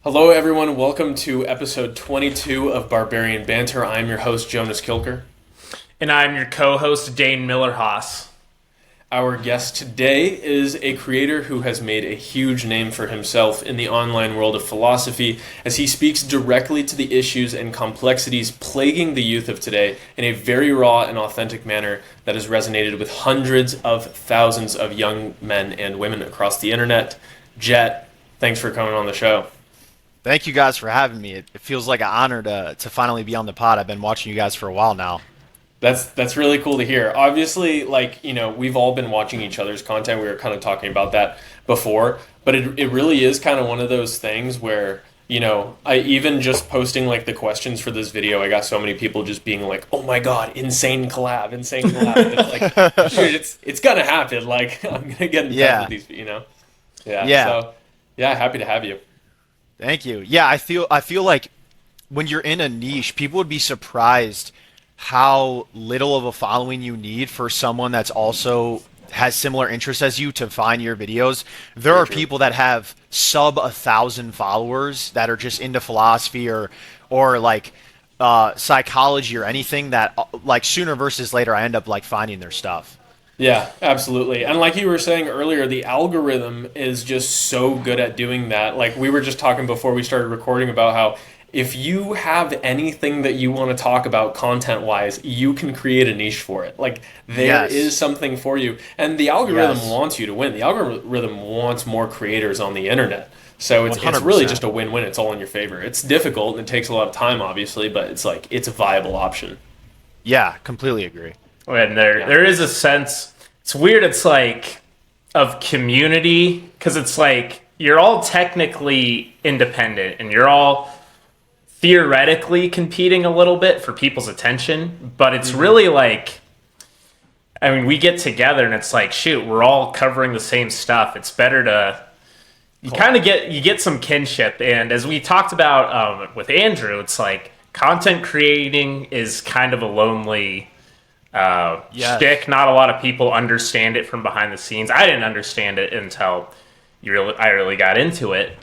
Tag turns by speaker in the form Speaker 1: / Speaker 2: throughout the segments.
Speaker 1: Hello, everyone. Welcome to episode 22 of Barbarian Banter. I'm your host, Jonas Kilker.
Speaker 2: And I'm your co-host, Dane Miller-Haas.
Speaker 1: Our guest today is a creator who has made a huge name for himself in the online world of philosophy as he speaks directly to the issues and complexities plaguing the youth of today in a very raw and authentic manner that has resonated with hundreds of thousands of young men and women across the internet. Jett, thanks for coming on the show.
Speaker 3: Thank you guys for having me. It feels like an honor to finally be on the pod. I've been watching you guys for a while now.
Speaker 1: That's really cool to hear. Obviously, we've all been watching each other's content. We were kind of talking about that before, but it really is kind of one of those things where, I even just posting like the questions for this video, I got so many people just being like, "Oh my God, insane collab, insane collab." And it's like, dude, it's gonna happen. Like, I'm gonna get in touch with these, Yeah. So, yeah, happy to have you.
Speaker 3: Thank you. Yeah, I feel like when you're in a niche, people would be surprised how little of a following you need for someone that's also has similar interests as you to find your videos. There are people that have sub 1,000 followers that are just into philosophy or like psychology or anything that like sooner versus later I end up like finding their stuff.
Speaker 1: Yeah, absolutely. And like you were saying earlier, the algorithm is just so good at doing that. Like we were just talking before we started recording about how if you have anything that you want to talk about content-wise, you can create a niche for it. Like there is something for you. And the algorithm wants you to win. The algorithm wants more creators on the internet. So it's really just a win-win. It's all in your favor. It's difficult and it takes a lot of time, obviously, but it's a viable option.
Speaker 3: Yeah, completely agree.
Speaker 2: And there is a sense, it's weird, it's like, of community, because it's like, you're all technically independent, and you're all theoretically competing a little bit for people's attention, but it's really like, I mean, we get together, and it's like, shoot, we're all covering the same stuff. It's better to, you kind of get some kinship, and as we talked about with Andrew, it's like, content creating is kind of a lonely shtick. Not a lot of people understand it from behind the scenes. I didn't understand it until I really got into it.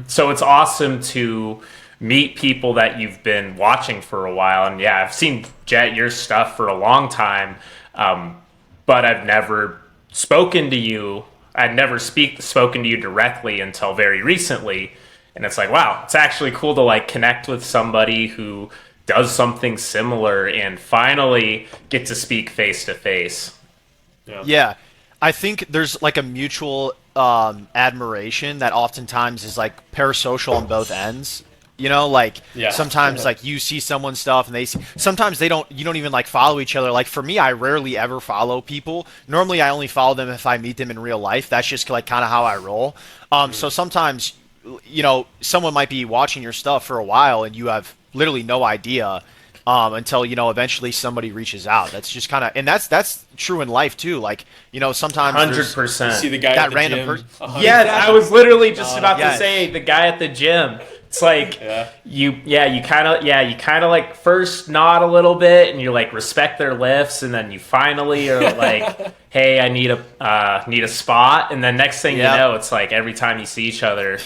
Speaker 2: So it's awesome to meet people that you've been watching for a while. And yeah, I've seen Jett, your stuff for a long time, but I've never spoken to you. I'd never spoken to you directly until very recently. And it's like, wow, it's actually cool to like connect with somebody who does something similar and finally get to speak face to face.
Speaker 3: Yeah, I think there's like a mutual admiration that oftentimes is like parasocial on both ends. Sometimes like you see someone's stuff and sometimes you don't even like follow each other. Like for me, I rarely ever follow people. Normally I only follow them if I meet them in real life. That's just like kind of how I roll. So sometimes, someone might be watching your stuff for a while and you have literally no idea until eventually somebody reaches out. That's just kind of, and that's true in life too. Like sometimes
Speaker 2: 100%.
Speaker 1: You see the guy
Speaker 3: that
Speaker 1: at the
Speaker 3: random
Speaker 1: gym.
Speaker 3: person.
Speaker 2: Yeah, I was literally just about to say the guy at the gym. It's like you kind of like first nod a little bit and you like respect their lifts, and then you finally are like, hey, I need a spot, and then next thing you know, it's like every time you see each other.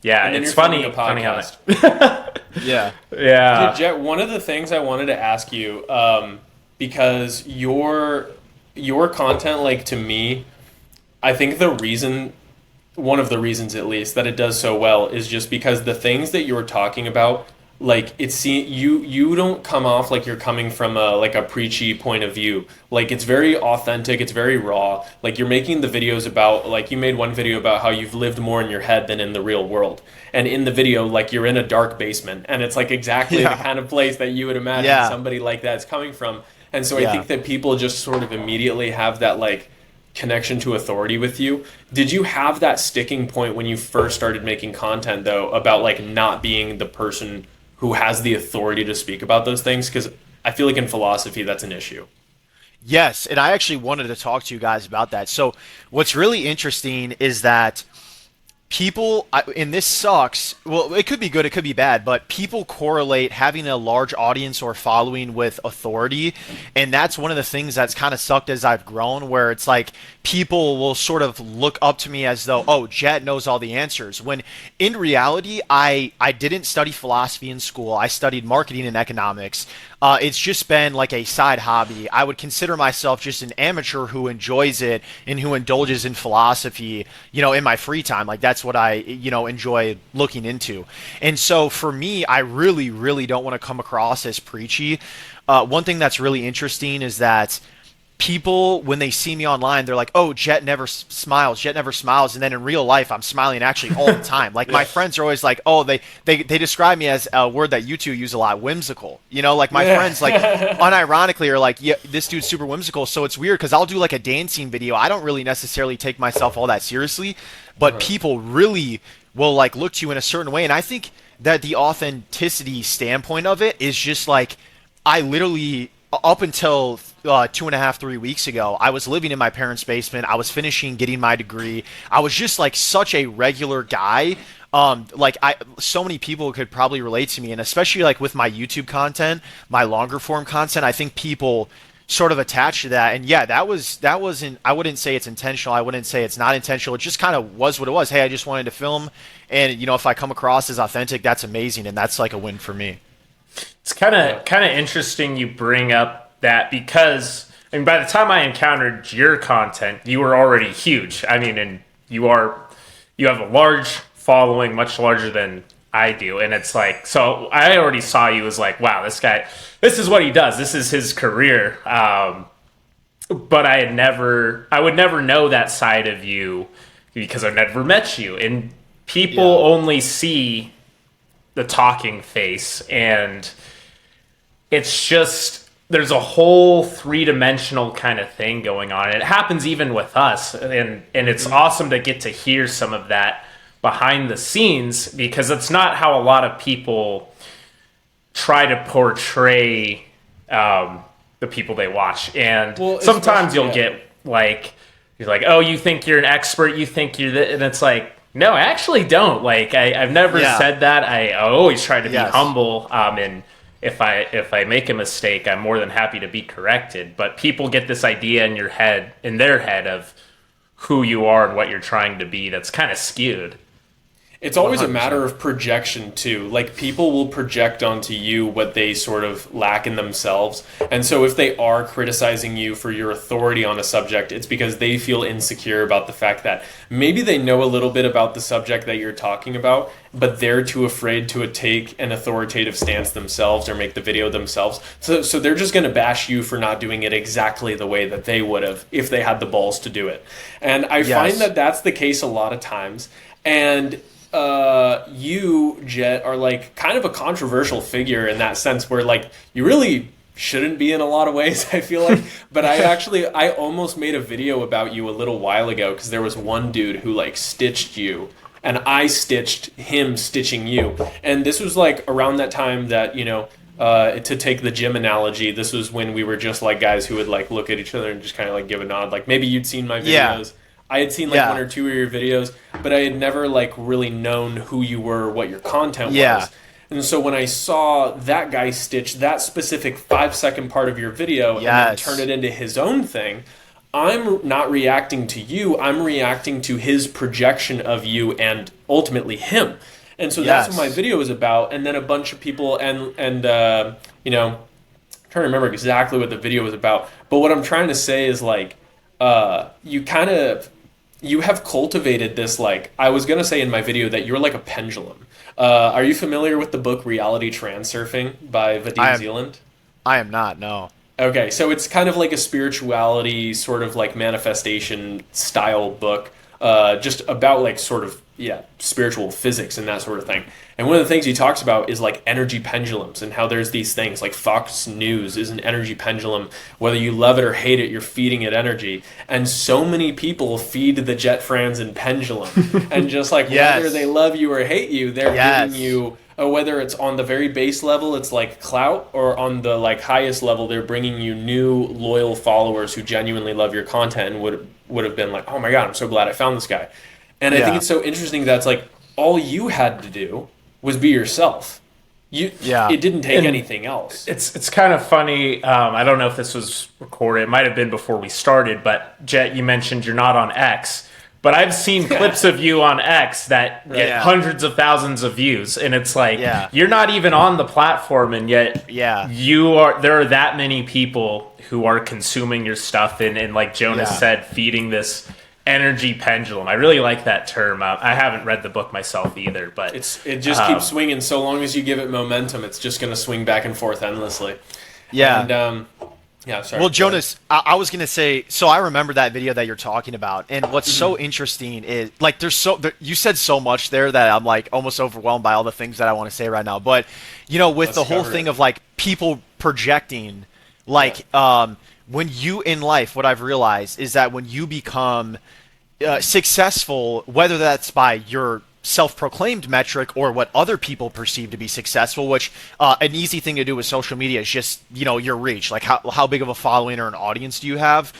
Speaker 2: It's funny how that.
Speaker 3: Yeah.
Speaker 1: Dude, Jett, one of the things I wanted to ask you, because your content, like to me, I think one of the reasons at least that it does so well is just because the things that you're talking about, like you don't come off like you're coming from a preachy point of view. Like it's very authentic, it's very raw. Like you're making the videos about, like you made one video about how you've lived more in your head than in the real world. And in the video, like you're in a dark basement, and it's like exactly the kind of place that you would imagine somebody like that's coming from. And so I think that people just sort of immediately have that like connection to authority with you. Did you have that sticking point when you first started making content though about like not being the person who has the authority to speak about those things? Because I feel like in philosophy that's an issue.
Speaker 3: Yes, and I actually wanted to talk to you guys about that. So what's really interesting is that people, and this sucks. Well, it could be good, it could be bad, but people correlate having a large audience or following with authority, and that's one of the things that's kind of sucked as I've grown, where it's like people will sort of look up to me as though, oh, Jett knows all the answers. When in reality, I didn't study philosophy in school. I studied marketing and economics. It's just been like a side hobby. I would consider myself just an amateur who enjoys it and who indulges in philosophy, in my free time. Like that's what I, enjoy looking into. And so for me, I really, really don't want to come across as preachy. One thing that's really interesting is that people, when they see me online, they're like, oh, Jett never smiles, Jett never smiles. And then in real life, I'm smiling actually all the time. Like my friends are always like, oh, they describe me as a word that you two use a lot, whimsical. Like my friends like unironically are like, yeah, this dude's super whimsical. So it's weird because I'll do like a dancing video. I don't really necessarily take myself all that seriously, but people really will like look to you in a certain way. And I think that the authenticity standpoint of it is just like, I literally, up until 2.5, 3 weeks ago, I was living in my parents' basement. I was finishing getting my degree. I was just like such a regular guy. So many people could probably relate to me, and especially like with my YouTube content, my longer form content, I think people sort of attached to that. And yeah, that wasn't, I wouldn't say it's intentional. I wouldn't say it's not intentional. It just kind of was what it was. Hey, I just wanted to film, and if I come across as authentic, that's amazing, and that's like a win for me.
Speaker 2: It's kind of interesting you bring up that, because I mean, by the time I encountered your content, you were already huge. I mean, and you have a large following, much larger than I do, and it's like, so I already saw you as like, wow, this guy, this is what he does, this is his career. But I would never know that side of you because I've never met you, and people only see the talking face, and it's just, there's a whole three-dimensional kind of thing going on. And it happens even with us, and it's awesome to get to hear some of that behind the scenes, because it's not how a lot of people try to portray the people they watch. And sometimes you'll get like, you're like, oh, you think you're an expert, you think you're and it's like, no, I actually don't. Like, I've never said that. I always try to be humble, and if I make a mistake, I'm more than happy to be corrected. But people get this idea in their head of who you are and what you're trying to be that's kind of skewed.
Speaker 1: It's always 100%. A matter of projection, too. Like, people will project onto you what they sort of lack in themselves. And so if they are criticizing you for your authority on a subject, it's because they feel insecure about the fact that maybe they know a little bit about the subject that you're talking about, but they're too afraid to take an authoritative stance themselves or make the video themselves. So they're just going to bash you for not doing it exactly the way that they would have if they had the balls to do it. And I find that that's the case a lot of times. And you, Jett, are like kind of a controversial figure in that sense, where like you really shouldn't be in a lot of ways, I feel like. But I almost made a video about you a little while ago, because there was one dude who like stitched you, and I stitched him stitching you. And this was like around that time that, to take the gym analogy, this was when we were just like guys who would like look at each other and just kind of like give a nod. Like maybe you'd seen my videos. Yeah. I had seen like one or two of your videos, but I had never like really known who you were, what your content was. And so when I saw that guy stitch that specific 5-second part of your video and then turn it into his own thing, I'm not reacting to you. I'm reacting to his projection of you and ultimately him. And so that's what my video was about. And then a bunch of people and I'm trying to remember exactly what the video was about. But what I'm trying to say is like, you have cultivated this, like, I was going to say in my video that you're like a pendulum. Are you familiar with the book Reality Transurfing by Vadim Zealand?
Speaker 3: I am not, no.
Speaker 1: Okay, so it's kind of like a spirituality sort of like manifestation style book, just about like sort of, spiritual physics and that sort of thing. And one of the things he talks about is like energy pendulums, and how there's these things like Fox News is an energy pendulum. Whether you love it or hate it, you're feeding it energy. And so many people feed the Jett Franzen pendulum. And just like whether they love you or hate you, they're giving you, whether it's on the very base level, it's like clout, or on the like highest level, they're bringing you new loyal followers who genuinely love your content and would have been like, oh my God, I'm so glad I found this guy. And I think it's so interesting that's like all you had to do was be yourself. It didn't take anything else.
Speaker 2: It's kind of funny. I don't know if this was recorded. It might have been before we started. But Jett, you mentioned you're not on X. But I've seen clips of you on X that get hundreds of thousands of views, and it's like you're not even on the platform, and yet you are. There are that many people who are consuming your stuff, and like Jonas said, feeding this energy pendulum. I really like that term. I haven't read the book myself either, but
Speaker 1: it just keeps swinging. So long as you give it momentum, it's just going to swing back and forth endlessly.
Speaker 3: Yeah.
Speaker 1: And, sorry.
Speaker 3: Well, Jonas, I was going to say, so I remember that video that you're talking about, and what's so interesting is, like, you said so much there that I'm, like, almost overwhelmed by all the things that I want to say right now, but, you know, with the whole thing of, like, people projecting, like, when you, in life, what I've realized is that when you become successful, whether that's by your self-proclaimed metric or what other people perceive to be successful, which an easy thing to do with social media is just, you know, your reach, like how big of a following or an audience do you have.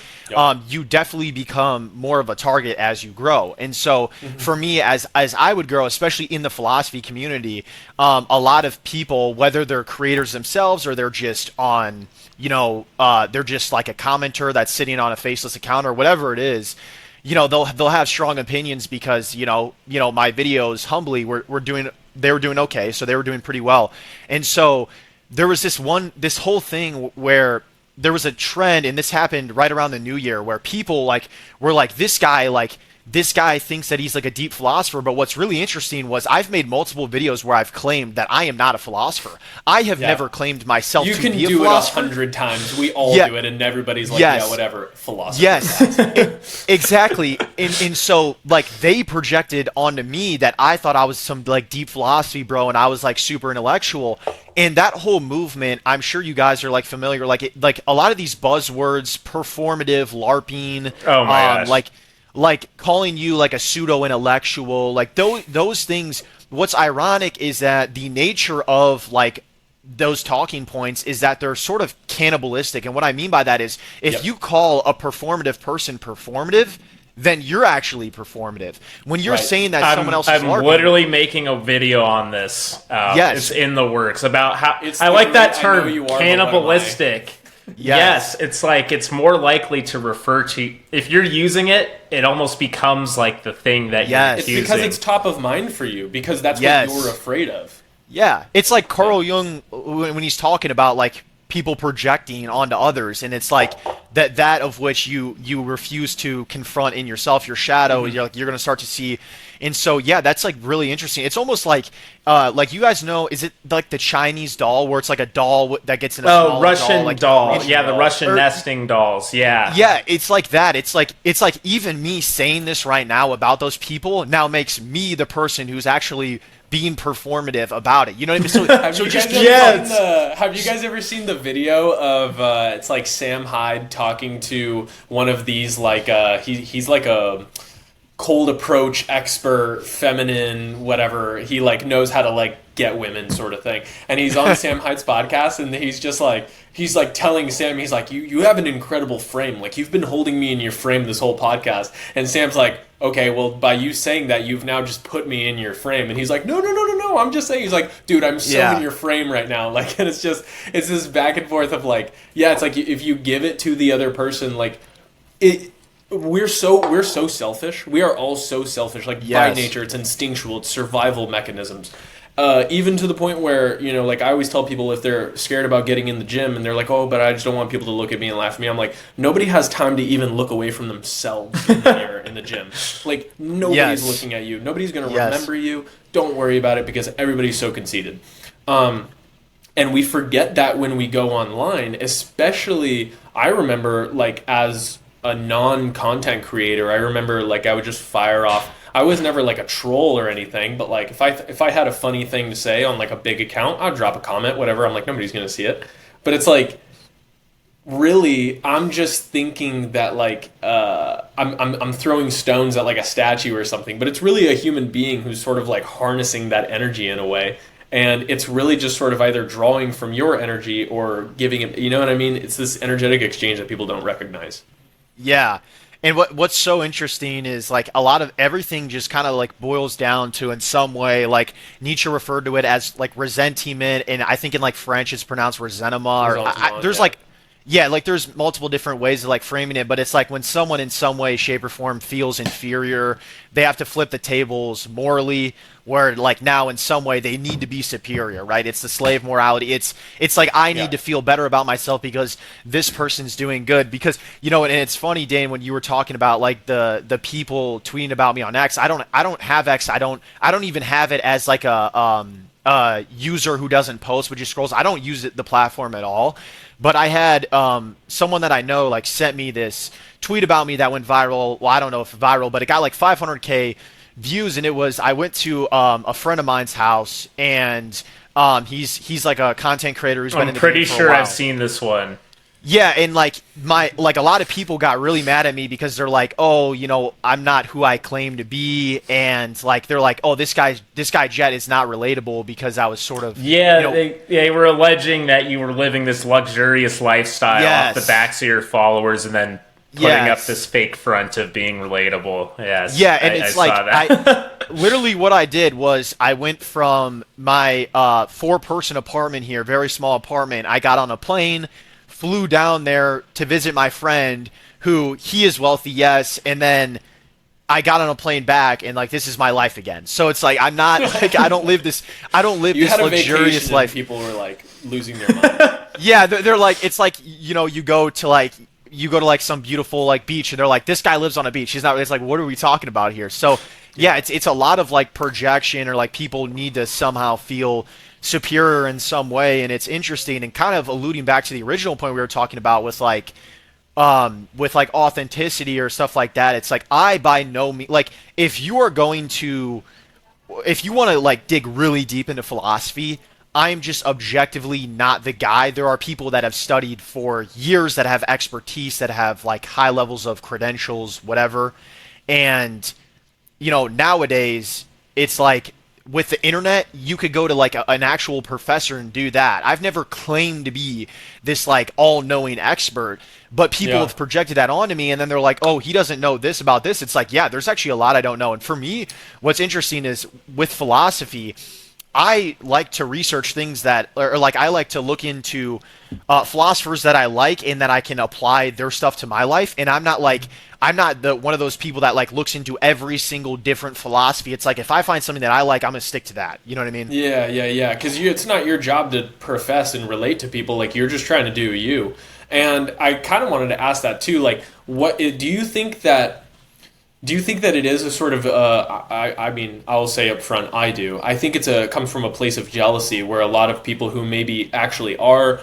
Speaker 3: You definitely become more of a target as you grow. And so for me, as I would grow, especially in the philosophy community, a lot of people, whether they're creators themselves or they're just on, you know, they're just like a commenter that's sitting on a faceless account or whatever it is, you know, they'll have strong opinions because, you know, my videos humbly were doing okay, so they were doing pretty well. And so there was this whole thing where there was a trend, and this happened right around the New Year, where people were like, this guy thinks that he's like a deep philosopher, but what's really interesting was I've made multiple videos where I've claimed that I am not a philosopher. I have never claimed myself to be a philosopher.
Speaker 1: You can do it 100 times. We all do it, and everybody's like, yeah, whatever, philosopher.
Speaker 3: Yes, exactly. And so, like, they projected onto me that I thought I was some, like, deep philosophy bro, and I was, like, super intellectual. And that whole movement, I'm sure you guys are, like, familiar, like a lot of these buzzwords, performative, LARPing,
Speaker 2: oh my gosh.
Speaker 3: Like calling you like a pseudo-intellectual, like those things. What's ironic is that the nature of like those talking points is that they're sort of cannibalistic. And what I mean by that is if you call a performative person performative, then you're actually performative. When you're saying that someone else is
Speaker 2: I'm literally making a video on this. It's in the works about how I like that term, cannibalistic. Yes, it's like it's more likely to refer to if you're using it, it almost becomes like the thing that you're using.
Speaker 1: It's because it's top of mind for you because that's what you're afraid of.
Speaker 3: Yeah, it's like Carl Jung when he's talking about like people projecting onto others, and it's like that of which you refuse to confront in yourself, your shadow. You're going to start to see. And so, that's like really interesting. It's almost like you guys know, is it like the Chinese doll where it's like a doll that gets in a small
Speaker 2: Russian doll? The Russian nesting dolls. Yeah.
Speaker 3: Yeah, it's like that. It's like even me saying this right now about those people now makes me the person who's actually being performative about it. You know what I mean?
Speaker 1: Have you guys ever seen the video of it's like Sam Hyde talking to one of these like he's like a cold approach expert, feminine, whatever. He like knows how to like get women sort of thing. And he's on Sam Hyde's podcast, and he's like telling Sam, he's like, you have an incredible frame. Like you've been holding me in your frame this whole podcast. And Sam's like, okay, well by you saying that, you've now just put me in your frame. And he's like, no, I'm just saying. He's like, dude, I'm so in your frame right now. Like, and it's this back and forth of like, it's like if you give it to the other person, like we're so selfish. We are all so selfish. Like by nature, it's instinctual. It's survival mechanisms. Even to the point where, you know, like I always tell people if they're scared about getting in the gym and they're like, oh, but I just don't want people to look at me and laugh at me. I'm like, nobody has time to even look away from themselves in the mirror in the gym. Like nobody's looking at you. Nobody's going to remember you. Don't worry about it because everybody's so conceited. And we forget that when we go online, especially I remember like as a non-content creator, I remember like I would just fire off. I was never like a troll or anything, but like if I had a funny thing to say on like a big account, I'd drop a comment, whatever. I'm like, nobody's gonna see it. But it's like, really, I'm just thinking that like I'm throwing stones at like a statue or something. But it's really a human being who's sort of like harnessing that energy in a way, and it's really just sort of either drawing from your energy or giving it. You know what I mean? It's this energetic exchange that people don't recognize.
Speaker 3: Yeah. And what's so interesting is like a lot of everything just kind of like boils down to in some way like Nietzsche referred to it as like ressentiment, and I think in like French it's pronounced resentiment. Or there's like yeah, like there's multiple different ways of like framing it, but it's like when someone in some way, shape, or form feels inferior, they have to flip the tables morally, where like now in some way they need to be superior, right? It's the slave morality. It's like I need to feel better about myself because this person's doing good. Because and it's funny, Dane, when you were talking about like the people tweeting about me on X. I don't have X. I don't even have it as like a user who doesn't post but just scrolls. I don't use the platform at all. But I had someone that I know like sent me this tweet about me that went viral. Well, I don't know if viral, but it got like 500K views, and it was I went to a friend of mine's house, and he's like a content creator who's been in the
Speaker 2: pretty
Speaker 3: game for a
Speaker 2: sure
Speaker 3: while.
Speaker 2: I've seen this one.
Speaker 3: Yeah, and like a lot of people got really mad at me because they're like, oh, I'm not who I claim to be, and like they're like, oh, this guy Jett is not relatable because I was sort of
Speaker 2: they were alleging that you were living this luxurious lifestyle off the backs of your followers, and then putting up this fake front of being relatable. Yes,
Speaker 3: yeah, and it's
Speaker 2: I
Speaker 3: like
Speaker 2: saw that.
Speaker 3: literally what I did was I went from my 4-person apartment here, very small apartment. I got on a plane, flew down there to visit my friend who he is wealthy, yes, and then I got on a plane back, and like this is my life again. So it's like I'm not like I don't live this luxurious life.
Speaker 1: And people were like losing their mind.
Speaker 3: Yeah, they're like it's like you go to like some beautiful like beach, and they're like, this guy lives on a beach. He's not. It's like, what are we talking about here? So yeah, it's a lot of like projection, or like people need to somehow feel superior in some way. And it's interesting, and kind of alluding back to the original point we were talking about with like authenticity or stuff like that. It's like I by no means like if you want to like dig really deep into philosophy, I'm just objectively not the guy. There are people that have studied for years that have expertise, that have like high levels of credentials, whatever. And nowadays it's like with the internet, you could go to like an actual professor and do that. I've never claimed to be this like all-knowing expert, but people have projected that onto me, and then they're like, oh, he doesn't know this about this. It's like, yeah, there's actually a lot I don't know. And for me, what's interesting is with philosophy, I like to research things that, or like I like to look into philosophers that I like and that I can apply their stuff to my life. And I'm not one of those people that like looks into every single different philosophy. It's like if I find something that I like, I'm gonna stick to that. You know what I mean?
Speaker 1: Yeah. Because it's not your job to profess and relate to people. Like you're just trying to do you. And I kind of wanted to ask that too. Like, what do you think that? Do you think that it is a sort of, I mean, I'll say up front, I do. I think comes from a place of jealousy where a lot of people who maybe actually are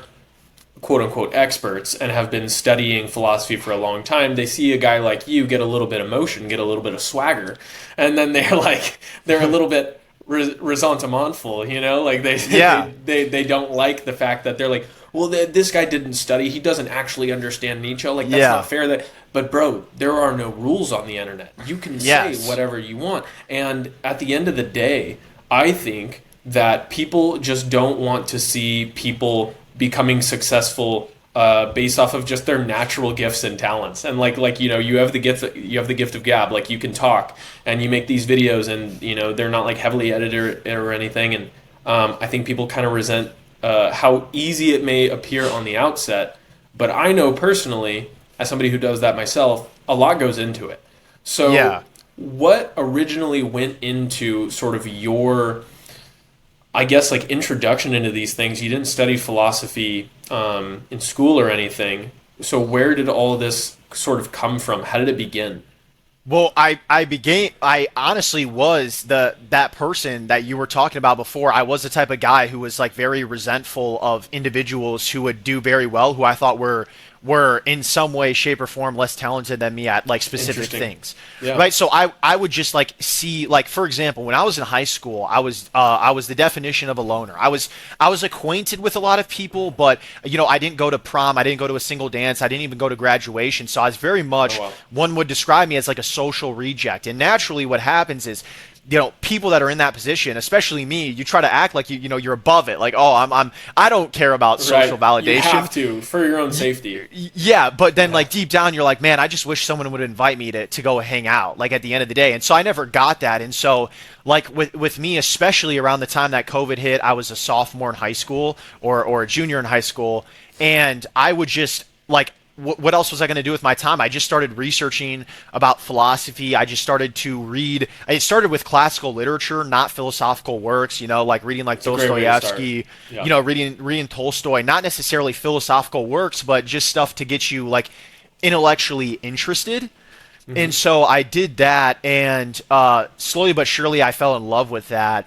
Speaker 1: quote-unquote experts and have been studying philosophy for a long time, they see a guy like you get a little bit of emotion, get a little bit of swagger, and then they're a little bit ressentimentful, like they don't like the fact that they're like, well, this guy didn't study. He doesn't actually understand Nietzsche. Like, that's not fair. But, bro, there are no rules on the internet. You can say whatever you want. And at the end of the day, I think that people just don't want to see people becoming successful based off of just their natural gifts and talents. And you have the gift of gab. Like, you can talk and you make these videos, and they're not like heavily edited or anything. And I think people kind of resent how easy it may appear on the outset, but I know personally, as somebody who does that myself, a lot goes into it. So what originally went into sort of your, I guess, like introduction into these things? You didn't study philosophy in school or anything. So where did all of this sort of come from? How did it begin?
Speaker 3: Well, I honestly was that person that you were talking about before. I was the type of guy who was like very resentful of individuals who would do very well, who I thought were in some way, shape, or form less talented than me at like specific things. Yeah. Right? So I would just like see, like, for example, when I was in high school, I was the definition of a loner. I was acquainted with a lot of people, but I didn't go to prom, I didn't go to a single dance, I didn't even go to graduation. So I was very much one would describe me as like a social reject. And naturally what happens is people that are in that position, especially me, you try to act like you're above it. Like, oh, I don't care about social validation.
Speaker 1: You have to for your own safety.
Speaker 3: Yeah, but then like deep down, you're like, man, I just wish someone would invite me to go hang out. Like at the end of the day, and so I never got that. And so like with me, especially around the time that COVID hit, I was a sophomore in high school or a junior in high school, and I would just like. What else was I going to do with my time? I just started researching about philosophy. I just started to read. I started with classical literature, not philosophical works, like reading like Dostoevsky, reading Tolstoy, not necessarily philosophical works, but just stuff to get you like intellectually interested. Mm-hmm. And so I did that, and slowly but surely I fell in love with that,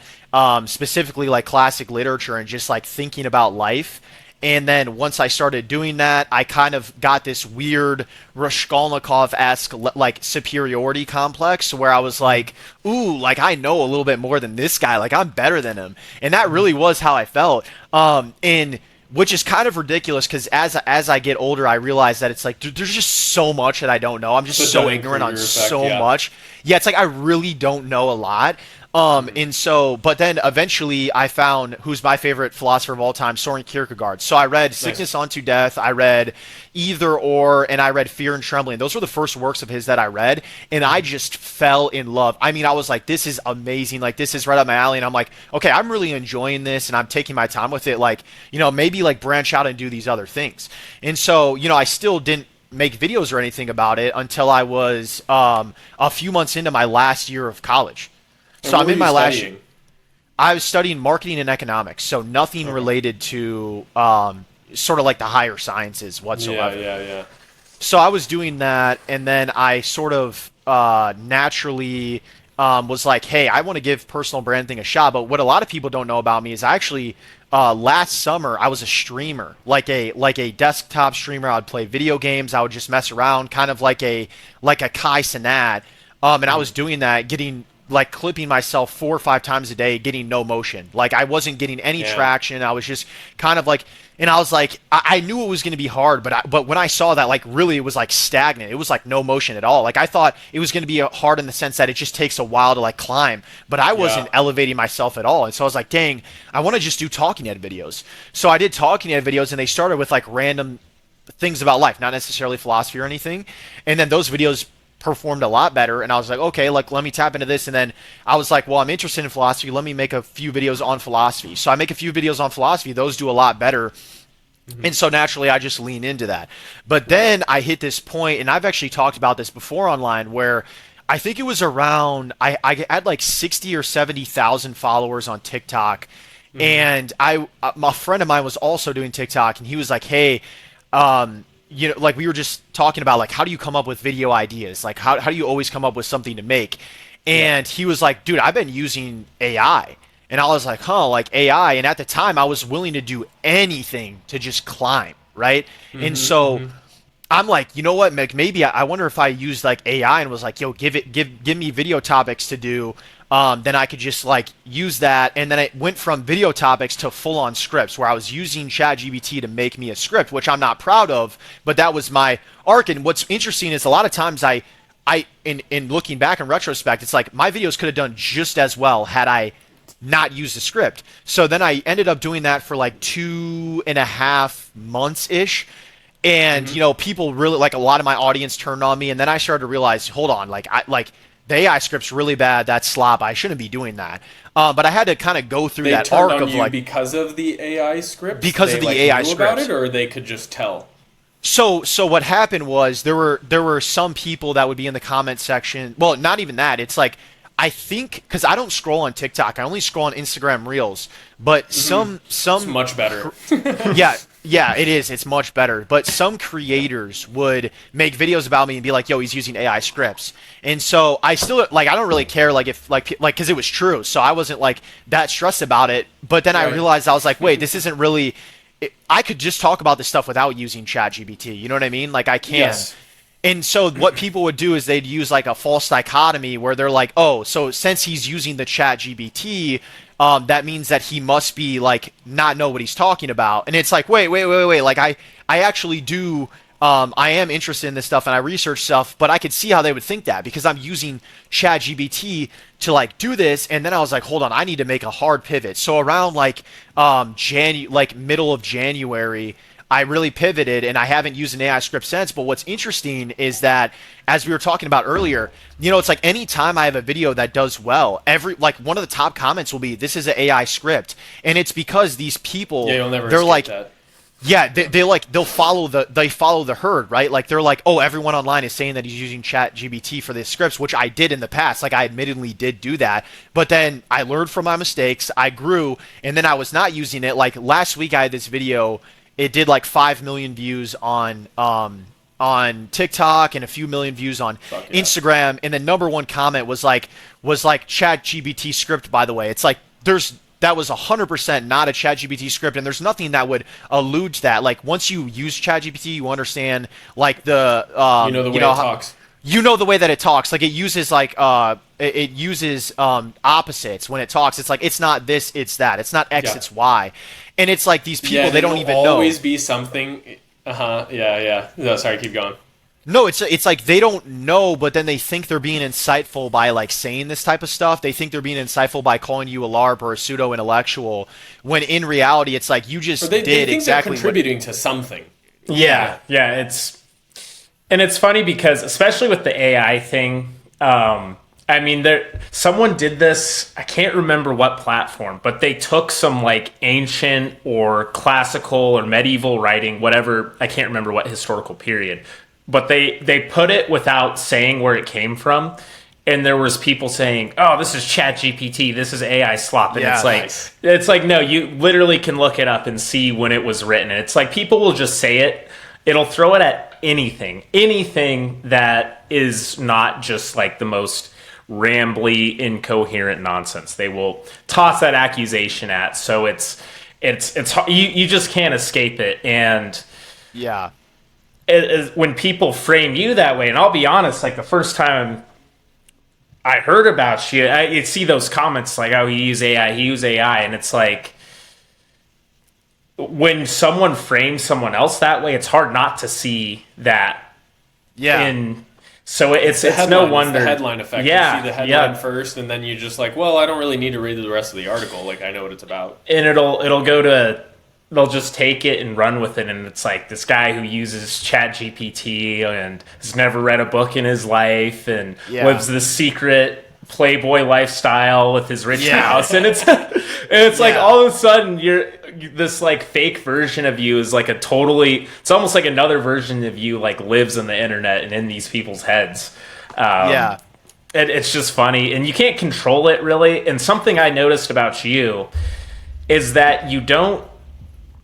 Speaker 3: specifically like classic literature and just like thinking about life. And then once I started doing that, I kind of got this weird Raskolnikov-esque like superiority complex where I was like, ooh, like I know a little bit more than this guy. Like I'm better than him. And that really was how I felt. And which is kind of ridiculous because as I get older, I realize that it's like there's just so much that I don't know. I'm just so ignorant on so much. Yeah, it's like I really don't know a lot. And so, but then eventually I found who's my favorite philosopher of all time, Soren Kierkegaard. So I read Sickness Unto Death, I read Either Or, and I read Fear and Trembling. Those were the first works of his that I read, and I just fell in love. I mean, I was like, this is amazing. Like, this is right up my alley. And I'm like, okay, I'm really enjoying this, and I'm taking my time with it. Like, maybe like branch out and do these other things. And so, I still didn't make videos or anything about it until I was a few months into my last year of college. So I'm in my last year. I was studying marketing and economics, so nothing related to sort of like the higher sciences whatsoever.
Speaker 1: Yeah.
Speaker 3: So I was doing that, and then I sort of naturally was like, hey, I want to give personal branding a shot. But what a lot of people don't know about me is I actually last summer I was a streamer, like a desktop streamer. I'd play video games. I would just mess around, kind of like a Kai Cenat. And I was doing that, getting like clipping myself 4 or 5 times a day, getting no motion. Like I wasn't getting any traction. I was just kind of like, and I was like, I knew it was going to be hard, but when I saw that, like really it was like stagnant. It was like no motion at all. Like I thought it was going to be hard in the sense that it just takes a while to like climb, but I wasn't elevating myself at all. And so I was like, dang, I want to just do talking head videos. So I did talking head videos, and they started with like random things about life, not necessarily philosophy or anything. And then those videos performed a lot better, and I was like, okay, like let me tap into this. And then I was like, well, I'm interested in philosophy, let me make a few videos on philosophy. So I make a few videos on philosophy, those do a lot better. And so naturally I just lean into that. But then I hit this point, and I've actually talked about this before online, where I think it was around I had like 60 or 70,000 followers on TikTok. And a friend of mine was also doing TikTok, and he was like, hey, like we were just talking about, like, how do you come up with video ideas? Like, how do you always come up with something to make? And he was like, dude, I've been using AI. And I was like, huh, like AI. And at the time, I was willing to do anything to just climb, right? And so I'm like, you know what, maybe I wonder if I used like AI and was like, yo, give me video topics to do. Then I could just like use that. And then it went from video topics to full on scripts, where I was using ChatGPT to make me a script, which I'm not proud of, but that was my arc. And what's interesting is a lot of times in looking back in retrospect, it's like my videos could have done just as well had I not used a script. So then I ended up doing that for like 2.5 months ish. And, people really, like a lot of my audience turned on me. And then I started to realize, hold on, the AI script's really bad. That's slop. I shouldn't be doing that. But I had to kind of go through that arc of like,
Speaker 1: because of the AI script.
Speaker 3: Because of the AI script,
Speaker 1: about it, or they could just tell.
Speaker 3: So what happened was there were some people that would be in the comment section. Well, not even that. It's like, I think, because I don't scroll on TikTok, I only scroll on Instagram Reels. But some
Speaker 1: it's much better.
Speaker 3: Yeah, it is. It's much better. But some creators would make videos about me and be like, yo, he's using AI scripts. And so I still, like, I don't really care, like, if, like, because it was true. So I wasn't, like, that stressed about it. But then I realized, I was like, wait, this isn't really, I could just talk about this stuff without using ChatGPT. You know what I mean? Like, I can. Yes. And so what people would do is they'd use, like, a false dichotomy where they're like, oh, so since he's using the ChatGPT, that means that he must be like not know what he's talking about. And it's like, wait. Like I actually do I am interested in this stuff and I research stuff, but I could see how they would think that because I'm using ChatGPT to like do this, and then I was like, hold on, I need to make a hard pivot. So around like middle of January, I really pivoted, and I haven't used an AI script since. But what's interesting is that, as we were talking about earlier, it's like anytime I have a video that does well, one of the top comments will be, "This is an AI script," and it's because these people,
Speaker 1: you'll never
Speaker 3: they're like,
Speaker 1: that.
Speaker 3: yeah, they'll follow the herd, right? Like they're like, oh, everyone online is saying that he's using ChatGPT for the scripts, which I did in the past. Like I admittedly did do that, but then I learned from my mistakes, I grew, and then I was not using it. Like last week, I had this video. It did like 5 million views on TikTok and a few million views on Instagram, and the number one comment was like ChatGPT script. By the way, it's like that was 100% not a ChatGPT script, and there's nothing that would allude to that. Like once you use ChatGPT, you understand like the
Speaker 1: the way it talks.
Speaker 3: The way that it talks. Like it uses opposites when it talks. It's like it's not this, it's that. It's not X, it's Y. And it's like these people, they don't even know.
Speaker 1: Always be something. Yeah. No, sorry, keep going.
Speaker 3: No, it's like they don't know, but then they think they're being insightful by like saying this type of stuff. They think they're being insightful by calling you a LARP or a pseudo-intellectual, when in reality it's like you just
Speaker 1: they think
Speaker 3: exactly
Speaker 1: they're contributing to something.
Speaker 2: Yeah. It's funny because especially with the AI thing, someone did this, I can't remember what platform, but they took some like ancient or classical or medieval writing, whatever, I can't remember what historical period, but they put it without saying where it came from. And there was people saying, "Oh, this is ChatGPT. This is AI slop." And it's like, no, you literally can look it up and see when it was written. And it's like people will just say it. It'll throw it at anything that is not just like the most rambly, incoherent nonsense. They will toss that accusation at. So it's you just can't escape it. And
Speaker 3: yeah,
Speaker 2: when people frame you that way, and I'll be honest, like the first time I heard about you, I see those comments like, "Oh, he used AI," and it's like, when someone frames someone else that way, it's hard not to see that.
Speaker 3: Yeah.
Speaker 2: So it's no wonder.
Speaker 1: It's the headline effect.
Speaker 2: Yeah.
Speaker 1: You see the headline first, and then you just like, well, I don't really need to read the rest of the article. Like I know what it's about.
Speaker 2: And it'll go to, they'll just take it and run with it, and it's like this guy who uses ChatGPT and has never read a book in his life and lives this secret Playboy lifestyle with his rich house, and it's like all of a sudden this like fake version of you is like it's almost like another version of you like lives on the internet and in these people's heads. It's just funny, and you can't control it really. And something I noticed about you is that you don't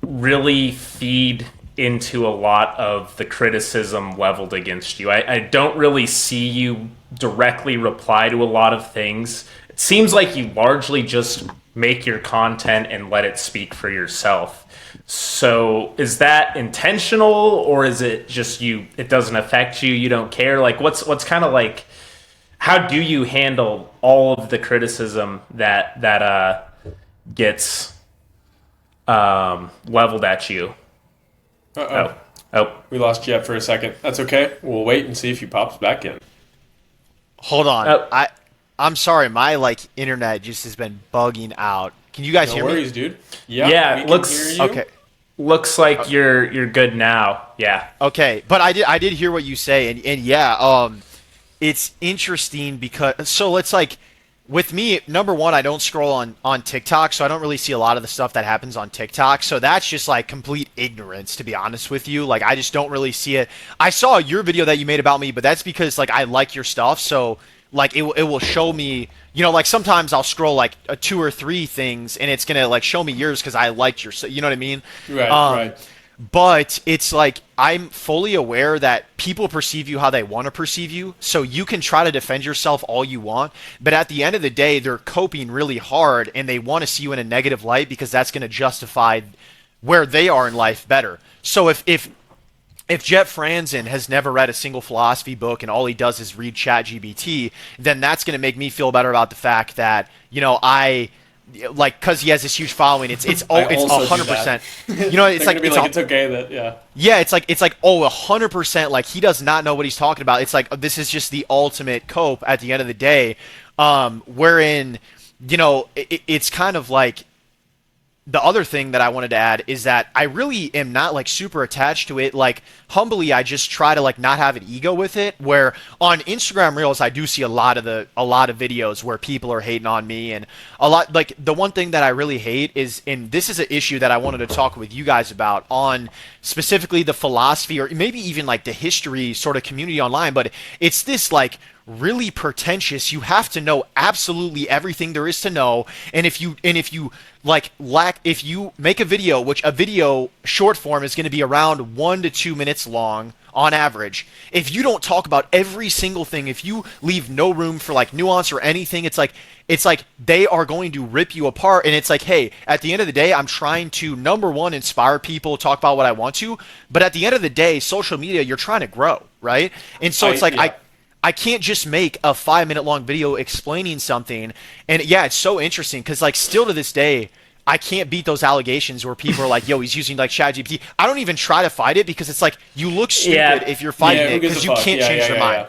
Speaker 2: really feed into a lot of the criticism leveled against you. I don't really see you directly reply to a lot of things. It seems like you largely just make your content and let it speak for yourself. So is that intentional, or is it just it doesn't affect you, you don't care? Like what's kind of like, how do you handle all of the criticism that gets leveled at you? Oh,
Speaker 1: we lost Jett for a second. That's okay. We'll wait and see if he pops back in.
Speaker 3: Hold on. I'm sorry. My internet just has been bugging out. Can you guys hear me?
Speaker 1: No worries, dude.
Speaker 2: Yeah,
Speaker 1: we can hear you.
Speaker 3: Okay.
Speaker 2: Looks like you're good now. Yeah.
Speaker 3: Okay, but I did hear what you say, and yeah, it's interesting because so let's with me, number one, I don't scroll on TikTok, so I don't really see a lot of the stuff that happens on TikTok. So that's just complete ignorance, to be honest with you. I just don't really see it. I saw your video that you made about me, but that's because I like your stuff. So it will show me, sometimes I'll scroll 2 or 3 things, and it's gonna show me yours because I liked your, you know what I mean?
Speaker 1: Right.
Speaker 3: But it's I'm fully aware that people perceive you how they want to perceive you. So you can try to defend yourself all you want. But at the end of the day, they're coping really hard and they want to see you in a negative light because that's going to justify where they are in life better. So if Jett Franzen has never read a single philosophy book and all he does is read ChatGPT, then that's going to make me feel better about the fact that, like because he has this huge following, it's it's
Speaker 1: I
Speaker 3: it's
Speaker 1: also do
Speaker 3: 100%.
Speaker 1: that.
Speaker 3: You know, it's
Speaker 1: They're
Speaker 3: like
Speaker 1: gonna be
Speaker 3: it's
Speaker 1: like
Speaker 3: a-
Speaker 1: it's okay that yeah.
Speaker 3: yeah, it's like 100%. Like he does not know what he's talking about. It's like this is just the ultimate cope at the end of the day. Wherein, it's kind of like the other thing that I wanted to add is that I really am not like super attached to it. Like humbly, I just try to like not have an ego with it. Where on Instagram Reels, I do see a lot of videos where people are hating on me, and a lot like the one thing that I really hate is, and this is an issue that I wanted to talk with you guys about on specifically the philosophy or maybe even like the history sort of community online. But it's this like really pretentious, you have to know absolutely everything there is to know, and if you if you make a video, which a video short form is going to be around 1 to 2 minutes long on average, if you don't talk about every single thing, if you leave no room for like nuance or anything, it's like they are going to rip you apart. And it's like, hey, at the end of the day, I'm trying to, number one, inspire people, talk about what I want to, but at the end of the day, social media, you're trying to grow, right? And so it's like I can't just make a 5-minute long video explaining something. And yeah, it's so interesting because like still to this day, I can't beat those allegations where people are like, yo, he's using like ChatGPT. I don't even try to fight it because it's like you look stupid if you're fighting it because you can't change their mind.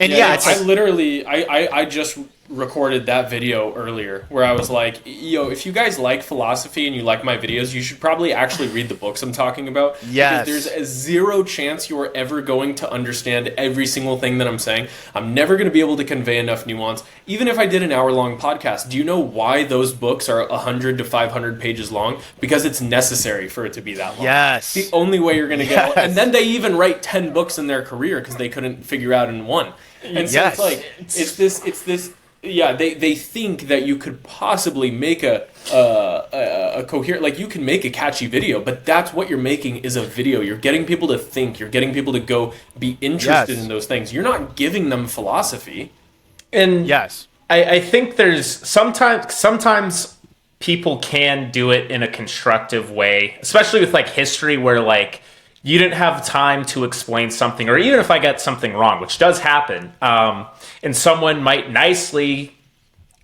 Speaker 3: And it's like,
Speaker 1: I literally I just recorded that video earlier where I was like, yo, if you guys like philosophy and you like my videos, you should probably actually read the books I'm talking about.
Speaker 3: Yes.
Speaker 1: Because there's a zero chance you're ever going to understand every single thing that I'm saying. I'm never going to be able to convey enough nuance. Even if I did an hour-long podcast, do you know why those books are 100 to 500 pages long? Because it's necessary for it to be that long.
Speaker 3: Yes.
Speaker 1: It's the only way you're going to get. And then they even write 10 books in their career because they couldn't figure out in one. And so it's like, it's this. Yeah, they think that you could possibly make a coherent, like you can make a catchy video, but that's what you're making is a video. You're getting people to think. You're getting people to go be interested in those things. You're not giving them philosophy.
Speaker 2: And yes, I think there's sometimes people can do it in a constructive way, especially with like history where like you didn't have time to explain something, or even if I get something wrong, which does happen, and someone might nicely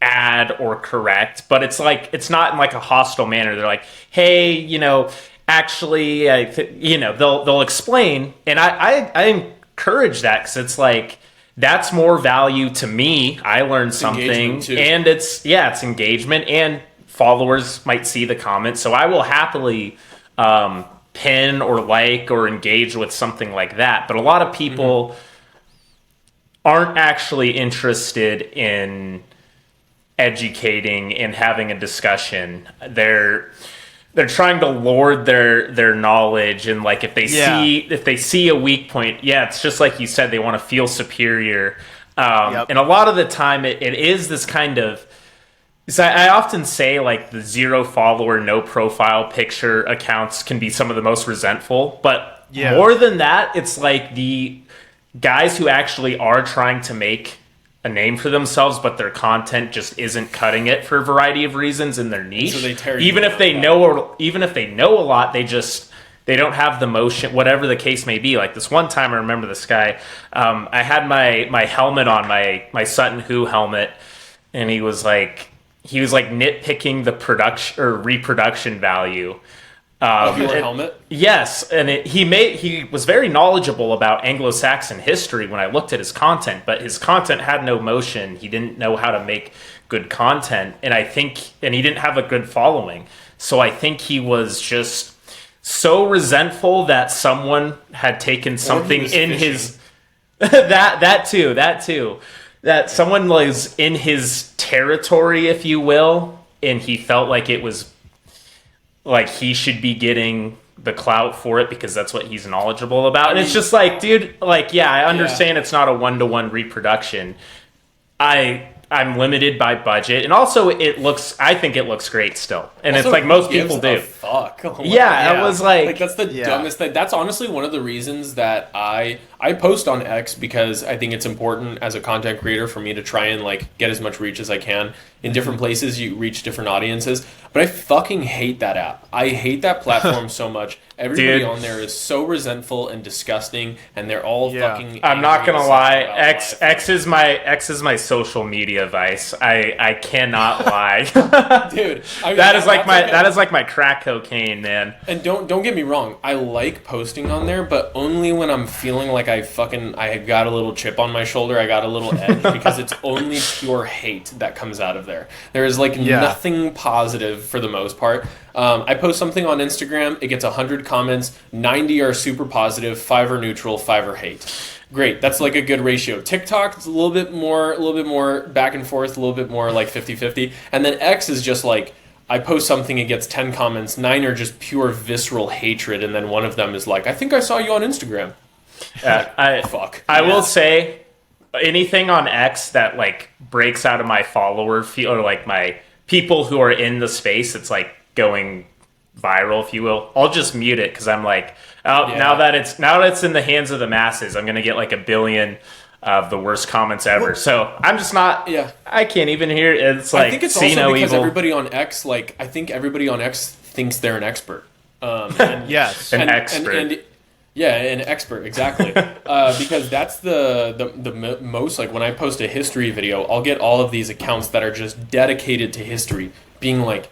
Speaker 2: add or correct, but it's like it's not in like a hostile manner. They're like, hey, actually, they'll explain, and I encourage that because it's like that's more value to me. I learned something, and it's engagement, and followers might see the comment, so I will happily pin or like or engage with something like that. But a lot of people aren't actually interested in educating and having a discussion. They're trying to lord their knowledge, and like if they see a weak point, it's just like you said, they want to feel superior. And a lot of the time it is this kind of, so I often say like the 0 follower, no profile picture accounts can be some of the most resentful, but more than that, it's like the guys who actually are trying to make a name for themselves, but their content just isn't cutting it for a variety of reasons in their niche. So they tear even if they know a lot, they don't have the motion, whatever the case may be. Like this one time, I remember this guy. I had my helmet on, my Sutton Hoo helmet, and he was like nitpicking the production or reproduction value
Speaker 1: of your helmet.
Speaker 2: Yes, and he was very knowledgeable about Anglo-Saxon history when I looked at his content, but his content had no motion. He didn't know how to make good content, and he didn't have a good following. So I think he was just so resentful that someone had taken something in his that too. That someone was in his territory, if you will, and he felt like it was like he should be getting the clout for it because that's what he's knowledgeable about. And it's just like, dude, like, I understand it's not a 1-to-1 reproduction. I'm limited by budget, and also I think it looks great still, and also, it's like most people do.
Speaker 1: Fuck. Oh
Speaker 2: I was like
Speaker 1: that's the dumbest thing. That's honestly one of the reasons that I post on X, because I think it's important as a content creator for me to try and like get as much reach as I can in different places. You reach different audiences, but I fucking hate that app. I hate that platform so much. Everybody
Speaker 2: Dude.
Speaker 1: on there is so resentful and disgusting, and they're all fucking.
Speaker 2: I'm not
Speaker 1: angry
Speaker 2: gonna
Speaker 1: and
Speaker 2: lie.
Speaker 1: sad about life.
Speaker 2: X is my social media vice. I cannot lie.
Speaker 1: Dude. I mean,
Speaker 2: that is
Speaker 1: that's
Speaker 2: like my crack cocaine, man.
Speaker 1: And don't get me wrong, I like posting on there, but only when I'm feeling like I got a little chip on my shoulder, I got a little edge, because it's only pure hate that comes out of there. There is like nothing positive for the most part. I post something on Instagram, it gets 100 comments, 90 are super positive, 5 are neutral, 5 are hate. Great, that's like a good ratio. TikTok is a little bit more back and forth, a little bit more like 50-50. And then X is just like, I post something, it gets 10 comments, 9 are just pure visceral hatred, and then one of them is like, I think I saw you on Instagram. Fuck.
Speaker 2: I will say, anything on X that like breaks out of my follower field, or like my people who are in the space, it's like going viral, if you will, I'll just mute it, because I'm like, now that it's in the hands of the masses, I'm gonna get like 1 billion of the worst comments ever. So I'm just not. Yeah. I can't even hear it. It's like,
Speaker 1: I think it's
Speaker 2: see
Speaker 1: also
Speaker 2: no
Speaker 1: because
Speaker 2: evil.
Speaker 1: everybody on X, like, I think everybody on X thinks they're an expert.
Speaker 3: Yes,
Speaker 2: an expert.
Speaker 1: An expert, exactly. Because that's the most, like, when I post a history video, I'll get all of these accounts that are just dedicated to history, being like,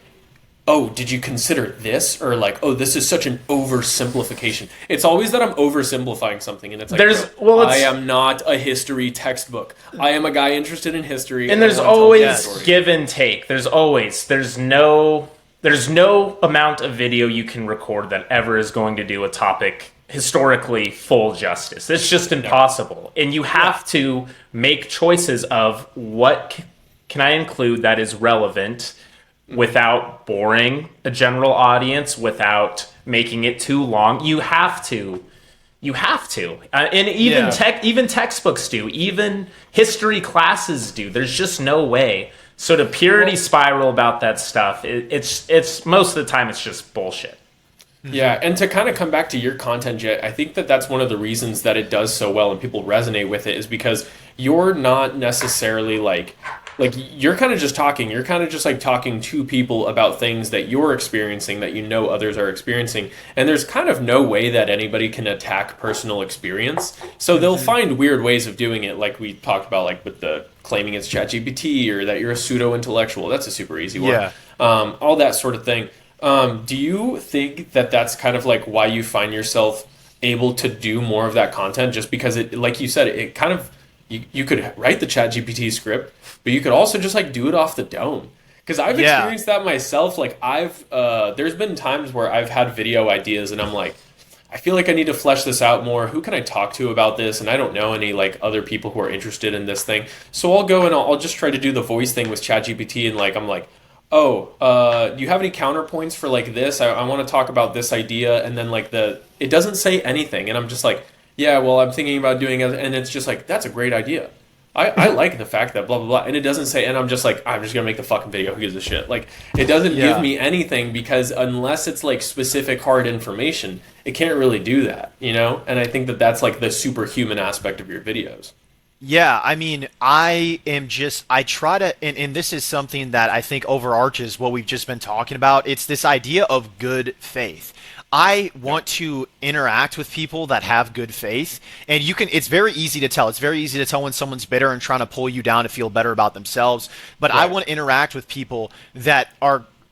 Speaker 1: oh, did you consider this? Or like, oh, this is such an oversimplification. It's always that I'm oversimplifying something, and it's like, I am not a history textbook. I am a guy interested in history.
Speaker 2: And there's always give and take. There's no amount of video you can record that ever is going to do a topic historically full justice. It's just impossible. And you have to make choices of what can I include that is relevant without boring a general audience, without making it too long. You have to. And even textbooks do, even history classes do. There's just no way. So to purity spiral about that stuff, it's most of the time it's just bullshit.
Speaker 1: Yeah, and to kind of come back to your content, Jett, I think that's one of the reasons that it does so well and people resonate with it, is because you're not necessarily like you're kind of just talking. You're kind of just like talking to people about things that you're experiencing, that you know others are experiencing. And there's kind of no way that anybody can attack personal experience. So they'll find weird ways of doing it, like we talked about, like with the claiming it's ChatGPT, or that you're a pseudo-intellectual. That's a super easy one. Yeah. All that sort of thing. Do you think that that's kind of like why you find yourself able to do more of that content? Just because it, like you said, it kind of, you could write the ChatGPT script, but you could also just like do it off the dome. Because I've experienced that myself. Like there's been times where I've had video ideas and I'm like, I feel like I need to flesh this out more. Who can I talk to about this? And I don't know any like other people who are interested in this thing. So I'll go and I'll just try to do the voice thing with ChatGPT, and like I'm like, do you have any counterpoints for like this? I want to talk about this idea, and then like it doesn't say anything, and I'm just like, yeah, well, I'm thinking about doing it, and it's just like, that's a great idea. I like the fact that blah blah blah, and it doesn't say, and I'm just like, I'm just gonna make the fucking video. Who gives a shit? Like, it doesn't give me anything, because unless it's like specific hard information, it can't really do that, you know. And I think that's like the superhuman aspect of your videos.
Speaker 3: Yeah, I mean, I try to, and this is something that I think overarches what we've just been talking about. It's this idea of good faith. I want to interact with people that have good faith, and it's very easy to tell. It's very easy to tell when someone's bitter and trying to pull you down to feel better about themselves. But I want to interact with people that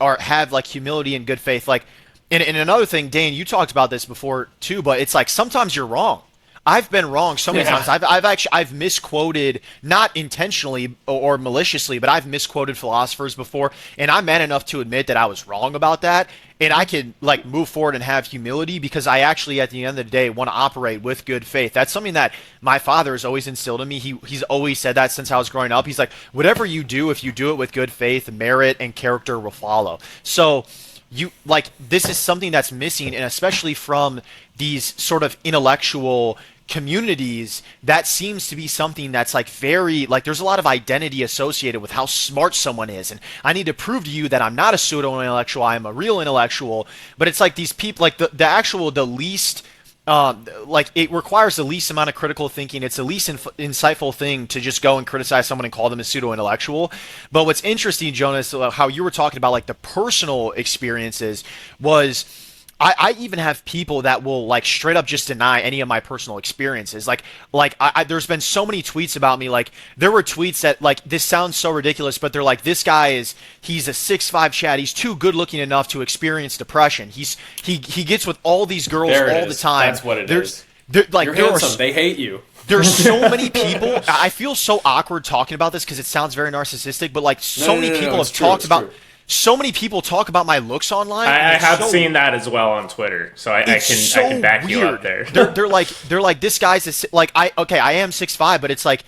Speaker 3: have like humility and good faith. Like, and another thing, Dane, you talked about this before too, but it's like sometimes you're wrong. I've been wrong so many times. I've misquoted, not intentionally or maliciously, but I've misquoted philosophers before, and I'm man enough to admit that I was wrong about that, and I can like move forward and have humility, because I actually at the end of the day want to operate with good faith. That's something that my father has always instilled in me. He's always said that since I was growing up. He's like, whatever you do, if you do it with good faith, merit and character will follow. So this is something that's missing, and especially from these sort of intellectual communities, that seems to be something that's like very, like, there's a lot of identity associated with how smart someone is, and I need to prove to you that I'm not a pseudo intellectual, I am a real intellectual. But it's like these people, like the least like it requires the least amount of critical thinking. It's the least insightful thing to just go and criticize someone and call them a pseudo intellectual. But what's interesting, Jonas, how you were talking about like the personal experiences was. I even have people that will like straight up just deny any of my personal experiences. There's been so many tweets about me. Like there were tweets that like this sounds so ridiculous, but they're like, this guy he's a 6'5" Chad. He's too good looking enough to experience depression. He gets with all these girls all the time.
Speaker 1: That's what it
Speaker 3: is.
Speaker 1: Like you're handsome. They hate you.
Speaker 3: There's so many people. I feel so awkward talking about this because it sounds very narcissistic. But like many people have talked about. So many people talk about my looks online.
Speaker 2: I have seen that as well on Twitter, so I can back you up there.
Speaker 3: They're like this guy's like I am 6'5", but it's like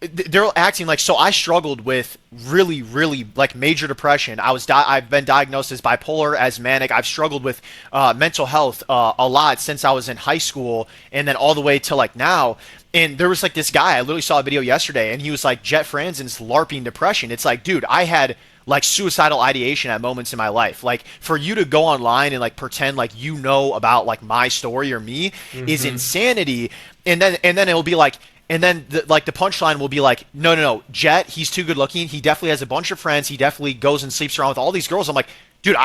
Speaker 3: they're acting like so. I struggled with really like major depression. I've been diagnosed as bipolar, as manic. I've struggled with mental health a lot since I was in high school, and then all the way to like now. And there was like this guy. I literally saw a video yesterday, and he was like Jett Franzen's LARPing depression. It's like, dude, I had like suicidal ideation at moments in my life. Like for you to go online and like pretend like you know about like my story or me is insanity. And then it'll be like, and then the punchline will be like, no, Jett, he's too good looking. He definitely has a bunch of friends. He definitely goes and sleeps around with all these girls. I'm like, dude,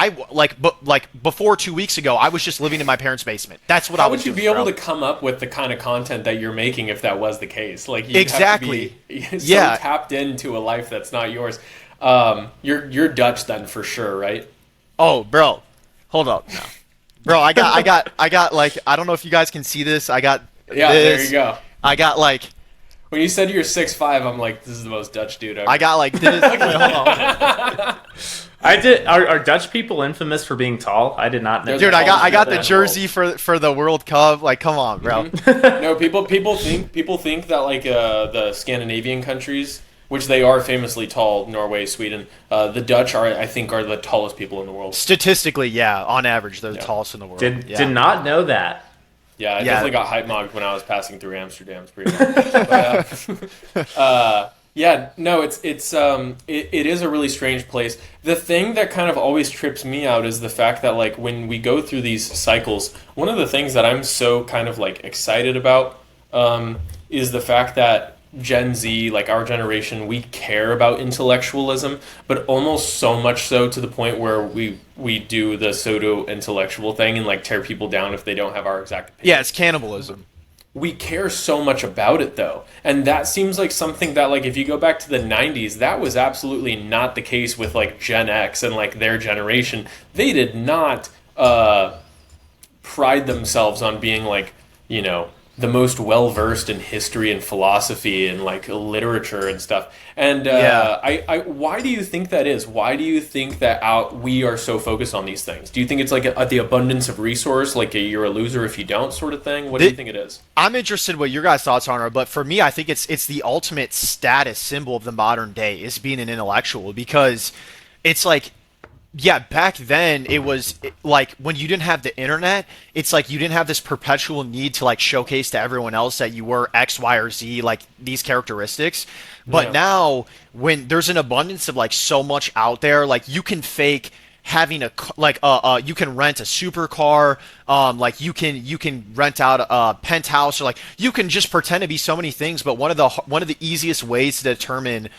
Speaker 3: before 2 weeks ago, I was just living in my parents' basement. That's what I was doing.
Speaker 1: How would you be able to come up with the kind of content that you're making if that was the case? Like you'd
Speaker 3: exactly.
Speaker 1: have to be so tapped into a life that's not yours. You're Dutch then for sure, right?
Speaker 3: Oh, bro, hold up, no, bro. I got like I don't know if you guys can see this. I got this.
Speaker 1: There you go.
Speaker 3: I got like
Speaker 1: when you said you're 6'5", I'm like, this is the most Dutch dude ever.
Speaker 3: I got like this. Wait, hold on.
Speaker 2: I did. Are Dutch people infamous for being tall? I did not know.
Speaker 3: Dude, I got the jersey for the World Cup. Like, come on, bro.
Speaker 1: No, people think that like the Scandinavian countries, which they are famously tall, Norway, Sweden. The Dutch I think are the tallest people in the world.
Speaker 3: Statistically, yeah, on average, they're the tallest in the world.
Speaker 2: Did not know that.
Speaker 1: Yeah, I definitely got hype mogged when I was passing through Amsterdam. It's pretty but, it is a really strange place. The thing that kind of always trips me out is the fact that like when we go through these cycles, one of the things that I'm so kind of like excited about is the fact that Gen Z, like our generation, we care about intellectualism, but almost so much so to the point where we do the pseudo-intellectual thing and like tear people down if they don't have our exact opinion.
Speaker 3: Yeah, it's cannibalism.
Speaker 1: We care so much about it though, and that seems like something that like if you go back to the 90s, that was absolutely not the case with like Gen X and like their generation. They did not pride themselves on being like, you know, the most well-versed in history and philosophy and like literature and stuff. And why do you think that is? Why do you think that we are so focused on these things? Do you think it's like the abundance of resource, like you're a loser if you don't sort of thing? What do you think it is?
Speaker 3: I'm interested in what your guys' thoughts are, but for me, I think it's the ultimate status symbol of the modern day is being an intellectual, because it's like, yeah, back then it was like when you didn't have the internet, it's like you didn't have this perpetual need to like showcase to everyone else that you were X, Y, or Z, like these characteristics. But now when there's an abundance of like so much out there, like you can fake having you can rent a supercar, like you can rent out a penthouse, or like you can just pretend to be so many things. But one of the easiest ways to determine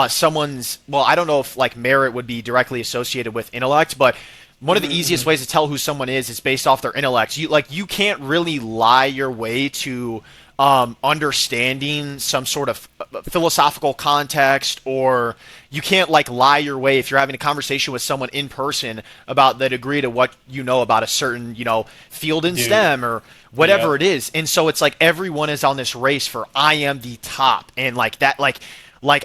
Speaker 3: someone's, well, I don't know if like merit would be directly associated with intellect, but one of the easiest ways to tell who someone is based off their intellect. You can't really lie your way to understanding some sort of philosophical context, or you can't like lie your way if you're having a conversation with someone in person about the degree to what you know about a certain, field in STEM or whatever it is. And so it's like everyone is on this race for I am the top, and like that, like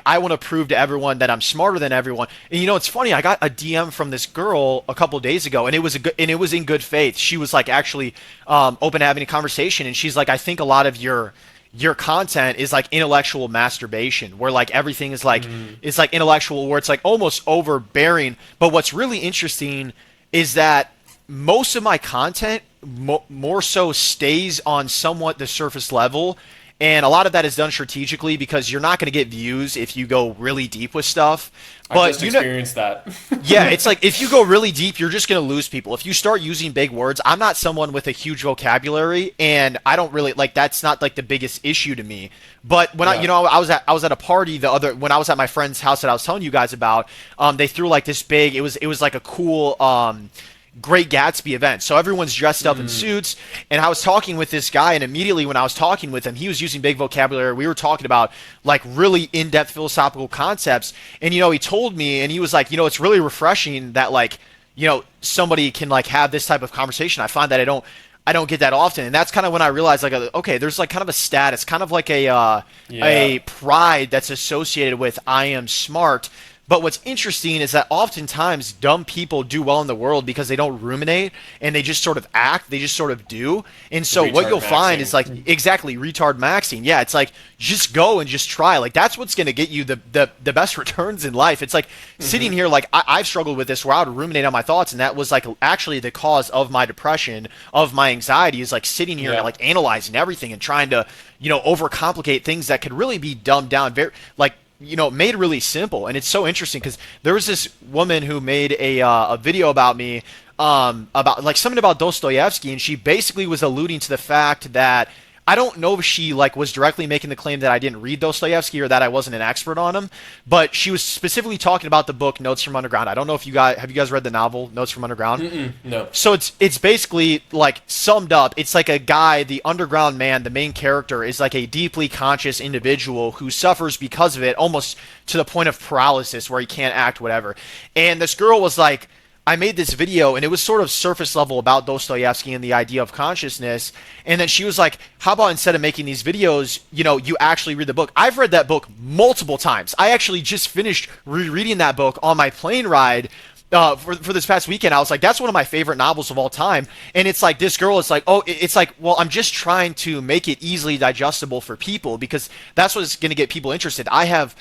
Speaker 3: I want to prove to everyone that I'm smarter than everyone. And it's funny, I got a DM from this girl a couple of days ago, and it was in good faith. She was like actually open to having a conversation, and she's like, I think a lot of your content is like intellectual masturbation, where like everything is like it's like intellectual, where it's like almost overbearing. But what's really interesting is that most of my content more so stays on somewhat the surface level. And a lot of that is done strategically because you're not going to get views if you go really deep with stuff. But
Speaker 1: I just experienced that.
Speaker 3: Yeah, it's like if you go really deep, you're just going to lose people. If you start using big words, I'm not someone with a huge vocabulary, and I don't really like that's not like the biggest issue to me. But when I was at a party when I was at my friend's house that I was telling you guys about, they threw like this big. It was like a cool Great Gatsby event. So everyone's dressed up in suits, and I was talking with this guy, and immediately when I was talking with him, he was using big vocabulary. We were talking about like really in-depth philosophical concepts, and he told me, and he was like, it's really refreshing that like somebody can like have this type of conversation. I find that I don't get that often, and that's kind of when I realized like okay, there's like kind of a status, kind of like a pride that's associated with I am smart. But what's interesting is that oftentimes dumb people do well in the world because they don't ruminate and they just sort of act, they just sort of do. And so what you'll find is like exactly retard maxing. Yeah, it's like just go and just try. Like that's what's going to get you the best returns in life. It's like sitting here like I've struggled with this where I would ruminate on my thoughts, and that was like actually the cause of my depression, of my anxiety, is like sitting here and like analyzing everything and trying to overcomplicate things that could really be dumbed down very like made really simple. And it's so interesting because there was this woman who made a video about me about like something about Dostoevsky, and she basically was alluding to the fact that I don't know if she like was directly making the claim that I didn't read Dostoevsky or that I wasn't an expert on him, but she was specifically talking about the book Notes from Underground. I don't know if you guys read the novel Notes from Underground?
Speaker 1: No.
Speaker 3: So it's basically like summed up. It's like a guy, the underground man, the main character is like a deeply conscious individual who suffers because of it, almost to the point of paralysis where he can't act, whatever. And this girl was like, I made this video, and it was sort of surface level about Dostoevsky and the idea of consciousness. And then she was like, how about instead of making these videos, you actually read the book? I've read that book multiple times. I actually just finished rereading that book on my plane ride for this past weekend. I was like, that's one of my favorite novels of all time. And it's like, this girl is like, it's like, well, I'm just trying to make it easily digestible for people because that's what's going to get people interested. I have,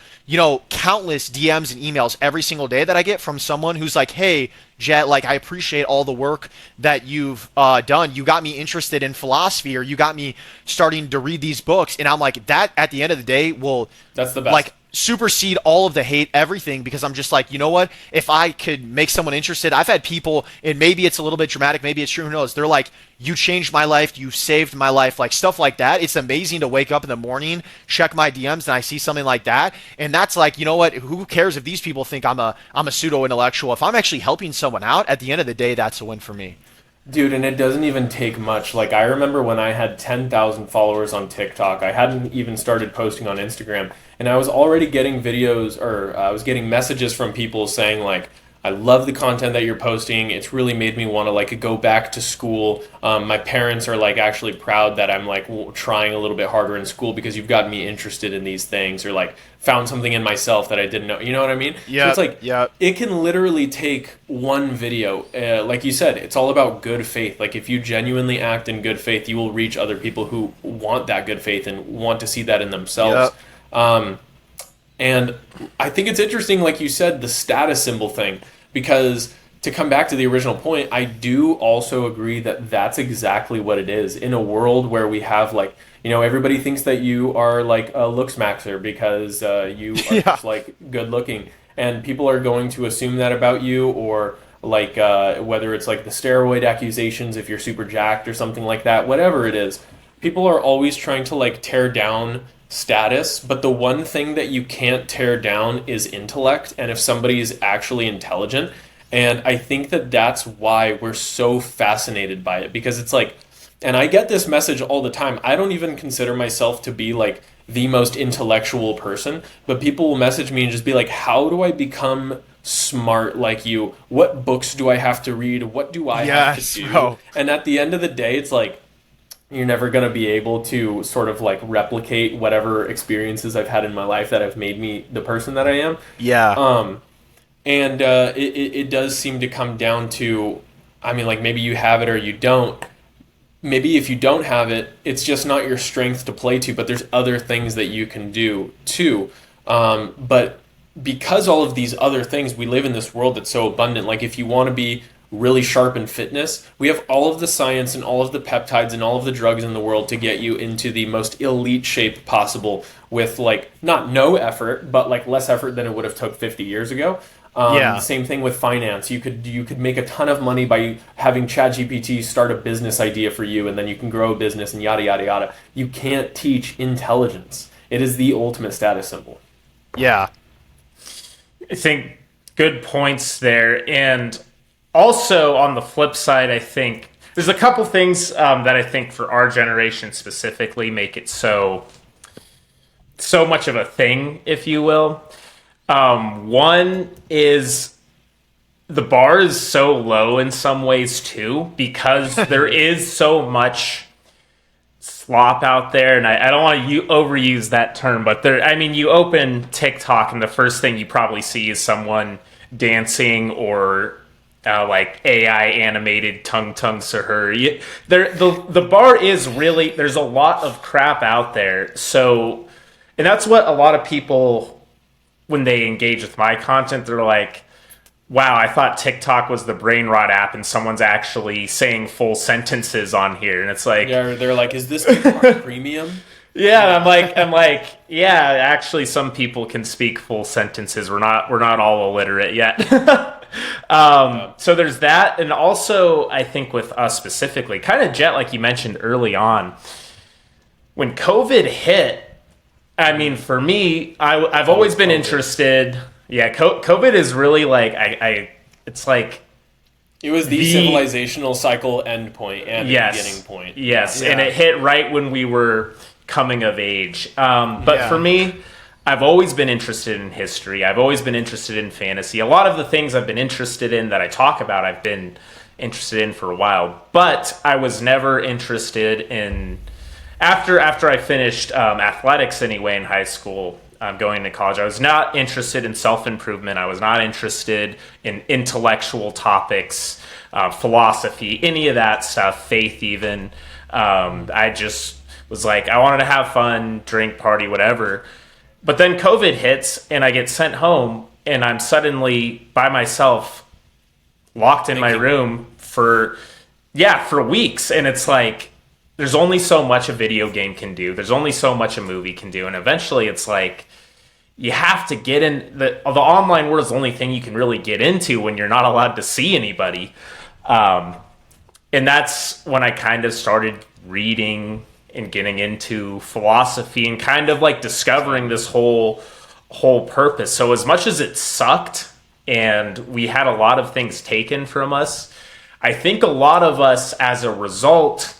Speaker 3: countless DMs and emails every single day that I get from someone who's like, hey, Jett, like, I appreciate all the work that you've done. You got me interested in philosophy, or you got me starting to read these books. And I'm like, that at the end of the day will,
Speaker 1: that's the best.
Speaker 3: Like, supersede all of the hate, everything, because I'm just like, you know what? If I could make someone interested, I've had people, and maybe it's a little bit dramatic, maybe it's true, who knows? They're like, you changed my life, you saved my life, like stuff like that. It's amazing to wake up in the morning, check my DMs, and I see something like that, and that's like, you know what? Who cares if these people think I'm a pseudo intellectual? If I'm actually helping someone out, at the end of the day, that's a win for me.
Speaker 1: Dude, and it doesn't even take much. Like, I remember when I had 10,000 followers on TikTok, I hadn't even started posting on Instagram, and I was already getting videos, or I was getting messages from people saying, like, I love the content that you're posting. It's really made me want to, like, go back to school. My parents are, like, actually proud that I'm, like, trying a little bit harder in school because you've gotten me interested in these things, or, like, found something in myself that I didn't know. You know what I mean?
Speaker 3: Yeah.
Speaker 1: So it's like, it can literally take one video. Like you said, it's all about good faith. Like, if you genuinely act in good faith, you will reach other people who want that good faith and want to see that in themselves. And I think it's interesting, like you said, the status symbol thing, because to come back to the original point, I do also agree that that's exactly what it is. In a world where we have, like, everybody thinks that you are like a looks maxer because you are just like good looking, and people are going to assume that about you, or like whether it's like the steroid accusations if you're super jacked or something like that, whatever it is, people are always trying to like tear down status, but the one thing that you can't tear down is intellect, and if somebody is actually intelligent. And I think that that's why we're so fascinated by it, because it's like, and I get this message all the time, I don't even consider myself to be like the most intellectual person, but people will message me and just be like, how do I become smart like you? What books do I have to read? What do I have to do? Bro. And at the end of the day, it's like, you're never going to be able to sort of like replicate whatever experiences I've had in my life that have made me the person that I am.
Speaker 3: Yeah.
Speaker 1: And it does seem to come down to, I mean, like, maybe you have it or you don't. Maybe if you don't have it, it's just not your strength to play to, but there's other things that you can do too. But because all of these other things, we live in this world that's so abundant. Like, if you want to be really sharpened fitness. We have all of the science and all of the peptides and all of the drugs in the world to get you into the most elite shape possible with like not no effort, but like less effort than it would have took 50 years ago. Same thing with finance. You could make a ton of money by having ChatGPT start a business idea for you, and then you can grow a business and yada yada yada. You can't teach intelligence. It is the ultimate status symbol.
Speaker 3: Yeah.
Speaker 2: I think good points there. And also on the flip side, I think there's a couple things that I think for our generation specifically make it so much of a thing, if you will. One is the bar is so low in some ways too, because there is so much slop out there, and I don't want to overuse that term, but you open TikTok and the first thing you probably see is someone dancing or like AI animated tung sahur. The bar is really, there's a lot of crap out there. So, and that's what a lot of people, when they engage with my content, they're like, wow, I thought TikTok was the brain rot app and someone's actually saying full sentences on here. And it's like,
Speaker 1: yeah, they're like, is this TikTok premium?
Speaker 2: Yeah, I'm like, yeah, actually some people can speak full sentences. We're not all illiterate yet. So there's that. And also I think with us specifically, kind of Jett, like you mentioned early on, when COVID hit, I mean, for me, I've always been interested. Yeah, COVID is really like, it's like,
Speaker 1: it was the civilizational cycle endpoint and beginning point.
Speaker 2: Yes, and it hit right when we were coming of age. But for me, I've always been interested in history. I've always been interested in fantasy. A lot of the things I've been interested in that I talk about, I've been interested in for a while. But I was never interested in... After I finished athletics anyway in high school, going to college, I was not interested in self-improvement. I was not interested in intellectual topics, philosophy, any of that stuff, faith even. I just was like, I wanted to have fun, drink, party, whatever. But then COVID hits and I get sent home and I'm suddenly by myself, locked in my room for weeks. And it's like, there's only so much a video game can do. There's only so much a movie can do. And eventually it's like, you have to get in. The online world is the only thing you can really get into when you're not allowed to see anybody. And that's when I kind of started reading and getting into philosophy and kind of like discovering this whole purpose. So as much as it sucked and we had a lot of things taken from us, I think a lot of us as a result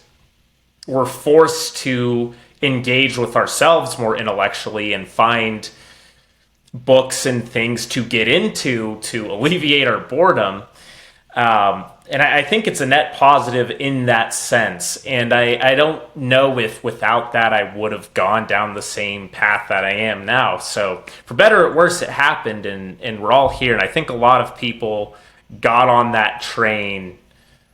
Speaker 2: were forced to engage with ourselves more intellectually and find books and things to get into to alleviate our boredom. And I think it's a net positive in that sense. And I don't know if without that I would have gone down the same path that I am now. So for better or worse, it happened and we're all here. And I think a lot of people got on that train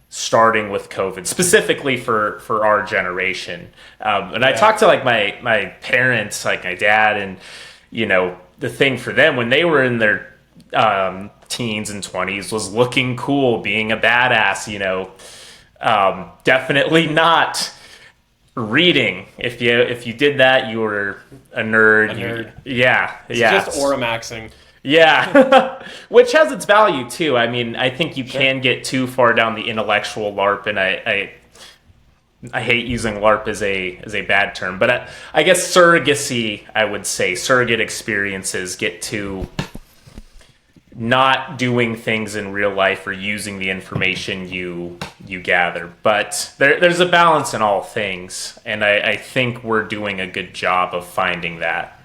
Speaker 2: starting with COVID, specifically for our generation. And I talked to like my parents, like my dad, and the thing for them when they were in their teens and 20s was looking cool, being a badass, definitely not reading. If you did that, you were a nerd. It's
Speaker 1: just aura maxing.
Speaker 2: Yeah, which has its value too. I mean, I think you can get too far down the intellectual LARP, and I hate using LARP as a bad term, but I guess surrogacy, I would say, surrogate experiences get to not doing things in real life or using the information you gather. But there's a balance in all things, and I think we're doing a good job of finding that.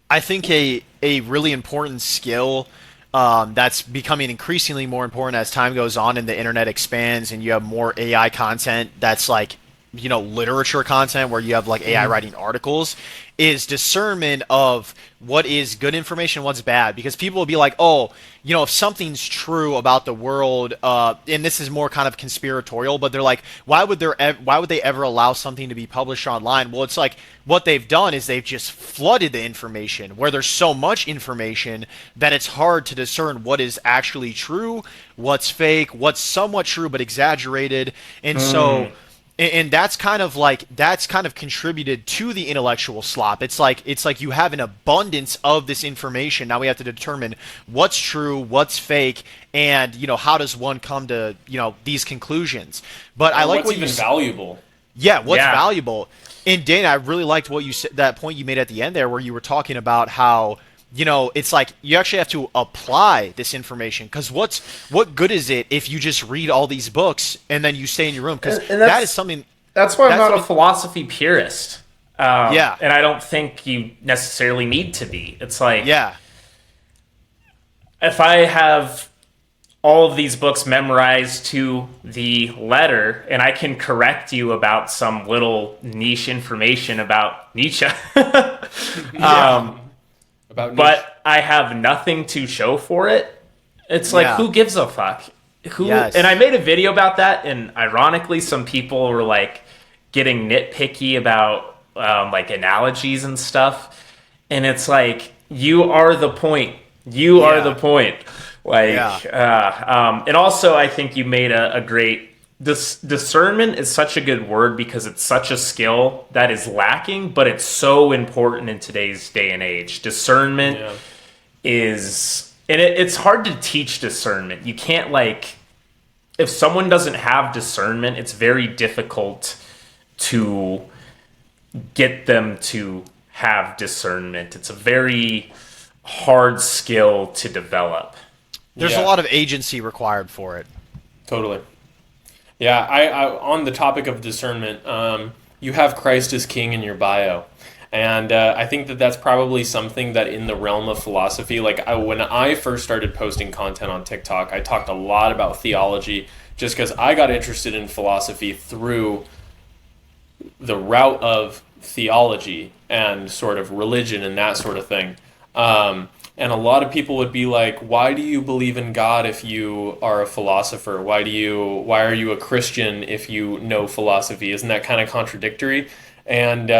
Speaker 3: I think a really important skill that's becoming increasingly more important as time goes on and the internet expands and you have more AI content that's like literature content where you have like AI writing articles, is discernment of what is good information, what's bad. Because people will be like, oh, if something's true about the world, and this is more kind of conspiratorial, but they're like, why would they ever allow something to be published online? Well, it's like what they've done is they've just flooded the information where there's so much information that it's hard to discern what is actually true, what's fake, what's somewhat true but exaggerated, and so. And that's kind of contributed to the intellectual slop. It's like you have an abundance of this information. Now we have to determine what's true, what's fake, and how does one come to these conclusions. But I like
Speaker 1: what's even valuable.
Speaker 3: Yeah, what's valuable. And Dana, I really liked what you said, that point you made at the end there, where you were talking about how it's like you actually have to apply this information, because what good is it if you just read all these books and then you stay in your room? Because that is something.
Speaker 2: That's why I'm not a philosophy purist. And I don't think you necessarily need to be. It's like, if I have all of these books memorized to the letter and I can correct you about some little niche information about Nietzsche, but I have nothing to show for it. It's like, who gives a fuck? And I made a video about that, and ironically, some people were like getting nitpicky about like analogies and stuff. And it's like, you are the point. You are the point. Like, and also, I think you made a great. Discernment is such a good word because it's such a skill that is lacking, but it's so important in today's day and age. Discernment is, and it's hard to teach discernment. You can't, like, if someone doesn't have discernment, it's very difficult to get them to have discernment. It's a very hard skill to develop.
Speaker 3: There's a lot of agency required for it.
Speaker 1: Totally. Yeah, I on the topic of discernment, you have Christ as King in your bio. And I think that's probably something that in the realm of philosophy, like when I first started posting content on TikTok, I talked a lot about theology just because I got interested in philosophy through the route of theology and sort of religion and that sort of thing. And a lot of people would be like, why do you believe in God if you are a philosopher? Why are you a Christian if you know philosophy? Isn't that kind of contradictory? And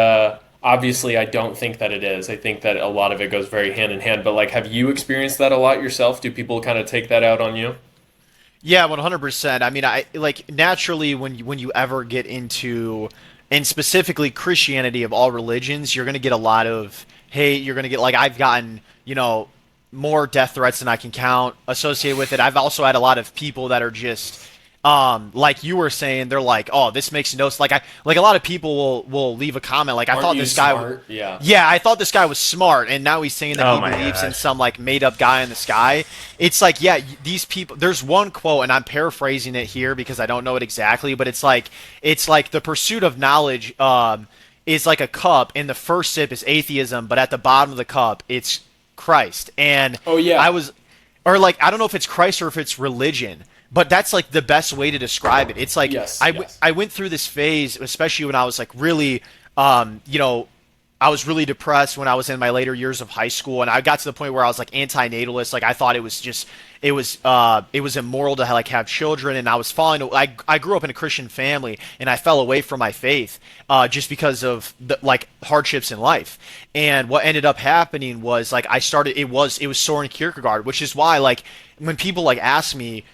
Speaker 1: obviously, I don't think that it is. I think that a lot of it goes very hand in hand. But like, have you experienced that a lot yourself? Do people kind of take that out on you?
Speaker 3: Yeah, 100%. I mean, I like naturally when you ever get into, and specifically Christianity of all religions, you're going to get a lot of hate. You're going to get, like, I've gotten, more death threats than I can count associated with it. I've also had a lot of people that are just, like you were saying, they're like, oh, this makes no sense. Like a lot of people will leave a comment like, I thought this guy, I thought this guy was smart, and now he's saying that he believes in some like made up guy in the sky. It's like, these people. There's one quote, and I'm paraphrasing it here because I don't know it exactly, but it's like the pursuit of knowledge is like a cup, and the first sip is atheism, but at the bottom of the cup, it's Christ. And I don't know if it's Christ or if it's religion, but that's like the best way to describe it. It's like, I went through this phase, especially when I was like really, I was really depressed when I was in my later years of high school, and I got to the point where I was like anti-natalist. Like I thought it was immoral to have children, and I was I grew up in a Christian family, and I fell away from my faith just because of the like hardships in life. And what ended up happening was like it was Soren Kierkegaard, which is why like when people like ask me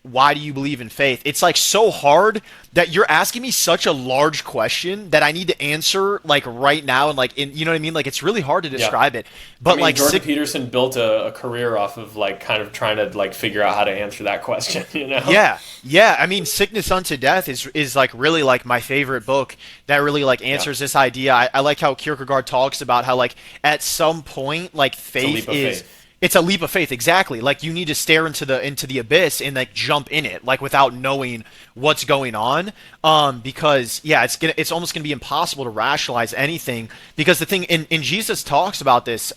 Speaker 3: why do you believe in faith? It's like so hard that you're asking me such a large question that I need to answer like right now, and like you know what I mean? Like it's really hard to describe it. But I mean, like
Speaker 1: Jordan Peterson built a career off of like kind of trying to like figure out how to answer that question,
Speaker 3: Yeah. I mean, Sickness Unto Death is like really like my favorite book that really like answers this idea. I like how Kierkegaard talks about how like at some point like faith is. It's a leap of faith, exactly. Like you need to stare into the abyss and like jump in it, like without knowing what's going on. Because it's almost gonna be impossible to rationalize anything. Because the thing, and Jesus talks about this,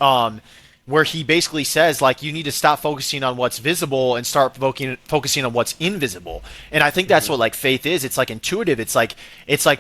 Speaker 3: where he basically says like you need to stop focusing on what's visible and start focusing on what's invisible. And I think that's what like faith is. It's like intuitive. It's like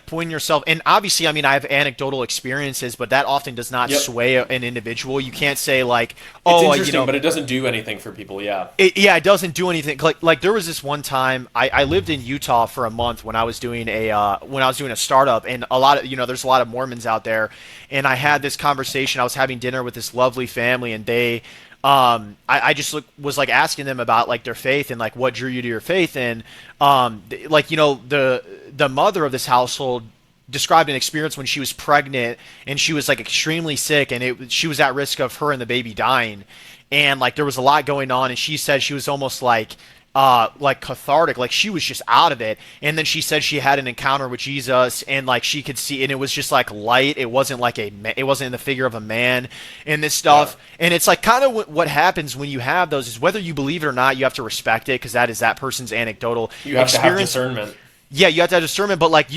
Speaker 3: putting yourself, and obviously I mean I have anecdotal experiences, but that often does not sway an individual. You can't say like, oh,
Speaker 1: it's interesting, but it doesn't do anything for people.
Speaker 3: It doesn't do anything. Like there was this one time I lived in Utah for a month when I was doing a startup, and a lot of there's a lot of Mormons out there, and I had this conversation. I was having dinner with this lovely family, and they I just was like asking them about like their faith and like what drew you to your faith, and like the mother of this household described an experience when she was pregnant and she was like extremely sick, and she was at risk of her and the baby dying, and like there was a lot going on, and she said she was almost like cathartic, like she was just out of it. And then she said she had an encounter with Jesus, and like she could see, and it was just like light. It wasn't like it wasn't in the figure of a man and this stuff. Yeah. And it's like kind of what happens when you have those is whether you believe it or not, you have to respect it because that is that person's anecdotal
Speaker 1: you have
Speaker 3: experience.
Speaker 1: To have discernment.
Speaker 3: Yeah, you have to have discernment, but like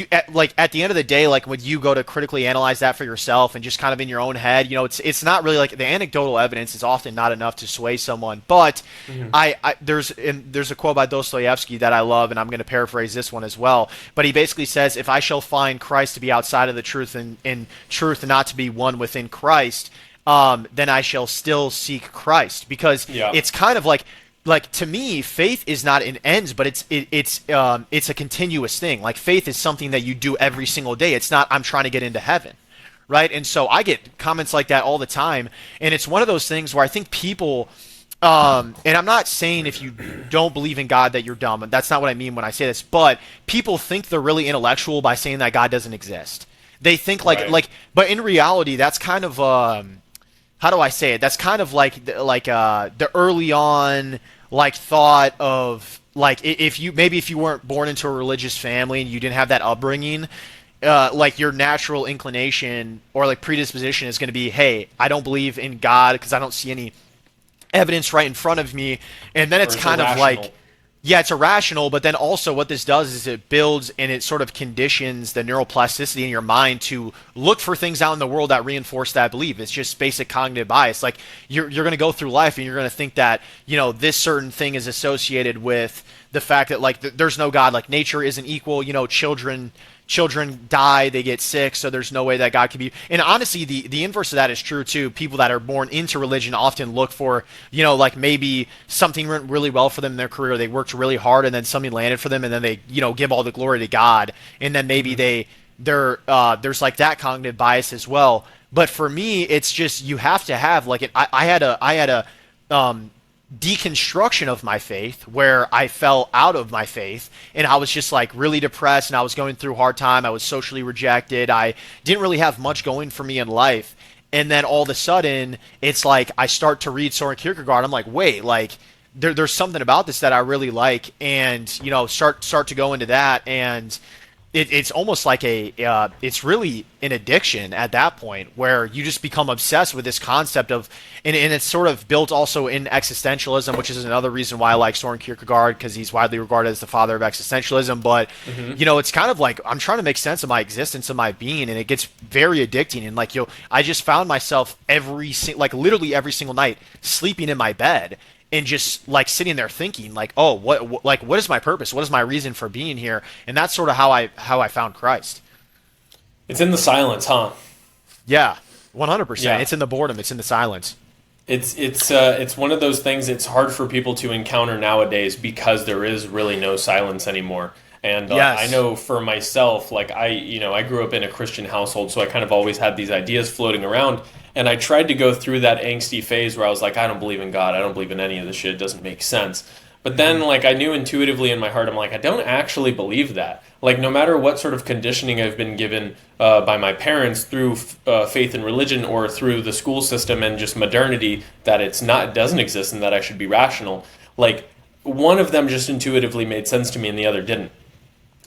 Speaker 3: at the end of the day, like when you go to critically analyze that for yourself and just kind of in your own head, it's not really like the anecdotal evidence is often not enough to sway someone. But there's a quote by Dostoevsky that I love, and I'm going to paraphrase this one as well. But he basically says, "If I shall find Christ to be outside of the truth and truth not to be one within Christ, then I shall still seek Christ," because it's kind of like to me, faith is not an end, but it's a continuous thing. Like faith is something that you do every single day. It's not I'm trying to get into heaven, right? And so I get comments like that all the time, and it's one of those things where I think people, and I'm not saying if you don't believe in God that you're dumb, and that's not what I mean when I say this, but people think they're really intellectual by saying that God doesn't exist. They think but in reality, that's kind of how do I say it? That's kind of like the early on like thought of like if you weren't born into a religious family and you didn't have that upbringing, like your natural inclination or like predisposition is going to be, hey, I don't believe in God because I don't see any evidence right in front of me, and then it's kind of like. Yeah, it's irrational, but then also what this does is it builds and it sort of conditions the neuroplasticity in your mind to look for things out in the world that reinforce that belief. It's just basic cognitive bias. Like you're going to go through life and you're going to think that, this certain thing is associated with the fact that like there's no God, like nature isn't equal, children die, they get sick, so there's no way that God could be. And honestly, the inverse of that is true too. People that are born into religion often look for, like maybe something went really well for them in their career. They worked really hard and then something landed for them, and then they, give all the glory to God. And then maybe there's like that cognitive bias as well. But for me, it's just you have to have like I had a deconstruction of my faith where I fell out of my faith and I was just like really depressed and I was going through a hard time. I was socially rejected. I didn't really have much going for me in life. And then all of a sudden it's like I start to read Soren Kierkegaard. I'm like, wait, like there's something about this that I really like, and start to go into that, and it's almost like it's really an addiction at that point where you just become obsessed with this concept of, and it's sort of built also in existentialism, which is another reason why I like Soren Kierkegaard, because he's widely regarded as the father of existentialism. But, it's kind of like I'm trying to make sense of my existence, of my being, and it gets very addicting. And like, I just found myself literally every single night sleeping in my bed and just like sitting there thinking like, oh, what is my purpose? What is my reason for being here? And that's sort of how I found Christ.
Speaker 1: It's in the silence, huh?
Speaker 3: Yeah, 100%. Yeah. It's in the boredom. It's in the silence.
Speaker 1: It's one of those things. It's hard for people to encounter nowadays because there is really no silence anymore. And I know for myself, like I grew up in a Christian household, so I kind of always had these ideas floating around. And I tried to go through that angsty phase where I was like, I don't believe in God. I don't believe in any of this shit. It doesn't make sense. But then, like, I knew intuitively in my heart, I'm like, I don't actually believe that. Like, no matter what sort of conditioning I've been given by my parents through faith in religion or through the school system and just modernity, that it doesn't exist and that I should be rational. Like, one of them just intuitively made sense to me and the other didn't.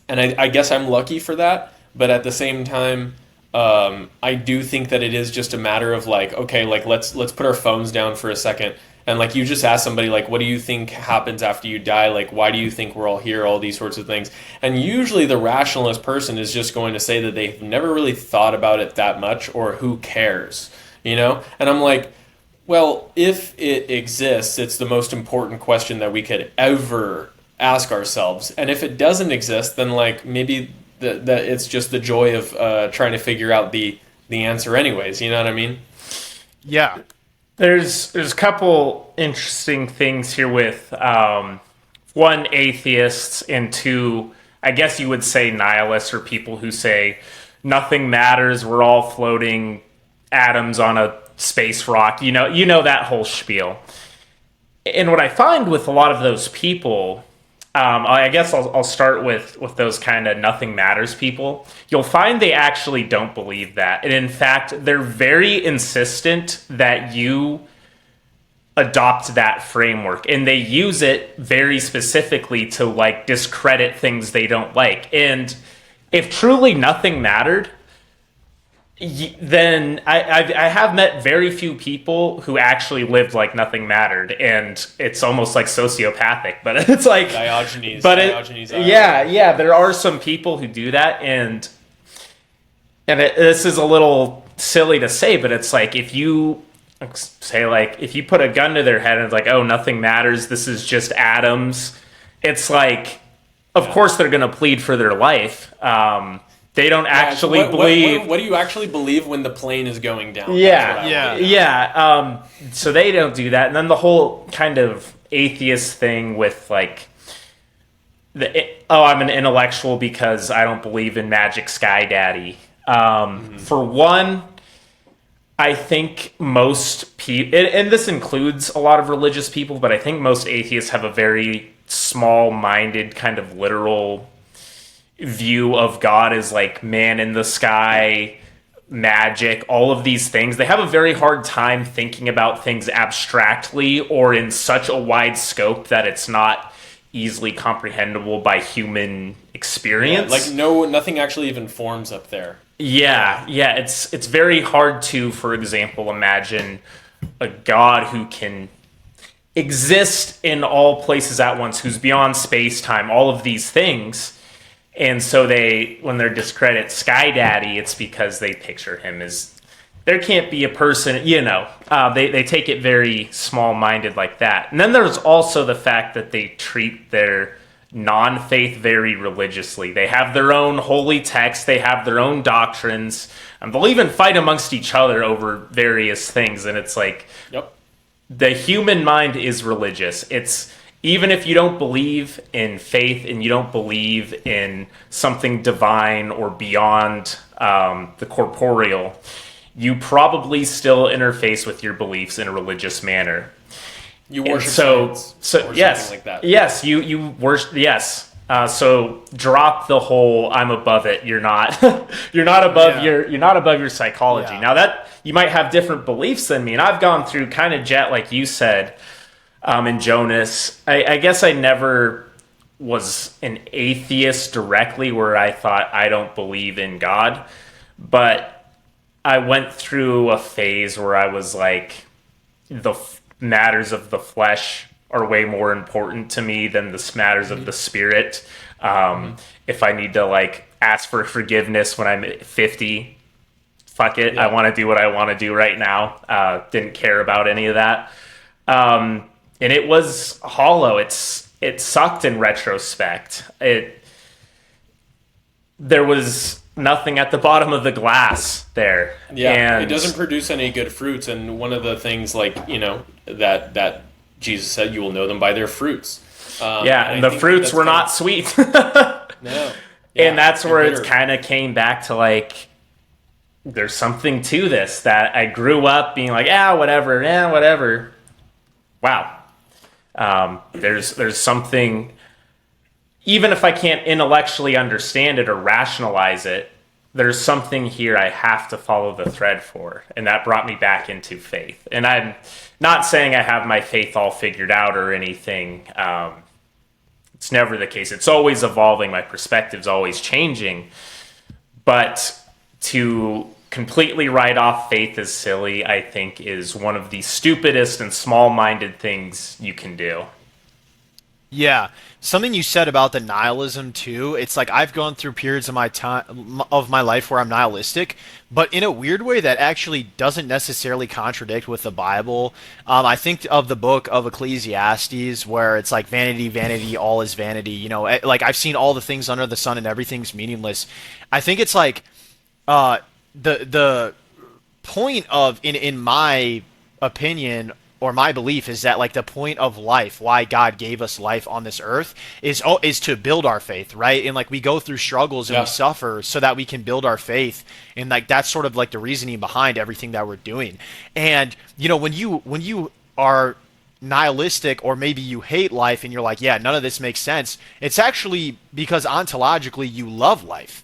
Speaker 1: And I guess I'm lucky for that. But at the same time, I do think that it is just a matter of like, okay, like let's put our phones down for a second, and like you just ask somebody like, what do you think happens after you die? Like, why do you think we're all here? All these sorts of things. And usually the rationalist person is just going to say that they've never really thought about it that much, or who cares, And I'm like, Well, if it exists, it's the most important question that we could ever ask ourselves. And if it doesn't exist, then like maybe the it's just the joy of trying to figure out the answer anyways. You know what I mean?
Speaker 3: Yeah.
Speaker 2: There's a couple interesting things here with one, atheists, and two, I guess you would say nihilists, or people who say nothing matters, we're all floating atoms on a space rock. You know that whole spiel. And what I find with a lot of those people, I guess I'll start with those kind of nothing matters people. You'll find they actually don't believe that. And in fact, they're very insistent that you adopt that framework. And they use it very specifically to like discredit things they don't like. And if truly nothing mattered, then I have met very few people who actually lived like nothing mattered, and it's almost like sociopathic. But it's like
Speaker 1: Diogenes.
Speaker 2: But
Speaker 1: Diogenes.
Speaker 2: yeah, there are some people who do that, and this is a little silly to say, but it's like if you say like if you put a gun to their head and it's like, oh, nothing matters, this is just atoms. It's like, of course they're going to plead for their life. They don't actually believe.
Speaker 1: What do you actually believe when the plane is going down?
Speaker 2: Yeah. So they don't do that, and then the whole kind of atheist thing with like, I'm an intellectual because I don't believe in magic sky daddy. For one, I think most people, and this includes a lot of religious people, but I think most atheists have a very small-minded kind of literal view of God as like man in the sky, magic, all of these things. They have a very hard time thinking about things abstractly or in such a wide scope that it's not easily comprehensible by human experience.
Speaker 1: Yeah, like nothing actually even forms up there.
Speaker 2: Yeah, it's very hard to, for example, imagine a God who can exist in all places at once, who's beyond space-time, all of these things. And so when they discredit Sky Daddy, it's because they picture him as, there can't be a person, they take it very small-minded like that. And then there's also the fact that they treat their non-faith very religiously. They have their own holy texts, they have their own doctrines, and they'll even fight amongst each other over various things. And it's like,
Speaker 1: yep.
Speaker 2: The human mind is religious. It's, even if you don't believe in faith and you don't believe in something divine or beyond the corporeal, you probably still interface with your beliefs in a religious manner.
Speaker 1: You worship
Speaker 2: science,
Speaker 1: or
Speaker 2: yes,
Speaker 1: something like that.
Speaker 2: Yes, you worship. Yes. So drop the whole "I'm above it." You're not. You're not above you're not above your psychology.
Speaker 3: Yeah.
Speaker 2: Now that you might have different beliefs than me, and I've gone through kind of Jett, like you said, and Jonas. I guess I never was an atheist directly, where I thought I don't believe in God, but I went through a phase where I was like, the matters of the flesh are way more important to me than the matters of the spirit. If I need to like ask for forgiveness when I'm 50, fuck it. I want to do what I want to do right now. Didn't care about any of that. And it was hollow. It sucked in retrospect. There was nothing at the bottom of the glass there.
Speaker 1: Yeah,
Speaker 2: and
Speaker 1: it doesn't produce any good fruits. And one of the things, like, that Jesus said, you will know them by their fruits.
Speaker 2: And the fruits were not sweet.
Speaker 1: No. Yeah,
Speaker 2: and that's where
Speaker 1: bitter.
Speaker 2: it kind of came back to like, there's something to this, that I grew up being like, whatever. Wow. There's something, even if I can't intellectually understand it or rationalize it, there's something here I have to follow the thread for. And that brought me back into faith. And I'm not saying I have my faith all figured out or anything. It's never the case. It's always evolving. My perspective's always changing. But to completely write off faith as silly, I think, is one of the stupidest and small-minded things you can do.
Speaker 3: Yeah, something you said about the nihilism too. It's like I've gone through periods of my time of my life where I'm nihilistic, but in a weird way that actually doesn't necessarily contradict with the Bible. I think of the book of Ecclesiastes where it's like vanity, vanity, all is vanity. Like I've seen all the things under the sun and everything's meaningless. I think it's like uh, the point of in my opinion or my belief is that like the point of life, why God gave us life on this earth, is to build our faith, right? And like we go through struggles and we suffer so that we can build our faith, and like that's sort of like the reasoning behind everything that we're doing. And when you are nihilistic or maybe you hate life and you're like, yeah, none of this makes sense, it's actually because ontologically you love life.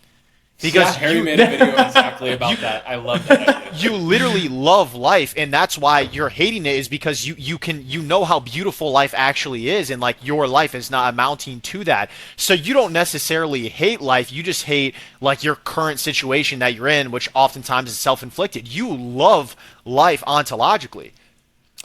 Speaker 3: Because
Speaker 1: Harry made a video exactly about that. I love that idea.
Speaker 3: You literally love life, and that's why you're hating it, is because you know how beautiful life actually is, and like your life is not amounting to that. So you don't necessarily hate life, you just hate like your current situation that you're in, which oftentimes is self-inflicted. You love life ontologically.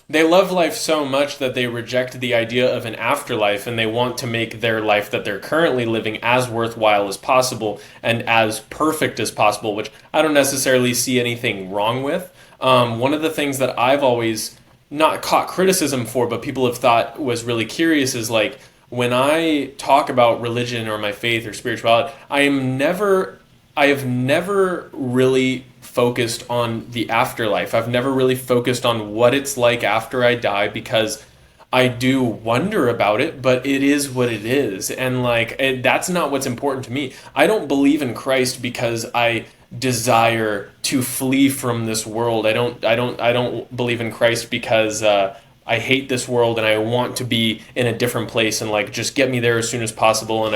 Speaker 1: They love life so much that they reject the idea of an afterlife, and they want to make their life that they're currently living as worthwhile as possible and as perfect as possible, which I don't necessarily see anything wrong with. One of the things that I've always not caught criticism for, but people have thought was really curious is like when I talk about religion or my faith or spirituality, I have never really focused on the afterlife. I've never really focused on what it's like after I die, because I do wonder about it, but it is what it is. And like that's not what's important to me. I don't believe in Christ because I desire to flee from this world. I don't believe in Christ because I hate this world and I want to be in a different place, and like just get me there as soon as possible, and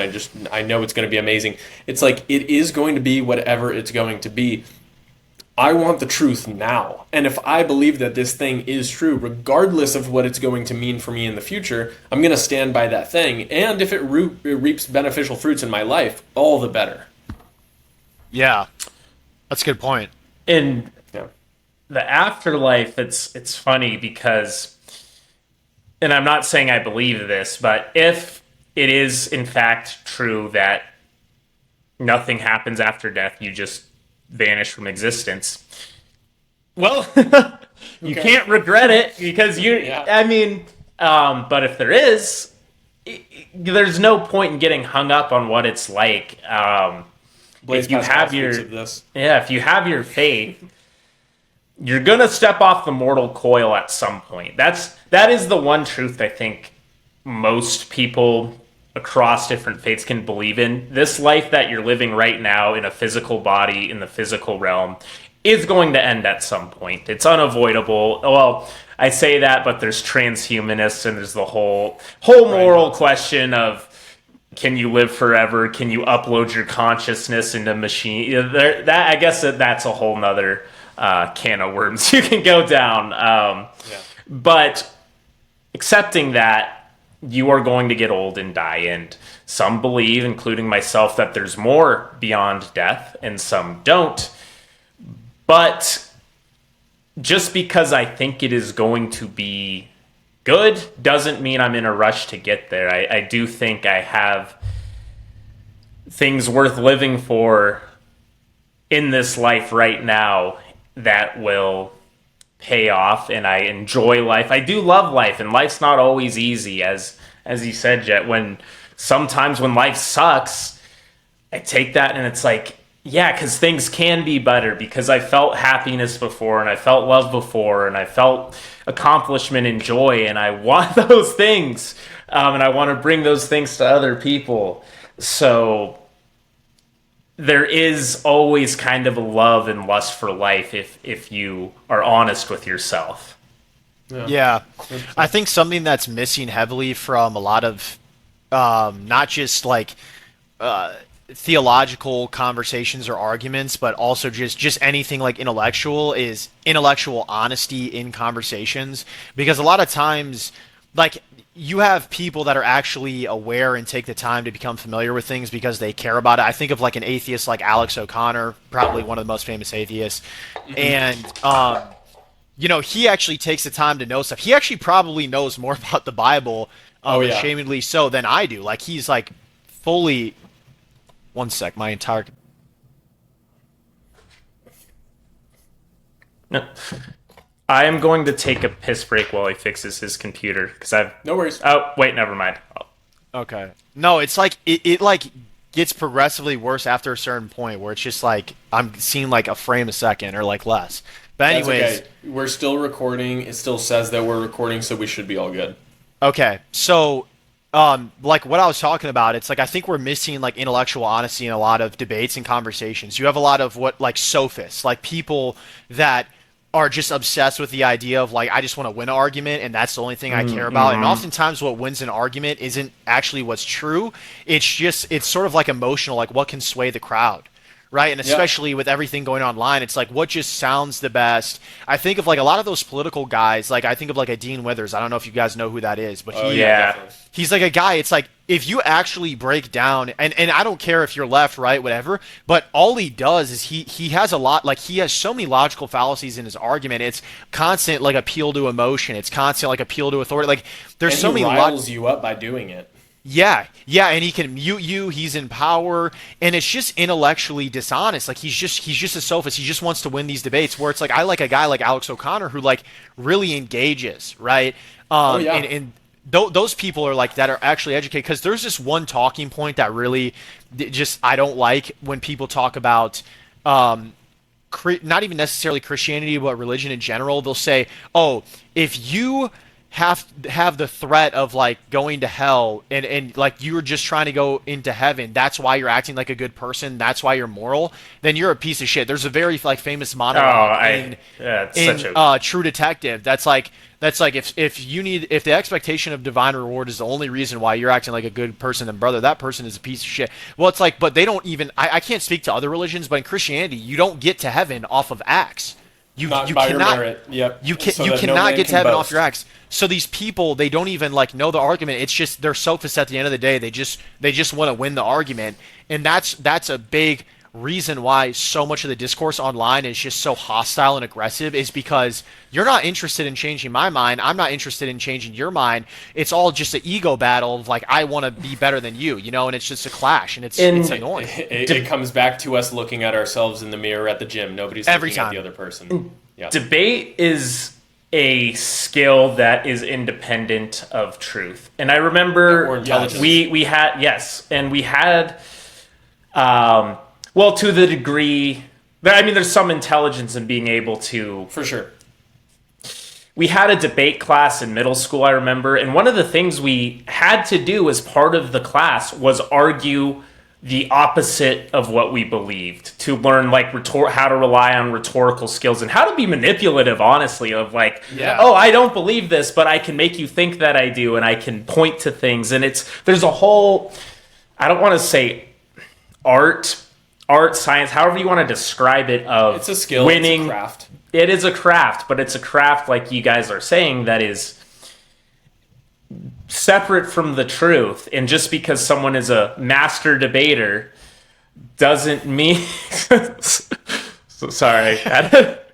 Speaker 1: I know it's going to be amazing. It's like it is going to be whatever it's going to be. I want the truth now. And if I believe that this thing is true, regardless of what it's going to mean for me in the future, I'm going to stand by that thing. And if it reaps beneficial fruits in my life, all the better.
Speaker 3: Yeah, that's a good point.
Speaker 2: In the afterlife, it's funny because, and I'm not saying I believe this, but if it is in fact true that nothing happens after death, you just vanish from existence. Well, you can't regret it because I mean, but if there is, there's no point in getting hung up on what it's like. If you have if you have your faith, you're gonna step off the mortal coil at some point. That is the one truth I think most people across different faiths can believe in. This life that you're living right now in a physical body, in the physical realm, is going to end at some point. It's unavoidable. Well, I say that, but there's transhumanists, and there's the whole moral question of, can you live forever? Can you upload your consciousness into machine? I guess that's a whole nother can of worms you can go down. But accepting that, you are going to get old and die, and some believe, including myself, that there's more beyond death, and some don't. But just because I think it is going to be good doesn't mean I'm in a rush to get there. I do think I have things worth living for in this life right now that will pay off, and I enjoy life. I do love life, and life's not always easy, as you said, Jett. Sometimes when life sucks, I take that and it's like, yeah, because things can be better, because I felt happiness before, and I felt love before, and I felt accomplishment and joy, and I want those things, and I want to bring those things to other people. So there is always kind of a love and lust for life if you are honest with yourself.
Speaker 3: Yeah. I think something that's missing heavily from a lot of not just like theological conversations or arguments, but also just anything like intellectual, is intellectual honesty in conversations. Because a lot of times, like, you have people that are actually aware and take the time to become familiar with things because they care about it. I think of like an atheist like Alex O'Connor, probably one of the most famous atheists. And, he actually takes the time to know stuff. He actually probably knows more about the Bible Ashamedly so, than I do. Like, he's like fully. One sec, my entire.
Speaker 2: No. I am going to take a piss break while he fixes his computer because I've.
Speaker 1: No worries.
Speaker 2: Oh wait, never mind.
Speaker 3: Okay. No, it's like it like gets progressively worse after a certain point where it's just like I'm seeing like a frame a second or like less. But anyways,
Speaker 1: that's okay. We're still recording. It still says that we're recording, so we should be all good.
Speaker 3: Okay. So like what I was talking about, it's like I think we're missing like intellectual honesty in a lot of debates and conversations. You have a lot of what like sophists, like people that are just obsessed with the idea of like I just want to win an argument and that's the only thing I care about. And oftentimes what wins an argument isn't actually what's true. It's sort of like emotional, like what can sway the crowd. Right, and especially with everything going online, it's like what just sounds the best. I think of like a lot of those political guys. Like I think of like a Dean Withers. I don't know if you guys know who that is, but he's like a guy. It's like if you actually break down, and I don't care if you're left, right, whatever. But all he does is he has a lot. Like he has so many logical fallacies in his argument. It's constant like appeal to emotion. It's constant like appeal to authority. Like there's so many.
Speaker 1: He riles you up by doing it.
Speaker 3: Yeah, and he can mute you. He's in power, and it's just intellectually dishonest. Like he's just a sophist. He just wants to win these debates. Where it's like I like a guy like Alex O'Connor who like really engages, right? And those people are like that are actually educated because there's this one talking point that really just I don't like when people talk about. Not even necessarily Christianity, but religion in general. They'll say, "Oh, if you have the threat of like going to hell and like you're just trying to go into heaven, that's why you're acting like a good person, that's why you're moral, then you're a piece of shit." There's a very like famous monologue in True Detective that's like if the expectation of divine reward is the only reason why you're acting like a good person, then brother, that person is a piece of shit. Well, it's like, but they don't even I can't speak to other religions, but in Christianity you don't get to heaven off of acts. You cannot your merit. Yep. You cannot get to heaven off your acts. So these people, they don't even like know the argument. It's just they're sophists at the end of the day. They just want to win the argument, and that's a big reason why so much of the discourse online is just so hostile and aggressive. Is because you're not interested in changing my mind. I'm not interested in changing your mind. It's all just an ego battle of like I want to be better than you, and it's just a clash, and it's annoying.
Speaker 1: It comes back to us looking at ourselves in the mirror at the gym. Nobody's looking at the other person. Yeah.
Speaker 2: Debate is a skill that is independent of truth, and I remember we had well, to the degree I mean, there's some intelligence in being able to,
Speaker 1: for sure.
Speaker 2: We had a debate class in middle school, I remember, and one of the things we had to do as part of the class was argue the opposite of what we believed, to learn like how to rely on rhetorical skills and how to be manipulative, honestly, of like, oh, I don't believe this, but I can make you think that I do, and I can point to things. And there's a whole, I don't want to say art, science, however you want to describe it, of
Speaker 1: it's a skill,
Speaker 2: winning.
Speaker 1: It's a craft.
Speaker 2: It is a craft, but it's a craft, like you guys are saying, that is separate from the truth. And just because someone is a master debater doesn't mean so sorry, had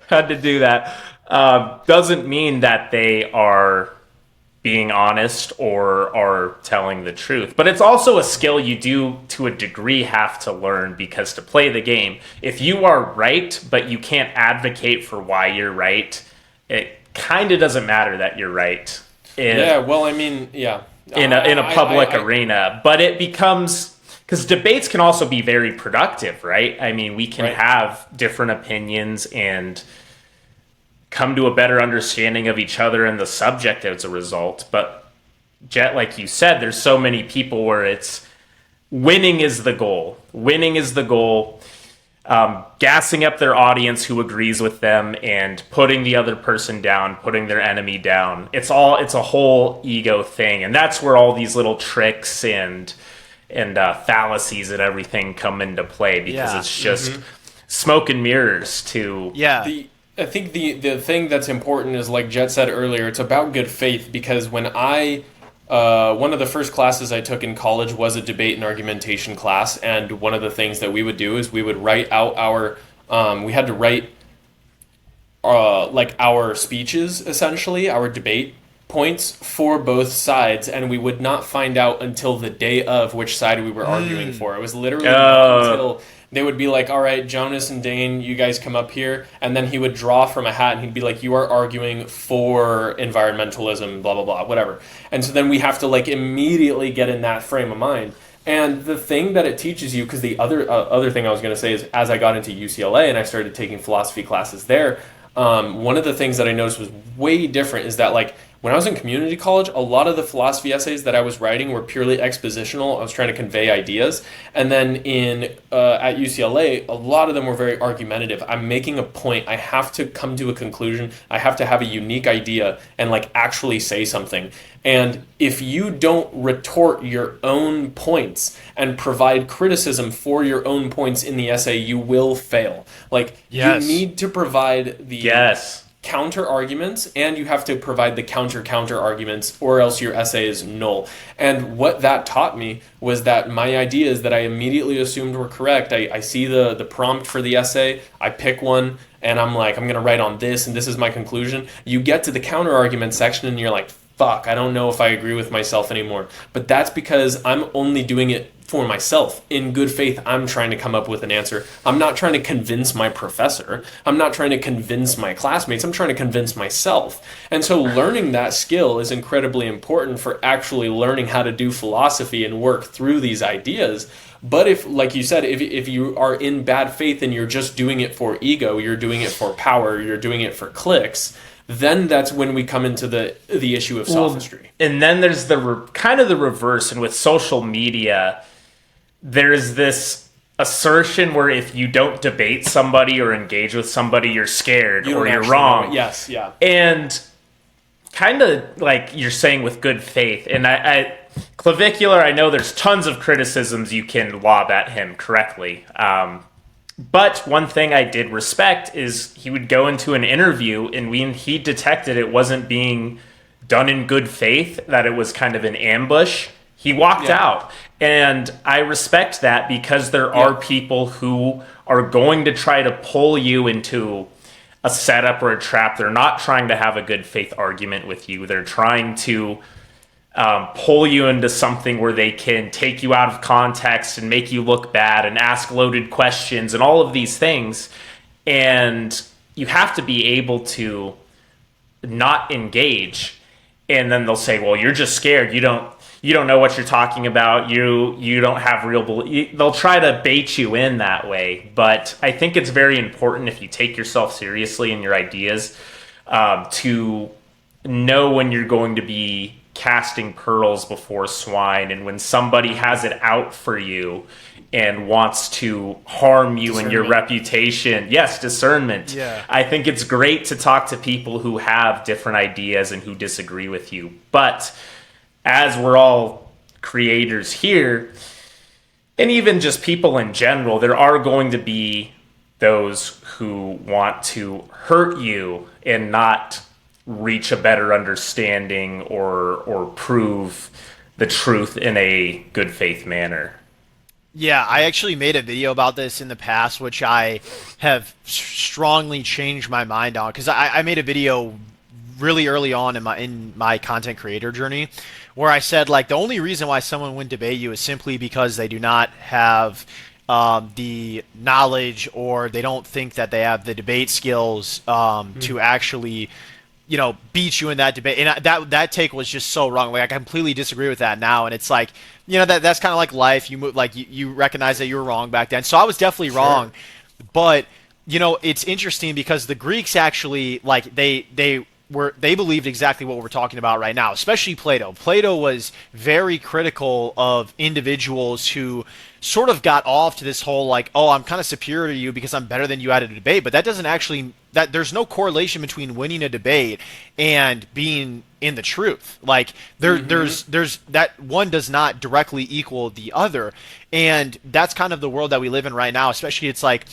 Speaker 2: to do that. Doesn't mean that they are being honest or are telling the truth. But it's also a skill you do to a degree have to learn, because to play the game, if you are right but you can't advocate for why you're right, it kind of doesn't matter that you're right. In a public arena. But it becomes, because debates can also be very productive, right? I mean, we can have different opinions and come to a better understanding of each other and the subject as a result. But Jett, like you said, there's so many people where it's winning is the goal. Gassing up their audience who agrees with them and putting the other person down, putting their enemy down. It's a whole ego thing. And that's where all these little tricks and fallacies and everything come into play, because it's just smoke and mirrors to...
Speaker 1: Yeah. I think the thing that's important is, like Jett said earlier, it's about good faith, because when one of the first classes I took in college was a debate and argumentation class, and one of the things that we would do is we would write out we had to write like our speeches, essentially, our debate points for both sides, and we would not find out until the day of which side we were arguing for. It was literally not until they would be like, all right, Jonas and Dane, you guys come up here, and then he would draw from a hat and he'd be like, you are arguing for environmentalism, blah, blah, blah, whatever. And so then we have to like immediately get in that frame of mind. And the thing that it teaches you, because the other thing I was going to say is, as I got into UCLA and I started taking philosophy classes there, one of the things that I noticed was way different is that like when I was in community college, a lot of the philosophy essays that I was writing were purely expositional. I was trying to convey ideas. And then at UCLA, a lot of them were very argumentative. I'm making a point. I have to come to a conclusion. I have to have a unique idea and like actually say something. And if you don't retort your own points and provide criticism for your own points in the essay, you will fail. Like you need to provide the counter arguments, and you have to provide the counter arguments, or else your essay is null. And what that taught me was that my ideas that I immediately assumed were correct, I see the prompt for the essay, I pick one, and I'm like, I'm going to write on this, and this is my conclusion. You get to the counter argument section, and you're like, fuck, I don't know if I agree with myself anymore. But that's because I'm only doing it for myself. In good faith, I'm trying to come up with an answer. I'm not trying to convince my professor. I'm not trying to convince my classmates. I'm trying to convince myself. And so learning that skill is incredibly important for actually learning how to do philosophy and work through these ideas. But if, like you said, if you are in bad faith and you're just doing it for ego, you're doing it for power, you're doing it for clicks, then that's when we come into the issue of sophistry.
Speaker 2: And then there's the kind of the reverse. And with social media, there's this assertion where if you don't debate somebody or engage with somebody, you're scared or you're wrong.
Speaker 1: Yes, yeah.
Speaker 2: And kind of like you're saying with good faith. And I Clavicular, I know there's tons of criticisms you can lob at him correctly. But one thing I did respect is he would go into an interview, and when he detected it wasn't being done in good faith, that it was kind of an ambush, he walked out. And I respect that, because there are people who are going to try to pull you into a setup or a trap. They're not trying to have a good faith argument with you. They're trying to pull you into something where they can take you out of context and make you look bad and ask loaded questions and all of these things. And you have to be able to not engage. And then they'll say, well, you're just scared. You don't know what you're talking about. You don't have real belief. They'll try to bait you in that way. But I think it's very important, if you take yourself seriously and your ideas, to know when you're going to be casting pearls before swine, and when somebody has it out for you and wants to harm you and your reputation. Yes, discernment. Yeah. I think it's great to talk to people who have different ideas and who disagree with you. But as we're all creators here, and even just people in general, there are going to be those who want to hurt you and not reach a better understanding or prove the truth in a good faith manner.
Speaker 3: Yeah, I actually made a video about this in the past, which I have strongly changed my mind on, because I made a video really early on in my content creator journey where I said, like, the only reason why someone wouldn't debate you is simply because they do not have the knowledge, or they don't think that they have the debate skills to actually beat you in that debate. And that take was just so wrong. Like, I completely disagree with that now. And it's like, that's kind of like life. You move, like, you recognize that you were wrong back then. So I was definitely wrong. But it's interesting because the Greeks actually, like, they believed exactly what we're talking about right now, especially Plato. Plato was very critical of individuals who sort of got off to this whole, like, oh, I'm kind of superior to you because I'm better than you at a debate. But that doesn't actually, that there's no correlation between winning a debate and being in the truth. Like, there's that one does not directly equal the other. And that's kind of the world that we live in right now. Especially, it's like,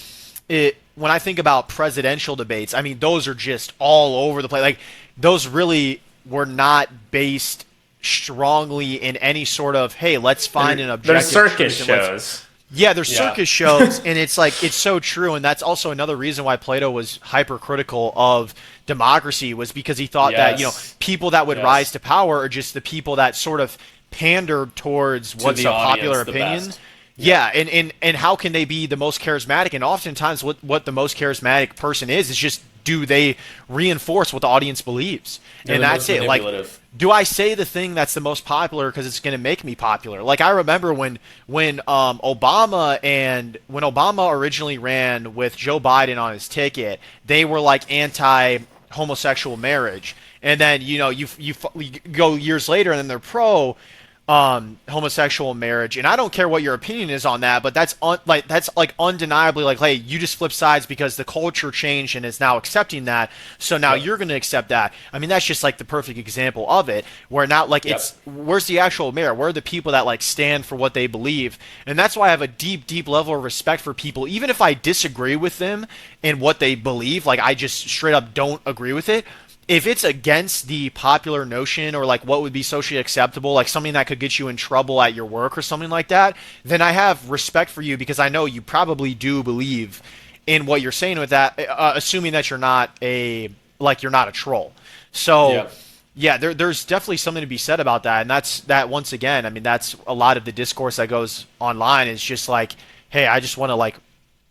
Speaker 3: when I think about presidential debates, I mean, those are just all over the place. Like, those really were not based strongly in any sort of, hey, let's find an objective.
Speaker 2: They're circus shows.
Speaker 3: Yeah, there's circus shows, and it's like it's so true, and that's also another reason why Plato was hypercritical of democracy, was because he thought that people that would rise to power are just the people that sort of pander towards what's a popular opinion. Yeah, and how can they be the most charismatic? And oftentimes, what the most charismatic person is just, do they reinforce what the audience believes? And that's it. Like, do I say the thing that's the most popular because it's going to make me popular? Like, I remember when Obama originally ran with Joe Biden on his ticket, they were like anti-homosexual marriage, and then you go years later and then they're pro homosexual marriage, and I don't care what your opinion is on that, but that's undeniably like, hey, you just flip sides because the culture changed and is now accepting that, so now you're going to accept that. I mean, that's just like the perfect example of it, where now like it's, where's the actual merit? Where are the people that like stand for what they believe? And that's why I have a deep level of respect for people, even if I disagree with them and what they believe, like I just straight up don't agree with it. If it's against the popular notion, or like what would be socially acceptable, like something that could get you in trouble at your work or something like that, then I have respect for you, because I know you probably do believe in what you're saying with that, assuming that you're not a troll. So there's definitely something to be said about that. And that once again, I mean, that's a lot of the discourse that goes online, is just like, hey, I just want to like,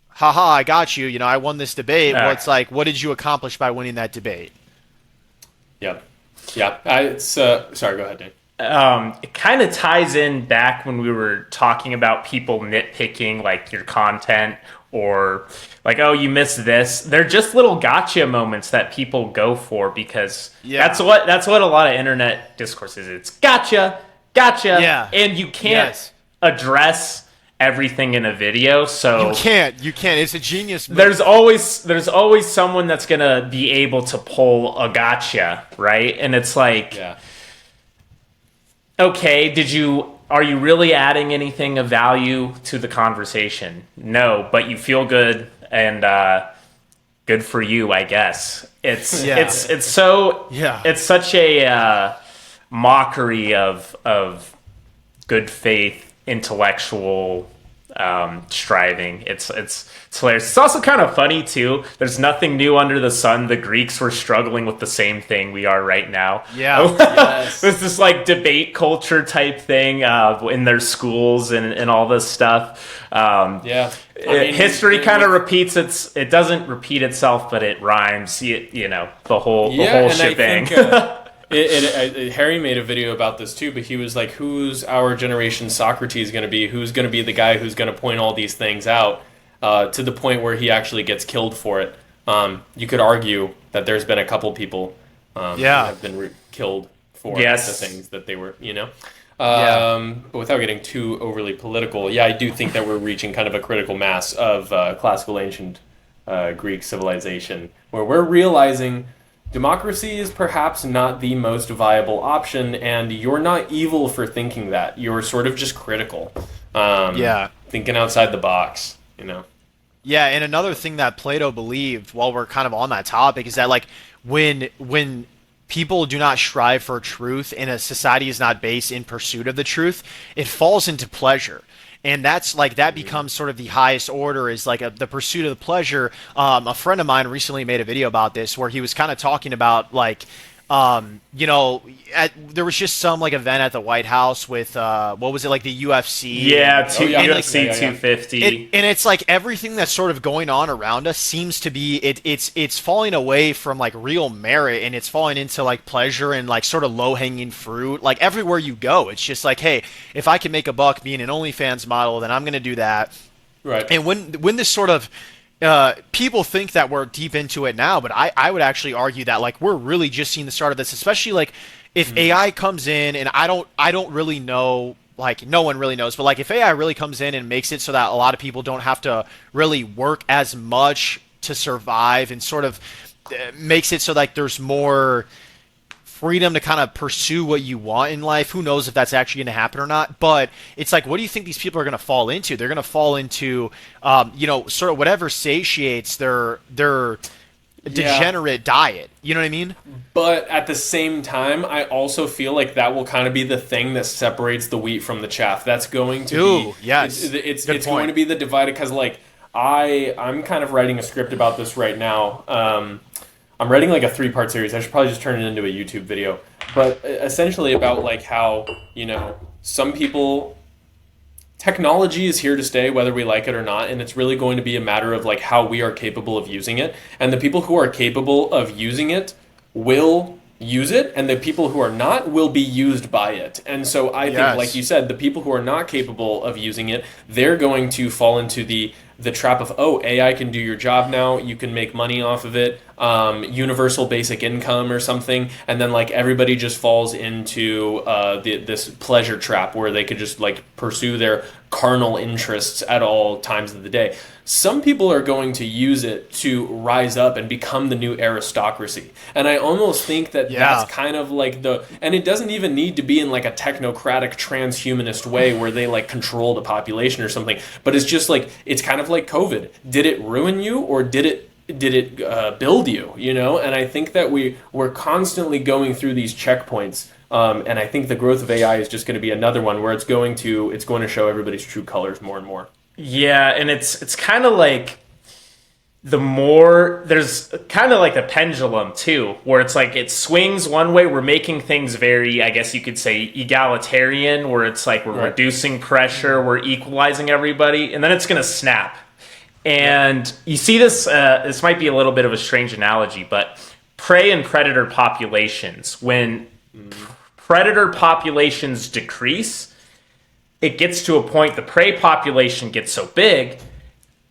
Speaker 3: haha, I got you, I won this debate. Well, it's like, what did you accomplish by winning that debate?
Speaker 1: Sorry, go ahead, Dave.
Speaker 2: It kind of ties in back when we were talking about people nitpicking like your content, or like, oh, you missed this. They're just little gotcha moments that people go for, because that's what a lot of internet discourse is. It's gotcha, and you can't address everything in a video, so
Speaker 3: you can't. It's a genius move.
Speaker 2: There's always someone that's gonna be able to pull a gotcha, right? And it's like, okay, are you really adding anything of value to the conversation? No, but you feel good, and good for you, I guess. It's such a mockery of good faith intellectual striving. It's hilarious. It's also kind of funny too. There's nothing new under the sun. The Greeks were struggling with the same thing we are right now. There's this like debate culture type thing in their schools and all this stuff. History kind of repeats it doesn't repeat itself, but it rhymes. The whole shebang.
Speaker 1: Harry made a video about this too, but he was like, who's our generation Socrates going to be? Who's going to be the guy who's going to point all these things out to the point where he actually gets killed for it? You could argue that there's been a couple people who have been killed for the things that they were, But without getting too overly political, I do think that we're reaching kind of a critical mass of classical ancient Greek civilization, where we're realizing democracy is perhaps not the most viable option, and you're not evil for thinking that. You're sort of just critical. Thinking outside the box,
Speaker 3: Yeah, and another thing that Plato believed, while we're kind of on that topic, is that like when people do not strive for truth and a society is not based in pursuit of the truth, it falls into pleasure. And that's like, that becomes sort of the highest order, is like the pursuit of the pleasure. A friend of mine recently made a video about this, where he was kind of talking about like, there was just some like event at the White House with what was it, like the UFC?
Speaker 2: UFC 250.
Speaker 3: And it's like everything that's sort of going on around us seems to be it's falling away from like real merit, and it's falling into like pleasure and like sort of low hanging fruit. Like everywhere you go, it's just like, hey, if I can make a buck being an OnlyFans model, then I'm gonna do that.
Speaker 1: Right.
Speaker 3: And when this sort of people think that we're deep into it now, but I would actually argue that like we're really just seeing the start of this, especially like if AI comes in, and I don't really know, like no one really knows, but like if AI really comes in and makes it so that a lot of people don't have to really work as much to survive, and sort of makes it so like there's more freedom to kind of pursue what you want in life. Who knows if that's actually going to happen or not? But it's like, what do you think these people are going to fall into? They're going to fall into, sort of whatever satiates their degenerate diet. You know what I mean?
Speaker 1: But at the same time, I also feel like that will kind of be the thing that separates the wheat from the chaff. That's going to be
Speaker 3: yes.
Speaker 1: It's going to be the divided, because like I'm kind of writing a script about this right now. I'm writing like a 3-part series. I should probably just turn it into a YouTube video. But essentially about like how, some people, technology is here to stay whether we like it or not, and it's really going to be a matter of like how we are capable of using it. And the people who are capable of using it will use it, and the people who are not will be used by it. And so I think, like you said, the people who are not capable of using it, they're going to fall into the trap of, AI can do your job now, you can make money off of it, universal basic income or something, and then like everybody just falls into this pleasure trap where they could just like pursue their carnal interests at all times of the day. Some people are going to use it to rise up and become the new aristocracy. And I almost think that that's kind of like and it doesn't even need to be in like a technocratic transhumanist way where they like control the population or something, but it's just like, it's kind of like COVID. Did it ruin you, or did it build you, And I think that we're constantly going through these checkpoints. And I think the growth of AI is just going to be another one where it's going to show everybody's true colors more and more.
Speaker 2: Yeah, and it's kind of like there's kind of like a pendulum too, where it's like it swings one way. We're making things very, I guess you could say, egalitarian, where it's like we're reducing pressure, we're equalizing everybody, and then it's going to snap. And you see this, this might be a little bit of a strange analogy, but prey and predator populations, when predator populations decrease, it gets to a point, the prey population gets so big,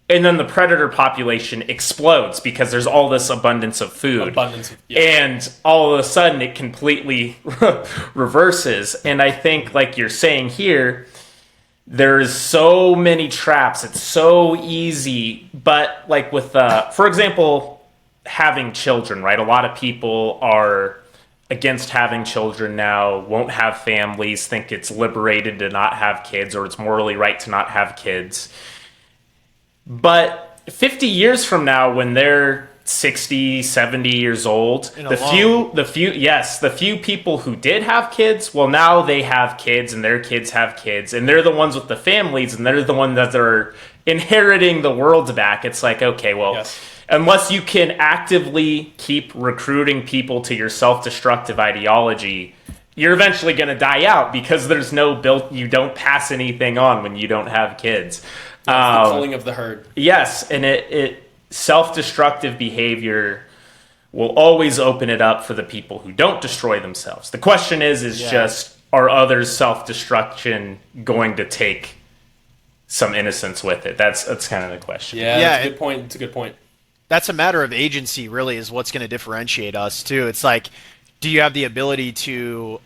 Speaker 2: and then the predator population explodes because there's all this abundance of food. And all of a sudden it completely reverses. And I think, like you're saying here, there's so many traps. It's so easy. But like with, for example, having children, right? A lot of people are against having children now, won't have families, think it's liberated to not have kids, or it's morally right to not have kids. But 50 years from now, when they're 60, 70 years old, the few people who did have kids, well, now they have kids and their kids have kids, and they're the ones with the families, and they're the ones that are inheriting the world back. It's like, okay, well, unless you can actively keep recruiting people to your self-destructive ideology, you're eventually going to die out, because there's you don't pass anything on when you don't have kids.
Speaker 1: The culling of the herd. Yes,
Speaker 2: and it self-destructive behavior will always open it up for the people who don't destroy themselves. The question is just, are others' self-destruction going to take some innocence with it? That's kind of the question.
Speaker 1: Yeah, that's a good point. It's a good point.
Speaker 3: That's a matter of agency, really, is what's going to differentiate us, too. It's like, do you have the ability to,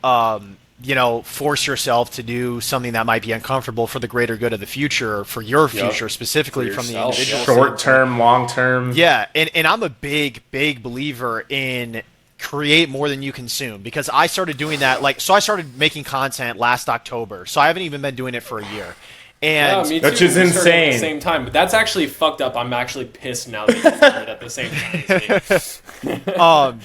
Speaker 3: force yourself to do something that might be uncomfortable for the greater good of the future, for your future, specifically from the individual.
Speaker 2: Short term, long term.
Speaker 3: Yeah, and I'm a big believer in create more than you consume, because I started doing that. So I started making content last October, so I haven't even been doing it for a year. And
Speaker 1: me too.
Speaker 2: Which is insane.
Speaker 1: At the same time, but that's actually fucked up. I'm actually pissed now that you started at the same time.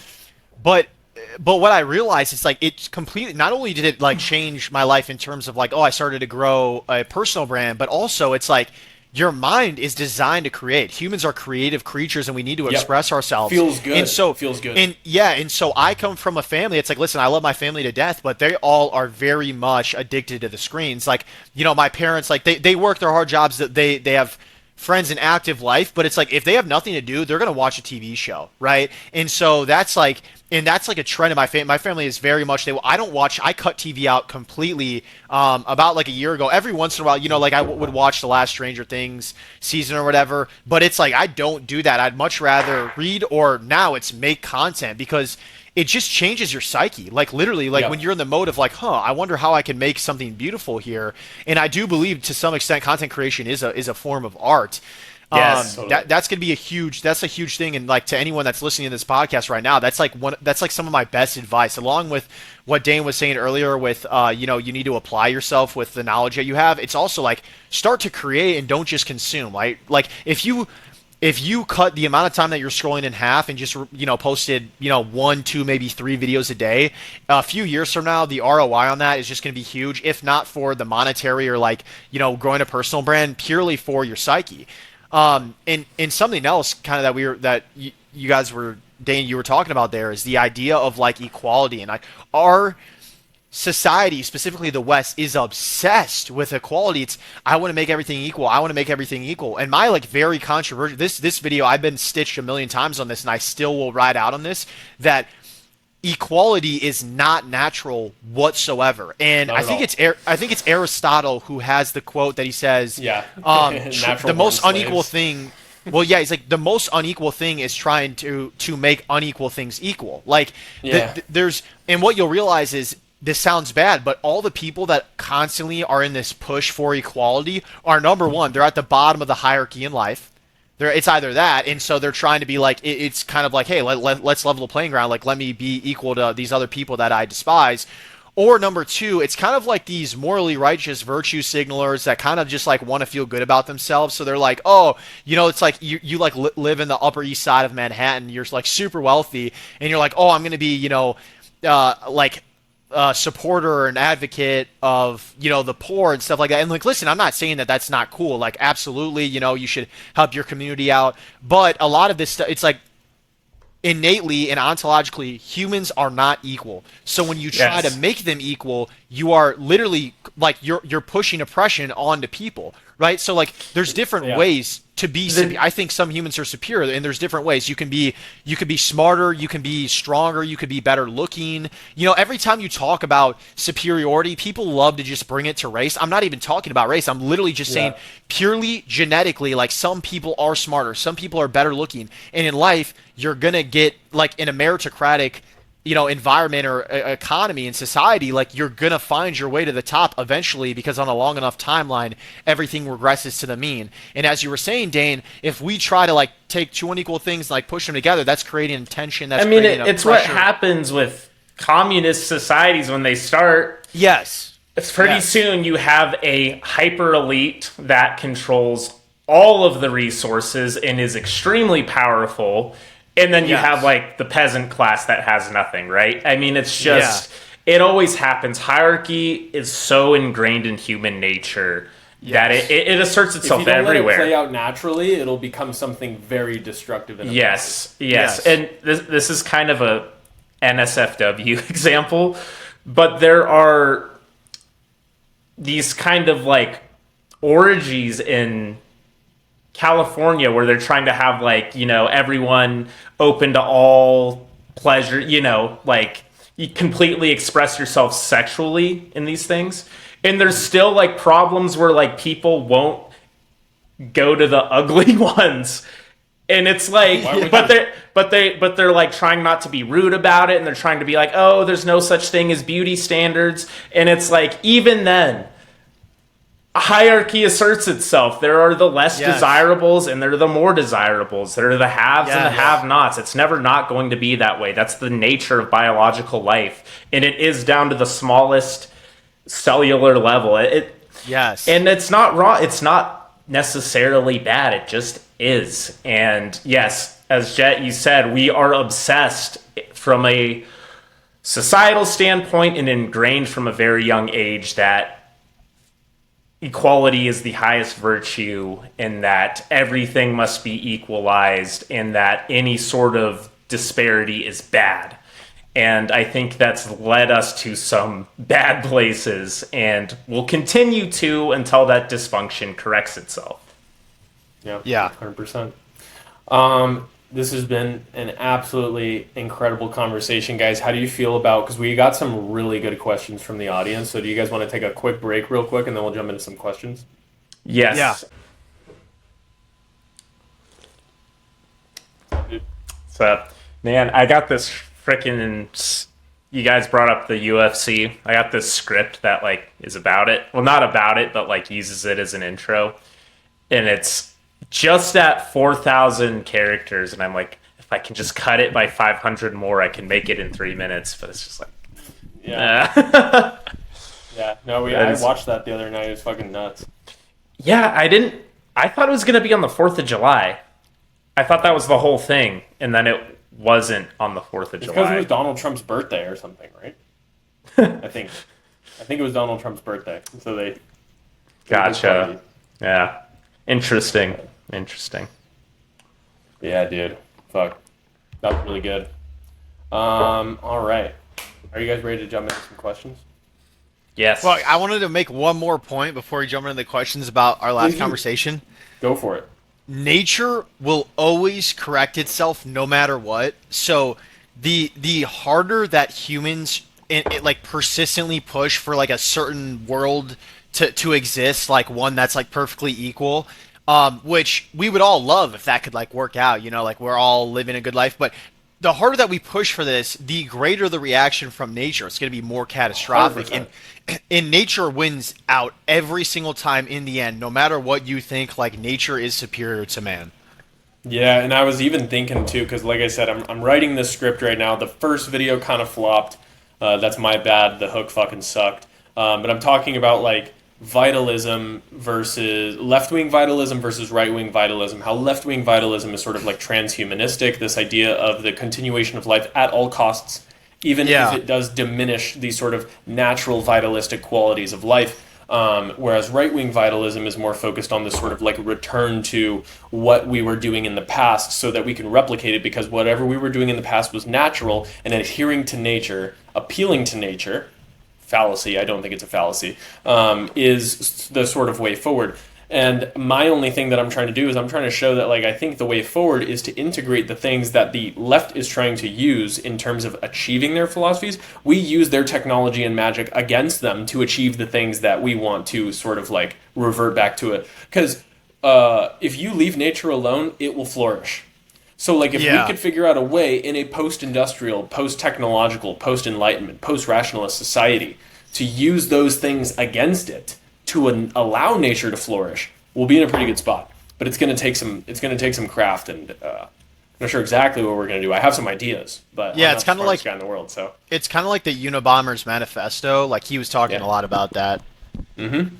Speaker 3: But what I realized is, like, it completely, not only did it like change my life in terms of like, I started to grow a personal brand, but also it's like your mind is designed to create. Humans are creative creatures, and we need to express ourselves.
Speaker 1: Feels good.
Speaker 3: And so
Speaker 1: feels good.
Speaker 3: And so I come from a family. It's like, listen, I love my family to death, but they all are very much addicted to the screens. Like, my parents, like they work their hard jobs. That they have friends in active life, but it's like, if they have nothing to do, they're gonna watch a TV show, right? And so that's like a trend in my family. My family is very much, I cut TV out completely about like a year ago. Every once in a while, like I would watch the last Stranger Things season or whatever, but it's like I don't do that. I'd much rather read, or now it's make content, because it just changes your psyche. Like, literally, like when you're in the mode of like, I wonder how I can make something beautiful here. And I do believe, to some extent, content creation is a form of art.
Speaker 2: Yes, totally.
Speaker 3: That's going to be a huge thing. And like, to anyone that's listening to this podcast right now, that's like some of my best advice, along with what Dane was saying earlier with, you need to apply yourself with the knowledge that you have. It's also like, start to create and don't just consume. Like if you if you cut the amount of time that you're scrolling in half and just posted 1, 2, maybe 3 videos a day, a few years from now the ROI on that is just going to be huge, if not for the monetary or like growing a personal brand, purely for your psyche. And something else kind of that you guys were, Dane, you were talking about there, is the idea of like equality. And like our society, specifically the West, is obsessed with equality. It's, I want to make everything equal. I want to make everything equal. And my like very controversial, this video, I've been stitched a million times on this, and I still will ride out on this, that equality is not natural whatsoever. And I think it's Aristotle who has the quote that he says, the most unequal thing. Well, yeah, he's like, the most unequal thing is trying to make unequal things equal. Like, there's, and what you'll realize is, this sounds bad, but all the people that constantly are in this push for equality are, number one, they're at the bottom of the hierarchy in life. It's either that, and so they're trying to be like, it's kind of like, hey, let's level the playing ground. Like, let me be equal to these other people that I despise. Or number two, it's kind of like these morally righteous virtue signalers that kind of just like want to feel good about themselves. So they're like, oh, it's like you like live in the Upper East Side of Manhattan. You're like super wealthy, and you're like, oh, I'm going to be, supporter or an advocate of the poor and stuff like that. And like, listen, I'm not saying that that's not cool. Like, absolutely, you should help your community out. But a lot of this stuff, it's like, innately and ontologically, humans are not equal. So when you try to make them equal, you are literally like you're pushing oppression onto people, right? So like, there's different ways to be. I think some humans are superior, and there's different ways. You can be smarter, you can be stronger, you could be better looking. Every time you talk about superiority, people love to just bring it to race. I'm not even talking about race. I'm literally just saying purely genetically, like, some people are smarter, some people are better looking, and in life you're gonna get, like, in a meritocratic environment or economy and society, like, you're gonna find your way to the top eventually, because on a long enough timeline, everything regresses to the mean. And as you were saying, Dane, if we try to like take two unequal things, like push them together, that's creating tension. It's
Speaker 2: what happens with communist societies when they start.
Speaker 3: Yes.
Speaker 2: It's pretty soon you have a hyper elite that controls all of the resources and is extremely powerful. And then you have like the peasant class that has nothing, right? I mean, it's just, it always happens. Hierarchy is so ingrained in human nature that it asserts itself everywhere. If you don't let it play
Speaker 1: out naturally, it'll become something very destructive.
Speaker 2: Yes. And this is kind of a NSFW example, but there are these kind of like orgies in California where they're trying to have like, everyone open to all pleasure, like you completely express yourself sexually in these things. And there's still like problems where like people won't go to the ugly ones. And it's like, but they're like trying not to be rude about it. And they're trying to be like, oh, there's no such thing as beauty standards. And it's like, even then, a hierarchy asserts itself. There are the less desirables and there are the more desirables. There are the haves and the have-nots. It's never not going to be that way. That's the nature of biological life. And it is down to the smallest cellular level. And it's not wrong. It's not necessarily bad. It just is. And yes, as Jett, you said, we are obsessed from a societal standpoint and ingrained from a very young age that equality is the highest virtue, and that everything must be equalized, and that any sort of disparity is bad. And I think that's led us to some bad places, and will continue to until that dysfunction corrects itself.
Speaker 1: Yeah, 100%. This has been an absolutely incredible conversation, guys. How do you feel about, because we got some really good questions from the audience, so do you guys want to take a quick break real quick and then we'll jump into some questions?
Speaker 2: Yes. Yeah. So, man, I got this freaking, you guys brought up the UFC. I got this script that like is about it. Well, not about it, but like uses it as an intro. And it's just at 4,000 characters, and I'm like, if I can just cut it by 500 more, I can make it in 3 minutes. But it's just like,
Speaker 1: I watched that the other night. It was fucking nuts.
Speaker 2: Yeah, I thought it was gonna be on the 4th of July. I thought that was the whole thing, and then it wasn't on the 4th of
Speaker 1: It's
Speaker 2: July.
Speaker 1: because it was Donald Trump's birthday or something, right? I think it was Donald Trump's birthday, so they.
Speaker 2: Gotcha. Yeah. Interesting.
Speaker 1: Yeah, dude. Fuck. That was really good. All right. Are you guys ready to jump into some questions?
Speaker 2: Yes.
Speaker 3: Well, I wanted to make one more point before we jump into the questions about our last conversation.
Speaker 1: Go for it.
Speaker 3: Nature will always correct itself no matter what. So the harder that humans like persistently push for like a certain world to exist, like one that's like perfectly equal, which we would all love if that could like work out, like we're all living a good life, but the harder that we push for this, the greater the reaction from nature. It's going to be more catastrophic.
Speaker 1: 100%.
Speaker 3: And nature wins out every single time in the end, no matter what you think, like nature is superior to man.
Speaker 1: Yeah, and I was even thinking too, because like I said, I'm writing this script right now. The first video kind of flopped. That's my bad. The hook fucking sucked. But I'm talking about like vitalism versus left-wing vitalism versus right-wing vitalism. How left-wing vitalism is sort of like transhumanistic, this idea of the continuation of life at all costs, even if it does diminish these sort of natural vitalistic qualities of life. Whereas right-wing vitalism is more focused on this sort of like return to what we were doing in the past so that we can replicate it, because whatever we were doing in the past was natural, and adhering to nature, appealing to nature, fallacy, I don't think it's a fallacy, is the sort of way forward. And my only thing that I'm trying to do is I'm trying to show that, like, I think the way forward is to integrate the things that the left is trying to use in terms of achieving their philosophies. We use their technology and magic against them to achieve the things that we want to sort of like revert back to it. Because if you leave nature alone, it will flourish. So, like, if we could figure out a way in a post-industrial, post-technological, post-enlightenment, post-rationalist society to use those things against it to allow nature to flourish, we'll be in a pretty good spot. But it's going to take some craft, and I'm not sure exactly what we're going to do. I have some ideas, but
Speaker 3: yeah,
Speaker 1: I'm
Speaker 3: it's
Speaker 1: not
Speaker 3: kind
Speaker 1: the
Speaker 3: of like
Speaker 1: smartest guy in the world. So
Speaker 3: it's kind of like the Unabomber's manifesto. Like he was talking a lot about that.
Speaker 1: 100%.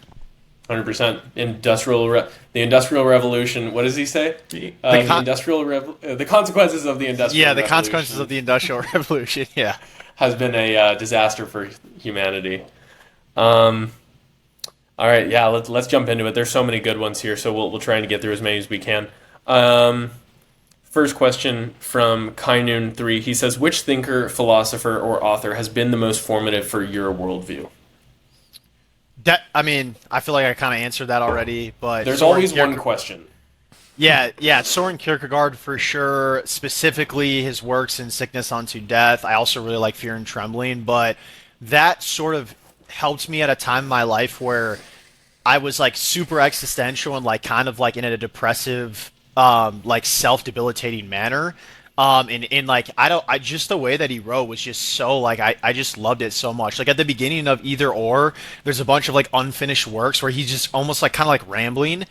Speaker 1: The Industrial Revolution. What does he say? The consequences of the Industrial Revolution.
Speaker 3: Yeah, the consequences of the Industrial Revolution. Yeah,
Speaker 1: has been a disaster for humanity. All right, yeah, let's jump into it. There's so many good ones here, so we'll try and get through as many as we can. First question from Kainoon3. He says, which thinker, philosopher, or author has been the most formative for your worldview?
Speaker 3: I feel like I kind of answered that already, but
Speaker 1: there's always one question.
Speaker 3: Yeah, Soren Kierkegaard for sure. Specifically, his works in Sickness Unto Death. I also really like Fear and Trembling, but that sort of helped me at a time in my life where I was like super existential and like kind of like in a depressive, like self-debilitating manner. And like I just the way that he wrote was just so like I just loved it so much. Like at the beginning of Either Or, there's a bunch of like unfinished works where he's just almost like kind of like rambling,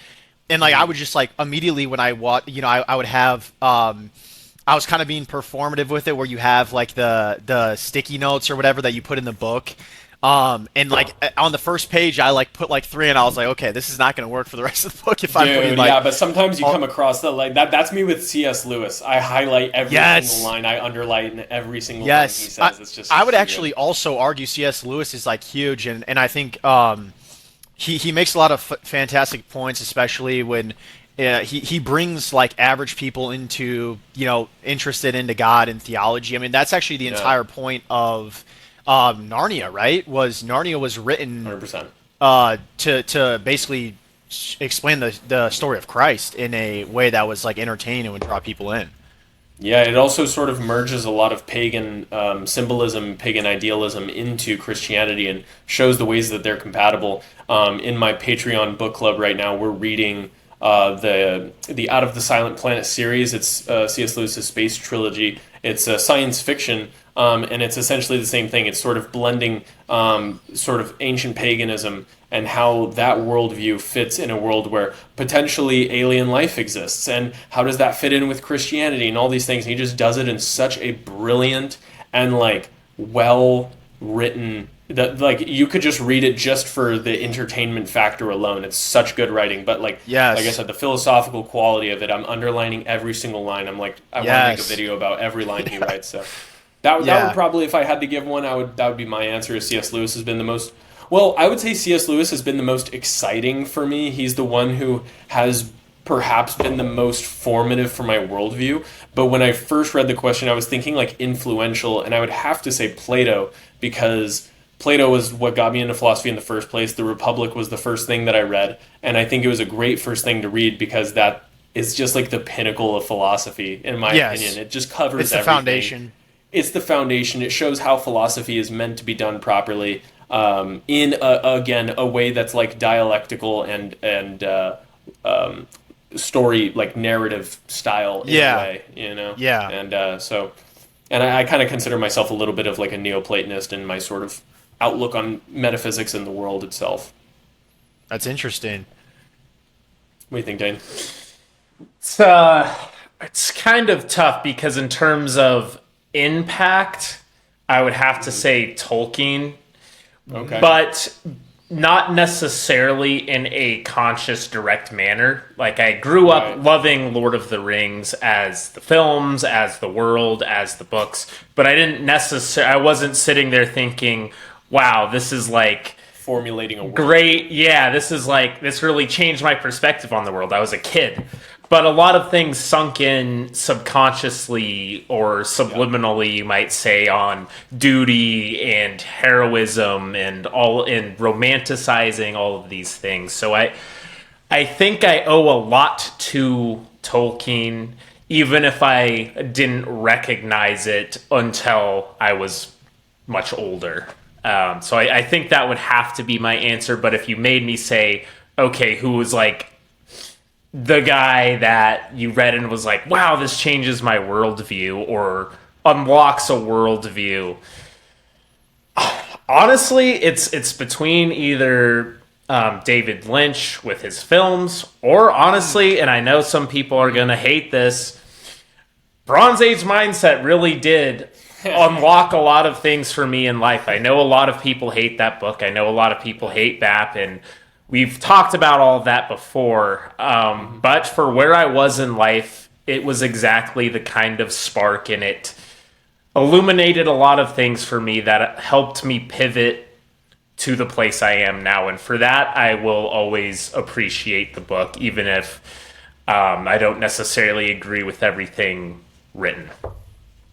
Speaker 3: and like I would just like immediately when I watch, I would have I was kind of being performative with it, where you have like the sticky notes or whatever that you put in the book. And like on the first page, I like put like 3, and I was like, okay, this is not going to work for the rest of the book if I'm putting like.
Speaker 1: Yeah, but sometimes you come across that like that's me with C.S. Lewis. I highlight every single line. I underline every single thing he says. It's just. I
Speaker 3: would actually also argue C.S. Lewis is like huge, and I think he makes a lot of fantastic points, especially when. He brings like average people into interested into God and theology. I mean, that's actually the entire point of Narnia, right? Narnia was written 100% to basically explain the story of Christ in a way that was like entertaining and would draw people in.
Speaker 1: Yeah, it also sort of merges a lot of pagan symbolism, pagan idealism into Christianity, and shows the ways that they're compatible. In my Patreon book club right now, we're reading the Out of the Silent Planet series. It's C.S. Lewis's space trilogy. It's science fiction, and it's essentially the same thing. It's sort of blending sort of ancient paganism and how that worldview fits in a world where potentially alien life exists, and how does that fit in with Christianity and all these things. And he just does it in such a brilliant and like well written that like you could just read it just for the entertainment factor alone. It's such good writing, but like
Speaker 3: Yes.
Speaker 1: like I said, the philosophical quality of it, I'm underlining every single line. I'm like, I want to make a
Speaker 3: Yes.
Speaker 1: video about every line he writes. So that
Speaker 3: Yeah.
Speaker 1: would probably, if I had to give one, that would be my answer. C.S. Lewis has been the most, well, I would say C.S. Lewis has been the most exciting for me. He's the one who has perhaps been the most formative for my worldview. But when I first read the question, I was thinking like influential, and I would have to say Plato, because Plato was what got me into philosophy in the first place. The Republic was the first thing that I read, and I think it was a great first thing to read because that is just like the pinnacle of philosophy, in my opinion. It just covers
Speaker 3: It's the
Speaker 1: everything.
Speaker 3: foundation.
Speaker 1: It's the foundation. It shows how philosophy is meant to be done properly, in again a way that's like dialectical and story, like narrative style in a way, you know.
Speaker 3: Yeah.
Speaker 1: And so, and I kind of consider myself a little bit of like a Neoplatonist in my sort of outlook on metaphysics and the world itself.
Speaker 3: That's interesting.
Speaker 1: What do you think, Dane?
Speaker 2: It's kind of tough because in terms of impact, I would have to say Tolkien,
Speaker 1: Okay.
Speaker 2: but not necessarily in a conscious, direct manner. Like, I grew up
Speaker 1: Right.
Speaker 2: loving Lord of the Rings as the films, as the world, as the books, but I wasn't sitting there thinking, wow, this is like
Speaker 1: Formulating a world.
Speaker 2: great. Yeah, this really changed my perspective on the world. I was a kid. But a lot of things sunk in subconsciously or subliminally, you might say, on duty and heroism and romanticizing all of these things. So I think I owe a lot to Tolkien, even if I didn't recognize it until I was much older. So I think that would have to be my answer. But if you made me say, okay, who was like the guy that you read and was like, wow, this changes my worldview or unlocks a worldview. Honestly, it's between either David Lynch with his films, or honestly, and I know some people are going to hate this, Bronze Age Mindset really did unlock a lot of things for me in life. I know a lot of people hate that book. I know a lot of people hate BAP, and we've talked about all of that before, but for where I was in life, it was exactly the kind of spark, and it illuminated a lot of things for me that helped me pivot to the place I am now. And for that, I will always appreciate the book, even if I don't necessarily agree with everything written.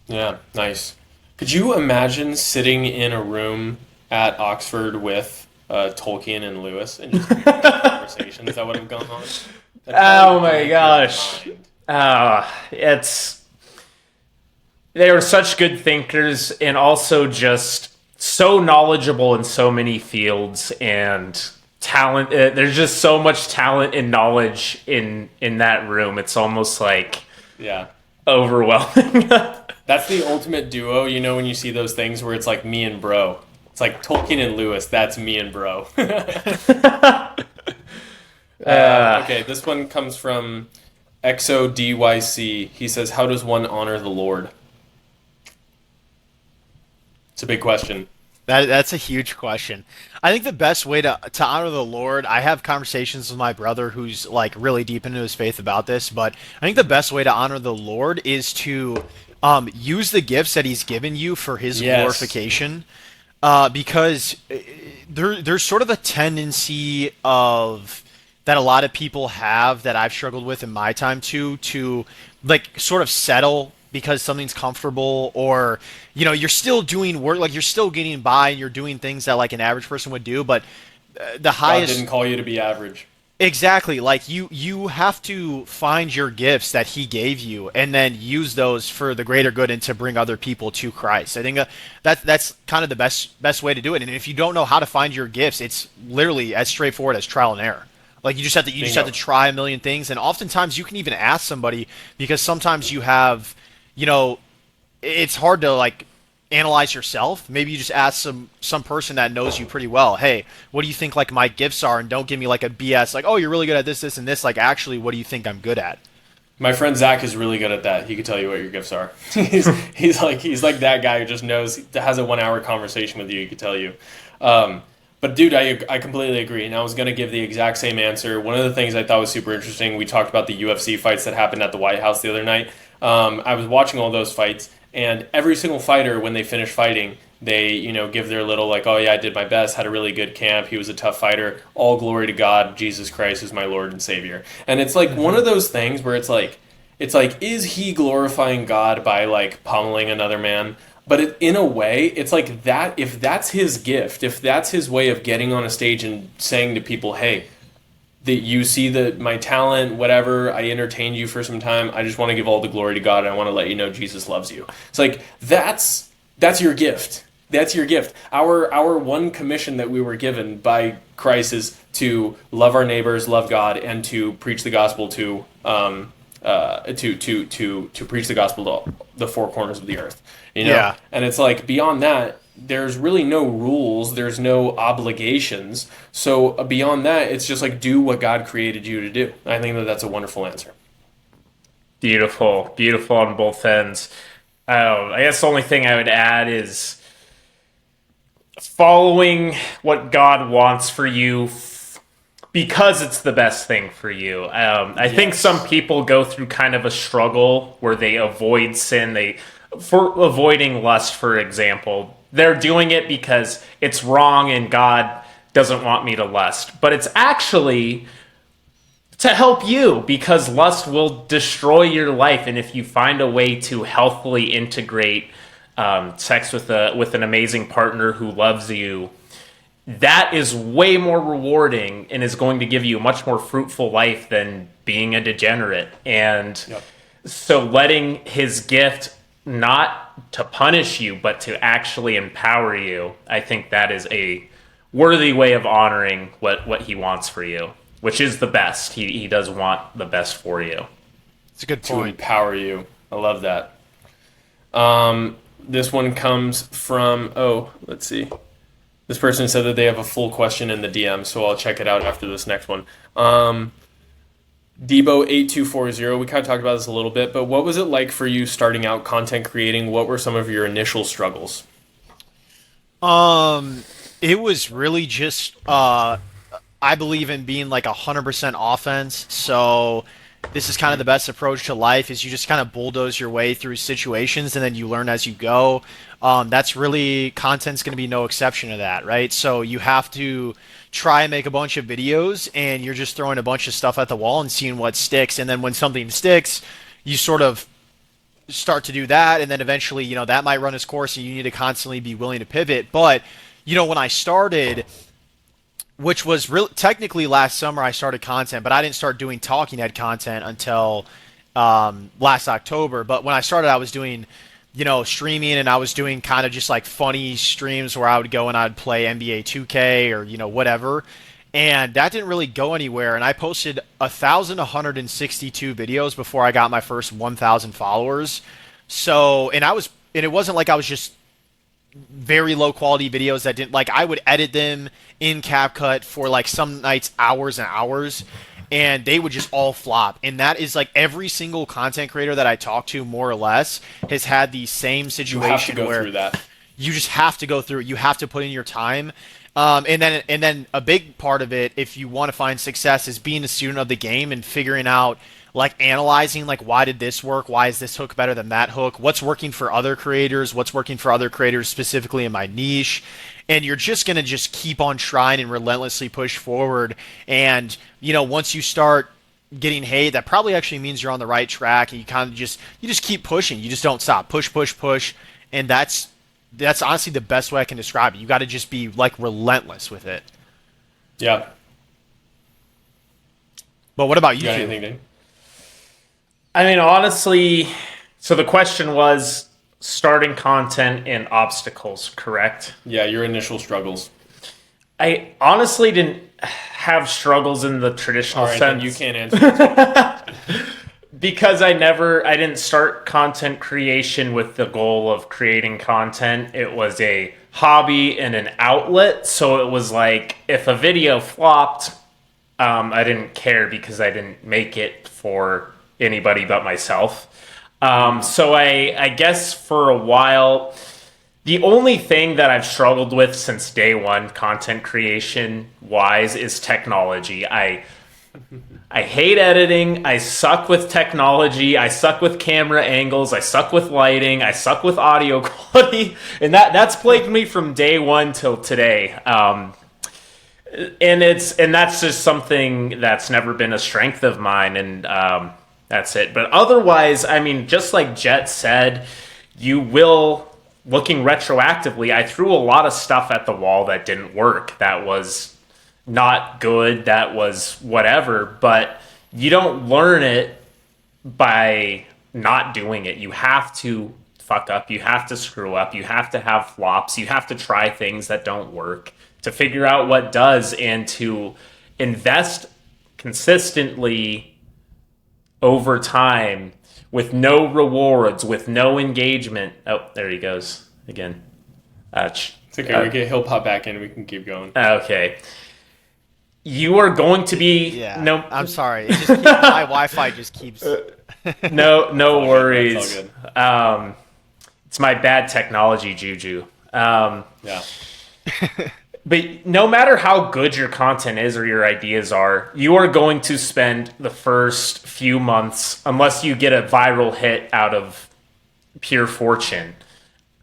Speaker 1: Yeah, nice. Could you imagine sitting in a room at Oxford with Tolkien and Lewis and just having conversations that would have gone on?
Speaker 2: Oh my gosh. They were such good thinkers and also just so knowledgeable in so many fields and talent. There's just so much talent and knowledge in that room. It's almost like overwhelming.
Speaker 1: That's the ultimate duo, you know, when you see those things where it's like me and bro. It's like Tolkien and Lewis, that's me and bro. Okay, this one comes from XODYC. He says, how does one honor the Lord? It's a big question.
Speaker 3: That's a huge question. I think the best way to honor the Lord, I have conversations with my brother who's like really deep into his faith about this, but I think the best way to honor the Lord is to use the gifts that he's given you for his glorification. Because there's sort of a tendency of that a lot of people have that I've struggled with in my time too, to like sort of settle because something's comfortable, or you know, you're still doing work, like you're still getting by and you're doing things that like an average person would do, but the highest
Speaker 1: God didn't call you to be average.
Speaker 3: Exactly. Like you have to find your gifts that he gave you and then use those for the greater good and to bring other people to Christ. I think that's kind of the best way to do it. And if you don't know how to find your gifts, it's literally as straightforward as trial and error. Like you just have to try a million things, and oftentimes you can even ask somebody, because sometimes you have, you know, it's hard to like analyze yourself. Maybe you just ask some person that knows you pretty well, hey, what do you think like my gifts are, and don't give me like a BS like, oh, you're really good at this, this, and this. Like, actually, what do you think I'm good at?
Speaker 1: My friend Zach is really good at that. He could tell you what your gifts are. he's like that guy who just knows, has a 1 hour conversation with you. He could tell you. But dude, I completely agree, and I was gonna give the exact same answer. One of the things I thought was super interesting, we talked about the UFC fights that happened at the White House the other night. I was watching all those fights, and every single fighter, when they finish fighting, they give their little like, oh yeah, I did my best, had a really good camp, he was a tough fighter. All glory to God, Jesus Christ is my Lord and Savior. And it's like one of those things where it's like, is he glorifying God by like pummeling another man? But in a way, it's like that. If that's his gift, if that's his way of getting on a stage and saying to people, "Hey, that you see my talent, whatever. I entertained you for some time. I just want to give all the glory to God, and I want to let you know Jesus loves you." It's like that's your gift. That's your gift. Our one commission that we were given by Christ is to love our neighbors, love God, and to preach the gospel to preach the gospel to the four corners of the earth.
Speaker 3: Yeah.
Speaker 1: And it's like beyond that, there's really no rules, there's no obligations. So beyond that, it's just like do what God created you to do. I think that's a wonderful answer.
Speaker 2: Beautiful on both ends. I guess the only thing I would add is following what God wants for you because it's the best thing for you. I think some people go through kind of a struggle where they avoid sin. For avoiding lust, for example, they're doing it because it's wrong and God doesn't want me to lust. But it's actually to help you, because lust will destroy your life. And if you find a way to healthily integrate sex with an amazing partner who loves you, that is way more rewarding and is going to give you a much more fruitful life than being a degenerate. And so letting his gift not to punish you, but to actually empower you, I think that is a worthy way of honoring what he wants for you, which is the best. He does want the best for you.
Speaker 3: It's a good point.
Speaker 1: To empower you. I love that. This one comes from, let's see. This person said that they have a full question in the DM, so I'll check it out after this next one. Debo8240, we kind of talked about this a little bit, but what was it like for you starting out content creating? What were some of your initial struggles?
Speaker 3: It was really just, I believe in being like 100% offense, so this is kind of the best approach to life, is you just kind of bulldoze your way through situations and then you learn as you go. That's really, content's going to be no exception to that, right? So you have to try and make a bunch of videos and you're just throwing a bunch of stuff at the wall and seeing what sticks. And then when something sticks, you sort of start to do that. And then eventually, that might run its course and you need to constantly be willing to pivot. But, when I started, which was technically last summer, I started content, but I didn't start doing talking head content until last October. But when I started, I was doing streaming, and I was doing kind of just like funny streams where I would go and I'd play NBA 2K or, whatever. And that didn't really go anywhere. And I posted 1,162 videos before I got my first 1,000 followers. So, and it wasn't like I was just very low quality videos that didn't, like, I would edit them in CapCut for like some nights hours and hours, and they would just all flop. And that is like every single content creator that I talk to, more or less, has had the same situation.
Speaker 1: You have to go through that.
Speaker 3: You just have to go through it. You have to put in your time. And then a big part of it, if you want to find success, is being a student of the game and figuring out, like, analyzing, like, why did this work? Why is this hook better than that hook? What's working for other creators? What's working for other creators specifically in my niche? And you're just going to just keep on trying and relentlessly push forward. And, once you start getting hate, that probably actually means you're on the right track. And you kind of just keep pushing. You just don't stop. Push, push, push. And that's honestly the best way I can describe it. You got to just be, like, relentless with it.
Speaker 1: Yeah.
Speaker 3: But what about you?
Speaker 1: Got anything, Dave?
Speaker 2: I mean, honestly, so the question was starting content and obstacles, correct?
Speaker 1: Yeah, your initial struggles.
Speaker 2: I honestly didn't have struggles in the traditional sense.
Speaker 1: Then you can't answer.
Speaker 2: Because I didn't start content creation with the goal of creating content. It was a hobby and an outlet. So it was like, if a video flopped, I didn't care because I didn't make it for anybody but myself. So I guess for a while, The only thing that I've struggled with since day one, content creation wise, is technology. I hate editing. I suck with technology. I suck with camera angles. I suck with lighting. I suck with audio quality, and that's plagued me from day one till today. And that's just something that's never been a strength of mine, and that's it. But otherwise, I mean, just like Jett said, you will. Looking retroactively, I threw a lot of stuff at the wall that didn't work. That was not good. That was whatever. But you don't learn it by not doing it. You have to fuck up. You have to screw up. You have to have flops. You have to try things that don't work to figure out what does, and to invest consistently over time with no rewards, with no engagement. Oh, there he goes again.
Speaker 1: It's okay. He'll pop back in and we can keep going.
Speaker 2: Okay. You are going to be...
Speaker 3: Yeah,
Speaker 2: no,
Speaker 3: I'm sorry. My Wi-Fi just keeps...
Speaker 2: no worries.
Speaker 1: It's all good.
Speaker 2: It's my bad technology juju.
Speaker 1: Yeah.
Speaker 2: But no matter how good your content is or your ideas are, you are going to spend the first few months, unless you get a viral hit out of pure fortune,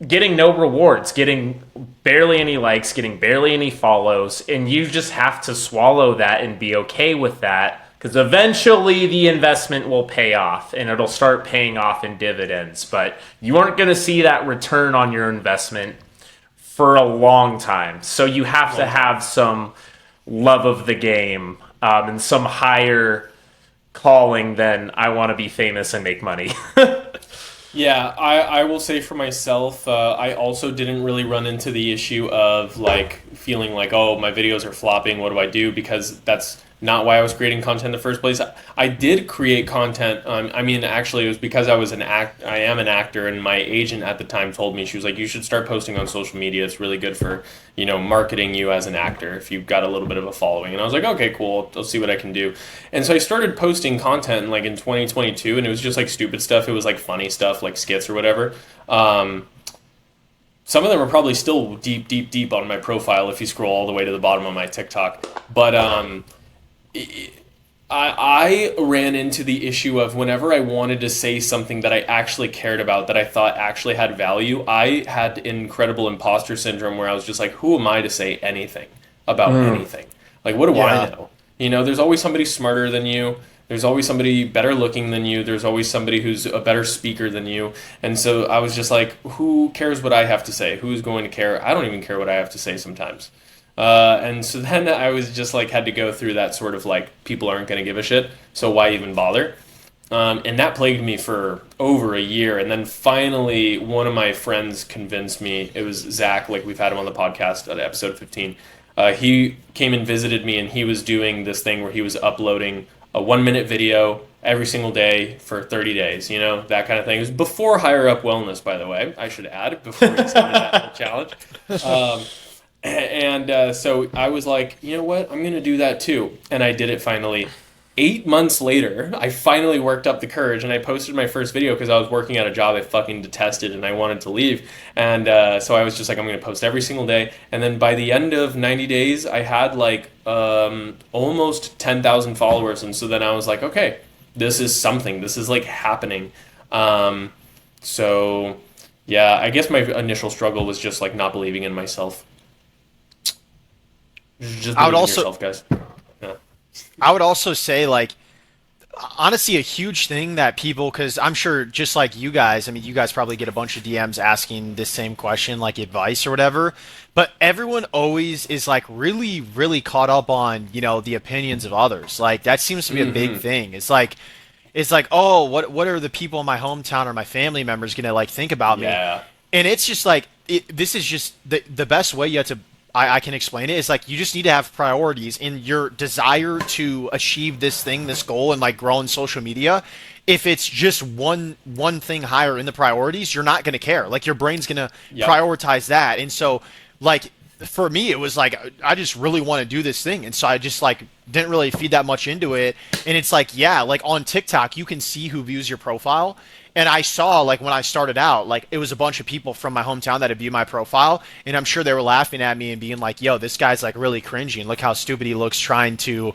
Speaker 2: getting no rewards, getting barely any likes, getting barely any follows, and you just have to swallow that and be okay with that, because eventually the investment will pay off, and it'll start paying off in dividends. But you aren't going to see that return on your investment for a long time. So you have to have some love of the game, and some higher calling than I want to be famous and make money.
Speaker 1: Yeah, I will say for myself, I also didn't really run into the issue of like feeling like, oh, my videos are flopping, what do I do? Because that's not why I was creating content in the first place. I did create content. I mean, actually, it was because I am an actor, and my agent at the time told me, she was like, you should start posting on social media. It's really good for, marketing you as an actor if you've got a little bit of a following. And I was like, okay, cool. I'll see what I can do. And so I started posting content like in 2022, and it was just like stupid stuff. It was like funny stuff, like skits or whatever. Some of them are probably still deep on my profile if you scroll all the way to the bottom of my TikTok. But I ran into the issue of whenever I wanted to say something that I actually cared about, that I thought actually had value, I had incredible imposter syndrome where I was just like, who am I to say anything about anything? Like, what do I know? There's always somebody smarter than you. There's always somebody better looking than you. There's always somebody who's a better speaker than you. And so I was just like, who cares what I have to say? Who's going to care? I don't even care what I have to say sometimes. And so then I was just like, had to go through that sort of like, people aren't going to give a shit, so why even bother? And that plagued me for over a year. And then finally, one of my friends convinced me. It was Zach, like we've had him on the podcast at episode 15. He came and visited me, and he was doing this thing where he was uploading a 1-minute video every single day for 30 days, that kind of thing. It was before Higher Up Wellness, by the way, I should add, before he started that challenge. So I was like, you know what? I'm going to do that too. And I did it finally. 8 months later, I finally worked up the courage, and I posted my first video because I was working at a job I fucking detested and I wanted to leave. And so I was just like, I'm going to post every single day. And then by the end of 90 days, I had like almost 10,000 followers. And so then I was like, okay, this is something. This is like happening. So yeah, I guess my initial struggle was just like not believing in myself. Just believe in yourself, guys. Yeah.
Speaker 3: I would also say, like, honestly, a huge thing that people, because I'm sure just like you guys, I mean, you guys probably get a bunch of DMs asking this same question, like advice or whatever, but everyone always is like really, really caught up on, the opinions of others. Like, that seems to be a big thing. It's like, oh, what are the people in my hometown or my family members going to like think about me? And it's just like, this is just the best way you have to, I can explain it, is like, you just need to have priorities in your desire to achieve this thing, this goal, and like grow in social media. If it's just one thing higher in the priorities, you're not going to care. Like, your brain's going to prioritize that. And so, like, for me, it was like, I just really want to do this thing. And so I just like didn't really feed that much into it. And it's like, yeah, like on TikTok, you can see who views your profile. And I saw, like, when I started out, like, it was a bunch of people from my hometown that had viewed my profile, and I'm sure they were laughing at me and being like, yo, this guy's, like, really cringy, and look how stupid he looks trying to,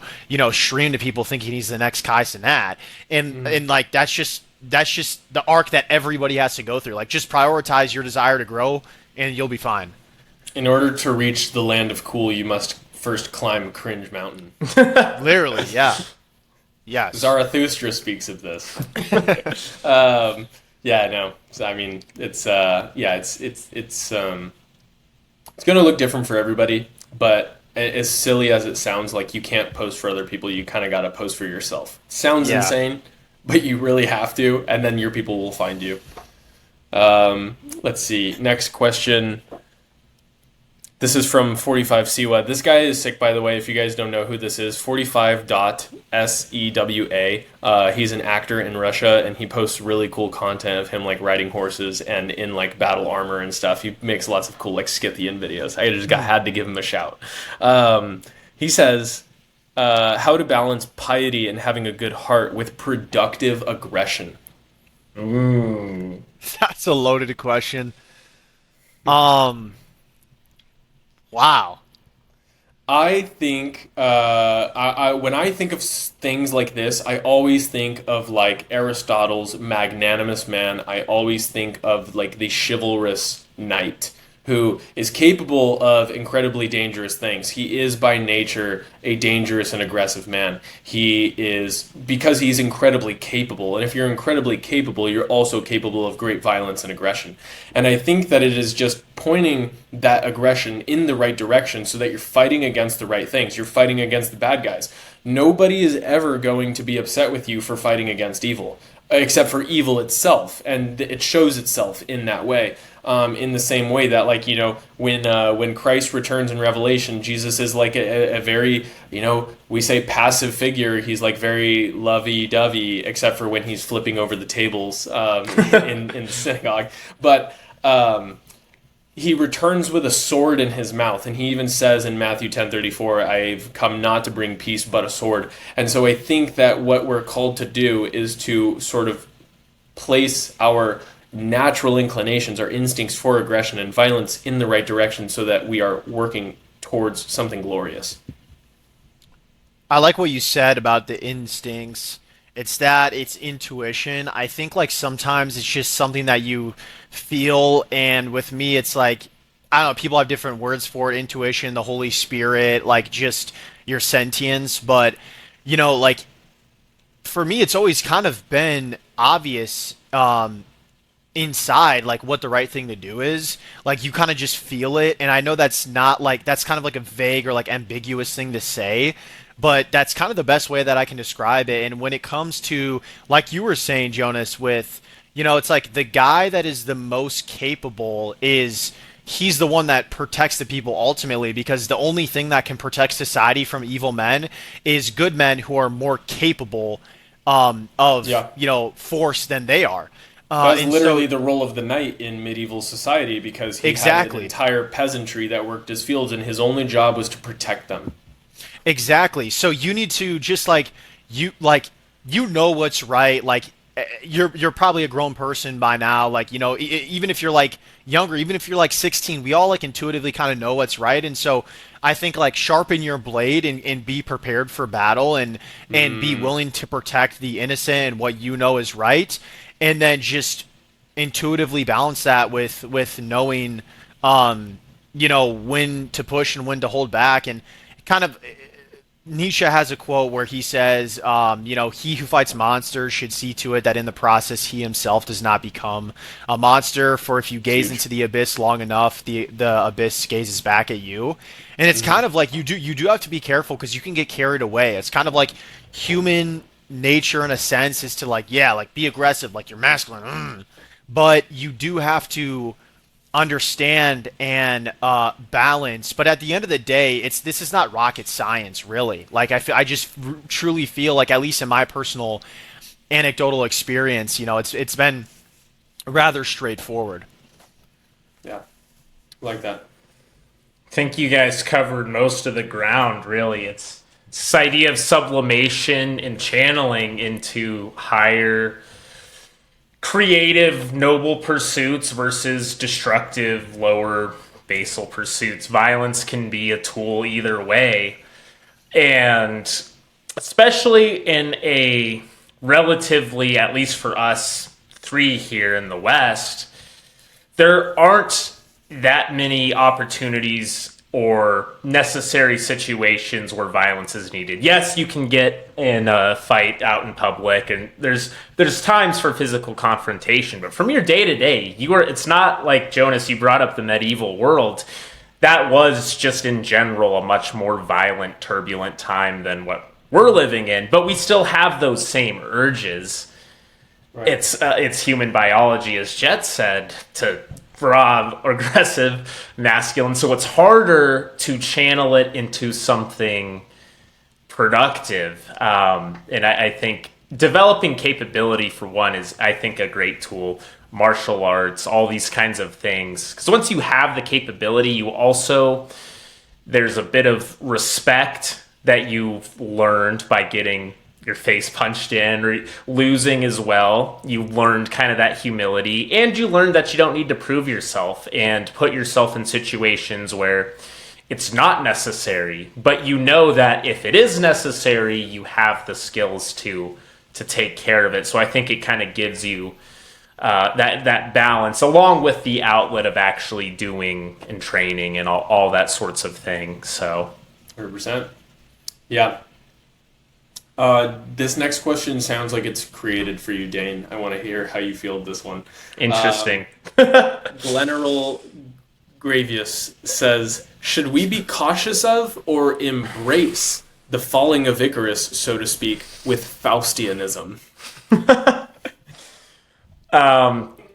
Speaker 3: stream to people thinking he's the next Kai Cenat. And like, that's just the arc that everybody has to go through. Like, just prioritize your desire to grow, and you'll be fine.
Speaker 1: In order to reach the land of cool, you must first climb Cringe Mountain.
Speaker 3: Literally, yeah. Yes.
Speaker 1: Zarathustra speaks of this. Yeah, no. So, I mean, it's going to look different for everybody, but as silly as it sounds, like, you can't post for other people, you kind of got to post for yourself. Sounds insane, but you really have to, and then your people will find you. Let's see. Next question. This is from 45 Siwa. This guy is sick, by the way, if you guys don't know who this is. 45.sewa. He's an actor in Russia, and he posts really cool content of him, like, riding horses and in, like, battle armor and stuff. He makes lots of cool, like, Scythian videos. I just had to give him a shout. He says, how to balance piety and having a good heart with productive aggression.
Speaker 2: Ooh.
Speaker 3: That's a loaded question. Wow.
Speaker 1: I think when I think of things like this, I always think of, like, Aristotle's magnanimous man. I always think of, like, the chivalrous knight who is capable of incredibly dangerous things. He is by nature a dangerous and aggressive man. He is, because he's incredibly capable. And if you're incredibly capable, you're also capable of great violence and aggression. And I think that it is just pointing that aggression in the right direction so that you're fighting against the right things. You're fighting against the bad guys. Nobody is ever going to be upset with you for fighting against evil, except for evil itself. And it shows itself in that way. In the same way that, like, when Christ returns in Revelation, Jesus is like a very, we say passive figure. He's, like, very lovey-dovey, except for when he's flipping over the tables in the synagogue. But he returns with a sword in his mouth, and he even says in Matthew 10:34, I've come not to bring peace but a sword. And so I think that what we're called to do is to sort of place our natural inclinations, our instincts for aggression and violence in the right direction so that we are working towards something glorious.
Speaker 3: I like what you said about the instincts. It's intuition. I think, like, sometimes it's just something that you feel, and with me it's like, I don't know, people have different words for it, intuition, the Holy Spirit, like, just your sentience, but like, for me it's always kind of been obvious inside, like, what the right thing to do is. Like, you kind of just feel it, and I know that's not, like, that's kind of like a vague or, like, ambiguous thing to say, but that's kind of the best way that I can describe it. And when it comes to, like you were saying, Jonas, with, it's like the guy that is the most capable he's the one that protects the people ultimately, because the only thing that can protect society from evil men is good men who are more capable of force than they are.
Speaker 1: That's literally the role of the knight in medieval society, because he had an entire peasantry that worked his fields, and his only job was to protect them.
Speaker 3: Exactly. So you need to just, like, what's right. Like, you're probably a grown person by now. Like, even if you're, like, younger, even if you're, like, 16, we all, like, intuitively kind of know what's right. And so I think, like, sharpen your blade and be prepared for battle, and be willing to protect the innocent and what is right. And then just intuitively balance that with knowing, when to push and when to hold back. And kind of, Nietzsche has a quote where he says, he who fights monsters should see to it that in the process he himself does not become a monster. For if you gaze into the abyss long enough, the abyss gazes back at you. And it's kind of like you do have to be careful, because you can get carried away. It's kind of like human nature in a sense is to, like, be aggressive, like, you're masculine, but you do have to understand and balance. But at the end of the day, this is not rocket science, really. Like, I just truly feel like, at least in my personal anecdotal experience, it's been rather straightforward.
Speaker 1: Yeah, like that.
Speaker 2: I think you guys covered most of the ground, really. It's this idea of sublimation and channeling into higher creative, noble pursuits versus destructive, lower basal pursuits. Violence can be a tool either way. And especially in a relatively, at least for us three here in the West, there aren't that many opportunities or necessary situations where violence is needed. Yes, you can get in a fight out in public, and there's times for physical confrontation, but from your day to day, it's not like, Jonas, you brought up the medieval world. That was just in general a much more violent, turbulent time than what we're living in, but we still have those same urges. Right. It's human biology, as Jett said, to raw, aggressive, masculine. So it's harder to channel it into something productive. And I think developing capability, for one, is, I think, a great tool. Martial arts, all these kinds of things. Because once you have the capability, there's a bit of respect that you've learned by getting your face punched in, or losing as well. You learned kind of that humility, and you learned that you don't need to prove yourself and put yourself in situations where it's not necessary, but you know that if it is necessary, you have the skills to take care of it. So I think it kind of gives you that balance, along with the outlet of actually doing and training and all that sorts of thing. So
Speaker 1: 100%. Yeah. This next question sounds like it's created for you, Dane. I want to hear how you feel this one.
Speaker 2: Interesting.
Speaker 1: Gleneral Gravius says, should we be cautious of or embrace the falling of Icarus, so to speak, with Faustianism?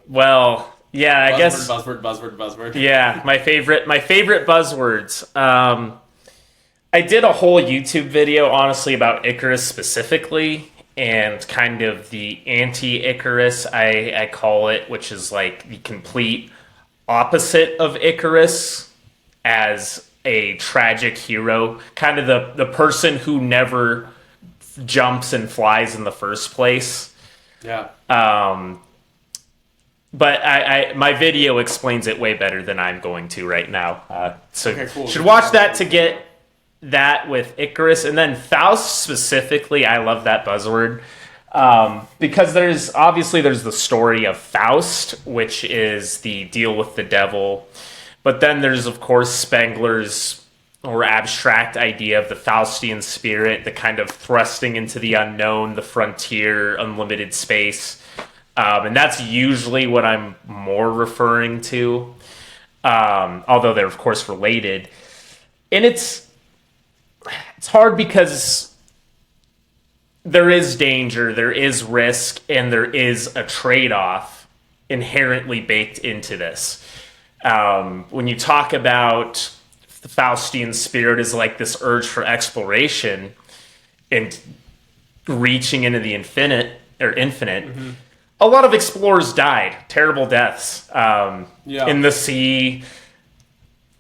Speaker 2: Well, yeah, I guess.
Speaker 1: Buzzword.
Speaker 2: Yeah, my favorite buzzwords. I did a whole YouTube video, honestly, about Icarus specifically, and kind of the anti-Icarus, I call it, which is like the complete opposite of Icarus as a tragic hero, kind of the person who never jumps and flies in the first place.
Speaker 1: Yeah.
Speaker 2: But my video explains it way better than I'm going to right now. So okay, cool. Should watch that to get that with Icarus. And then Faust specifically, I love that buzzword. Because there's the story of Faust, which is the deal with the devil. But then there's, of course, Spengler's more abstract idea of the Faustian spirit, the kind of thrusting into the unknown, the frontier, unlimited space. And that's usually what I'm more referring to, although they're, of course, related. And it's hard because there is danger, there is risk, and there is a trade-off inherently baked into this. When you talk about the Faustian spirit as like this urge for exploration and reaching into the infinite, mm-hmm. A lot of explorers died, terrible deaths in the sea.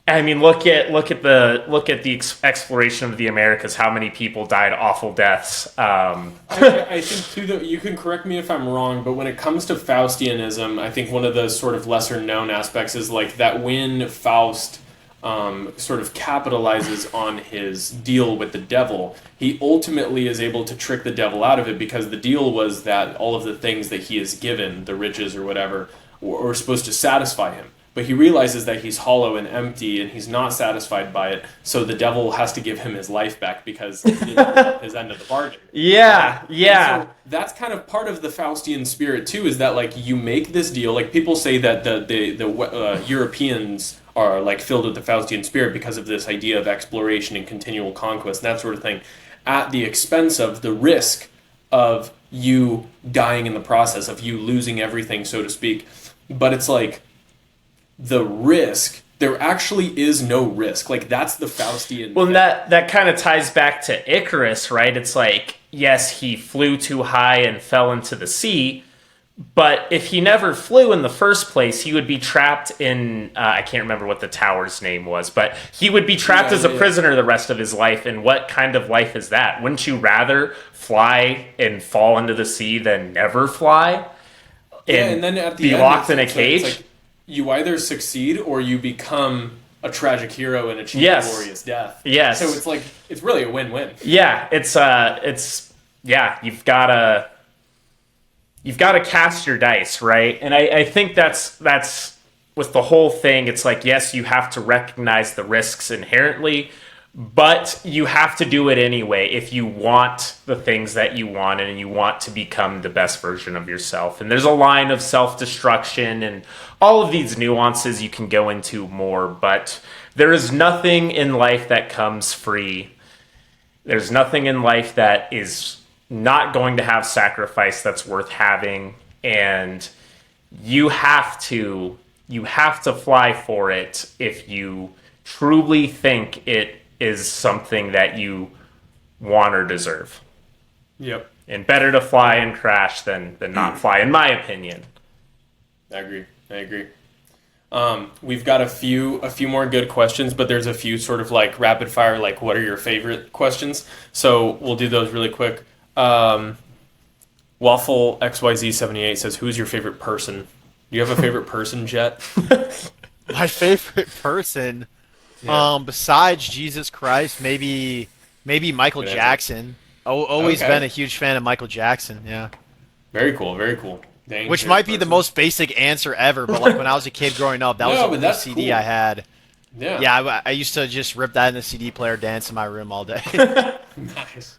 Speaker 2: I mean, look at the exploration of the Americas. How many people died awful deaths?
Speaker 1: I think too. You can correct me if I'm wrong, but when it comes to Faustianism, I think one of the sort of lesser known aspects is like that when Faust sort of capitalizes on his deal with the devil, he ultimately is able to trick the devil out of it, because the deal was that all of the things that he is given, the riches or whatever, were supposed to satisfy him. But he realizes that he's hollow and empty, and he's not satisfied by it, so the devil has to give him his life back because he didn't get his end of the bargain.
Speaker 2: Yeah.
Speaker 1: So that's kind of part of the Faustian spirit too, is that like you make this deal. Like people say that the Europeans are like filled with the Faustian spirit because of this idea of exploration and continual conquest and that sort of thing, at the expense of the risk of you dying in the process, of you losing everything, so to speak. But it's like the risk, there actually is no risk. Like that's the Faustian.
Speaker 2: Well, that kind of ties back to Icarus, right? It's like, yes, he flew too high and fell into the sea, but if he never flew in the first place, he would be trapped in, I can't remember what the tower's name was, but he would be trapped as a prisoner the rest of his life. And what kind of life is that? Wouldn't you rather fly and fall into the sea than never fly? and
Speaker 1: then at the
Speaker 2: be
Speaker 1: end,
Speaker 2: locked in a
Speaker 1: it's
Speaker 2: cage.
Speaker 1: like you either succeed or you become a tragic hero and achieve
Speaker 2: Yes.
Speaker 1: a glorious death.
Speaker 2: Yes.
Speaker 1: So it's like it's really a win-win.
Speaker 2: Yeah, it's you've gotta cast your dice, right? And I think that's with the whole thing. It's like, yes, you have to recognize the risks inherently, but you have to do it anyway if you want the things that you want and you want to become the best version of yourself. And there's a line of self-destruction and all of these nuances you can go into more, but there is nothing in life that comes free. There's nothing in life that is not going to have sacrifice that's worth having, and you have to fly for it if you truly think it is something that you want or deserve.
Speaker 1: Yep.
Speaker 2: And better to fly and crash than not fly, in my opinion.
Speaker 1: I agree. We've got a few more good questions, but there's a few sort of like rapid fire, like what are your favorite questions? So we'll do those really quick. Waffle XYZ78 says, "Who's your favorite person?" Do you have a favorite person, Jett?
Speaker 3: My favorite person, besides Jesus Christ, maybe Michael Jackson. Always been a huge fan of Michael Jackson. Yeah.
Speaker 1: Very cool. Very cool. Dang,
Speaker 3: which might be the most basic answer ever, but like when I was a kid growing up, that was the only CD
Speaker 1: cool.
Speaker 3: I had.
Speaker 1: Yeah.
Speaker 3: Yeah, I used to just rip that in the CD player, dance in my room all day.
Speaker 1: Nice.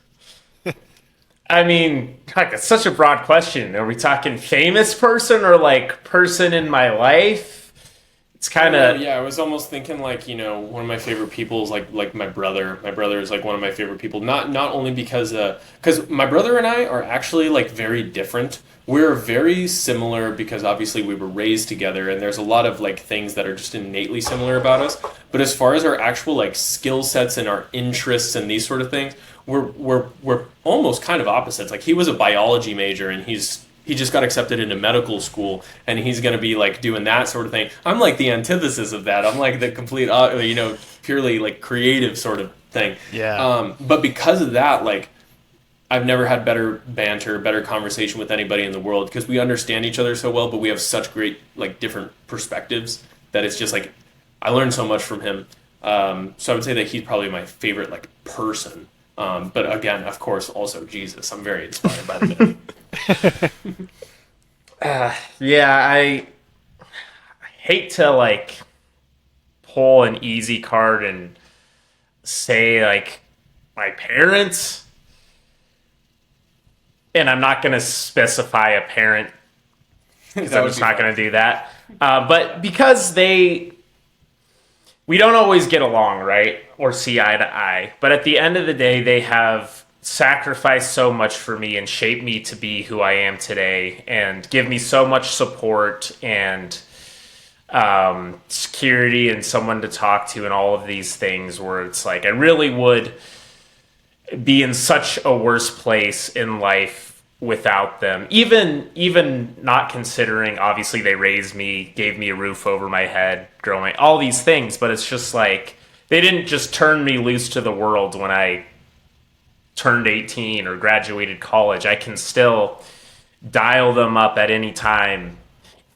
Speaker 2: I mean, heck, it's such a broad question. Are we talking famous person or like person in my life? It's kind of
Speaker 1: I was almost thinking like, one of my favorite people is like my brother. My brother is like one of my favorite people. Not only because my brother and I are actually like very different. We're very similar because obviously we were raised together, and there's a lot of like things that are just innately similar about us. But as far as our actual like skill sets and our interests and these sort of things, we're almost kind of opposites. Like he was a biology major and he just got accepted into medical school and he's going to be like doing that sort of thing. I'm like the antithesis of that. I'm like the complete, purely like creative sort of thing.
Speaker 3: Yeah.
Speaker 1: But because of that, like I've never had better banter, better conversation with anybody in the world because we understand each other so well, but we have such great like different perspectives that it's just like I learned so much from him. So I would say that he's probably my favorite like person. But again, of course, also Jesus. I'm very inspired by the man.
Speaker 2: I hate to like pull an easy card and say like my parents, and I'm not going to specify a parent because I'm just not going to do that. But because we don't always get along, right? Or see eye to eye. But at the end of the day, they have sacrificed so much for me and shaped me to be who I am today and give me so much support and security and someone to talk to and all of these things where it's like I really would be in such a worse place in life without them, even not considering obviously they raised me, gave me a roof over my head, growing all these things, but it's just like they didn't just turn me loose to the world when I turned 18 or graduated college. I can still dial them up at any time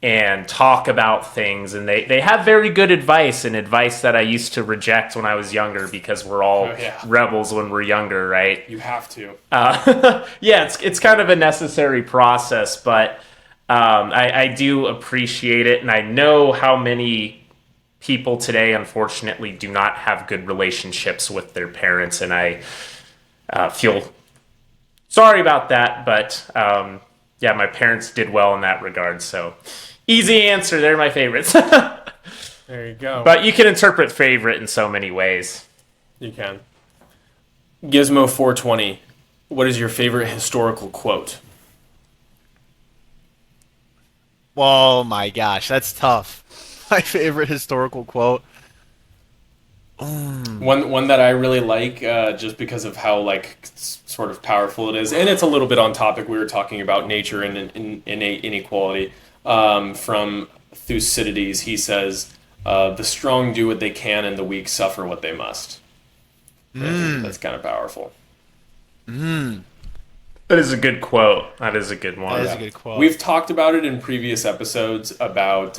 Speaker 2: and talk about things, and they have very good advice and advice that I used to reject when I was younger because we're all rebels when we're younger, right?
Speaker 1: You have to.
Speaker 2: It's kind of a necessary process, but I do appreciate it, and I know how many people today, unfortunately, do not have good relationships with their parents, and I feel sorry about that, but my parents did well in that regard, so easy answer. They're my favorites.
Speaker 1: There you go.
Speaker 2: But you can interpret favorite in so many ways.
Speaker 1: You can. Gizmo420, what is your favorite historical quote?
Speaker 3: Oh my gosh, that's tough. My favorite historical quote.
Speaker 1: One that I really like, just because of how like sort of powerful it is, and it's a little bit on topic. We were talking about nature and inequality. From Thucydides, he says, "The strong do what they can, and the weak suffer what they must." That's kind of powerful.
Speaker 2: That is a good quote. That is a good one.
Speaker 3: That is a good quote.
Speaker 1: We've talked about it in previous episodes about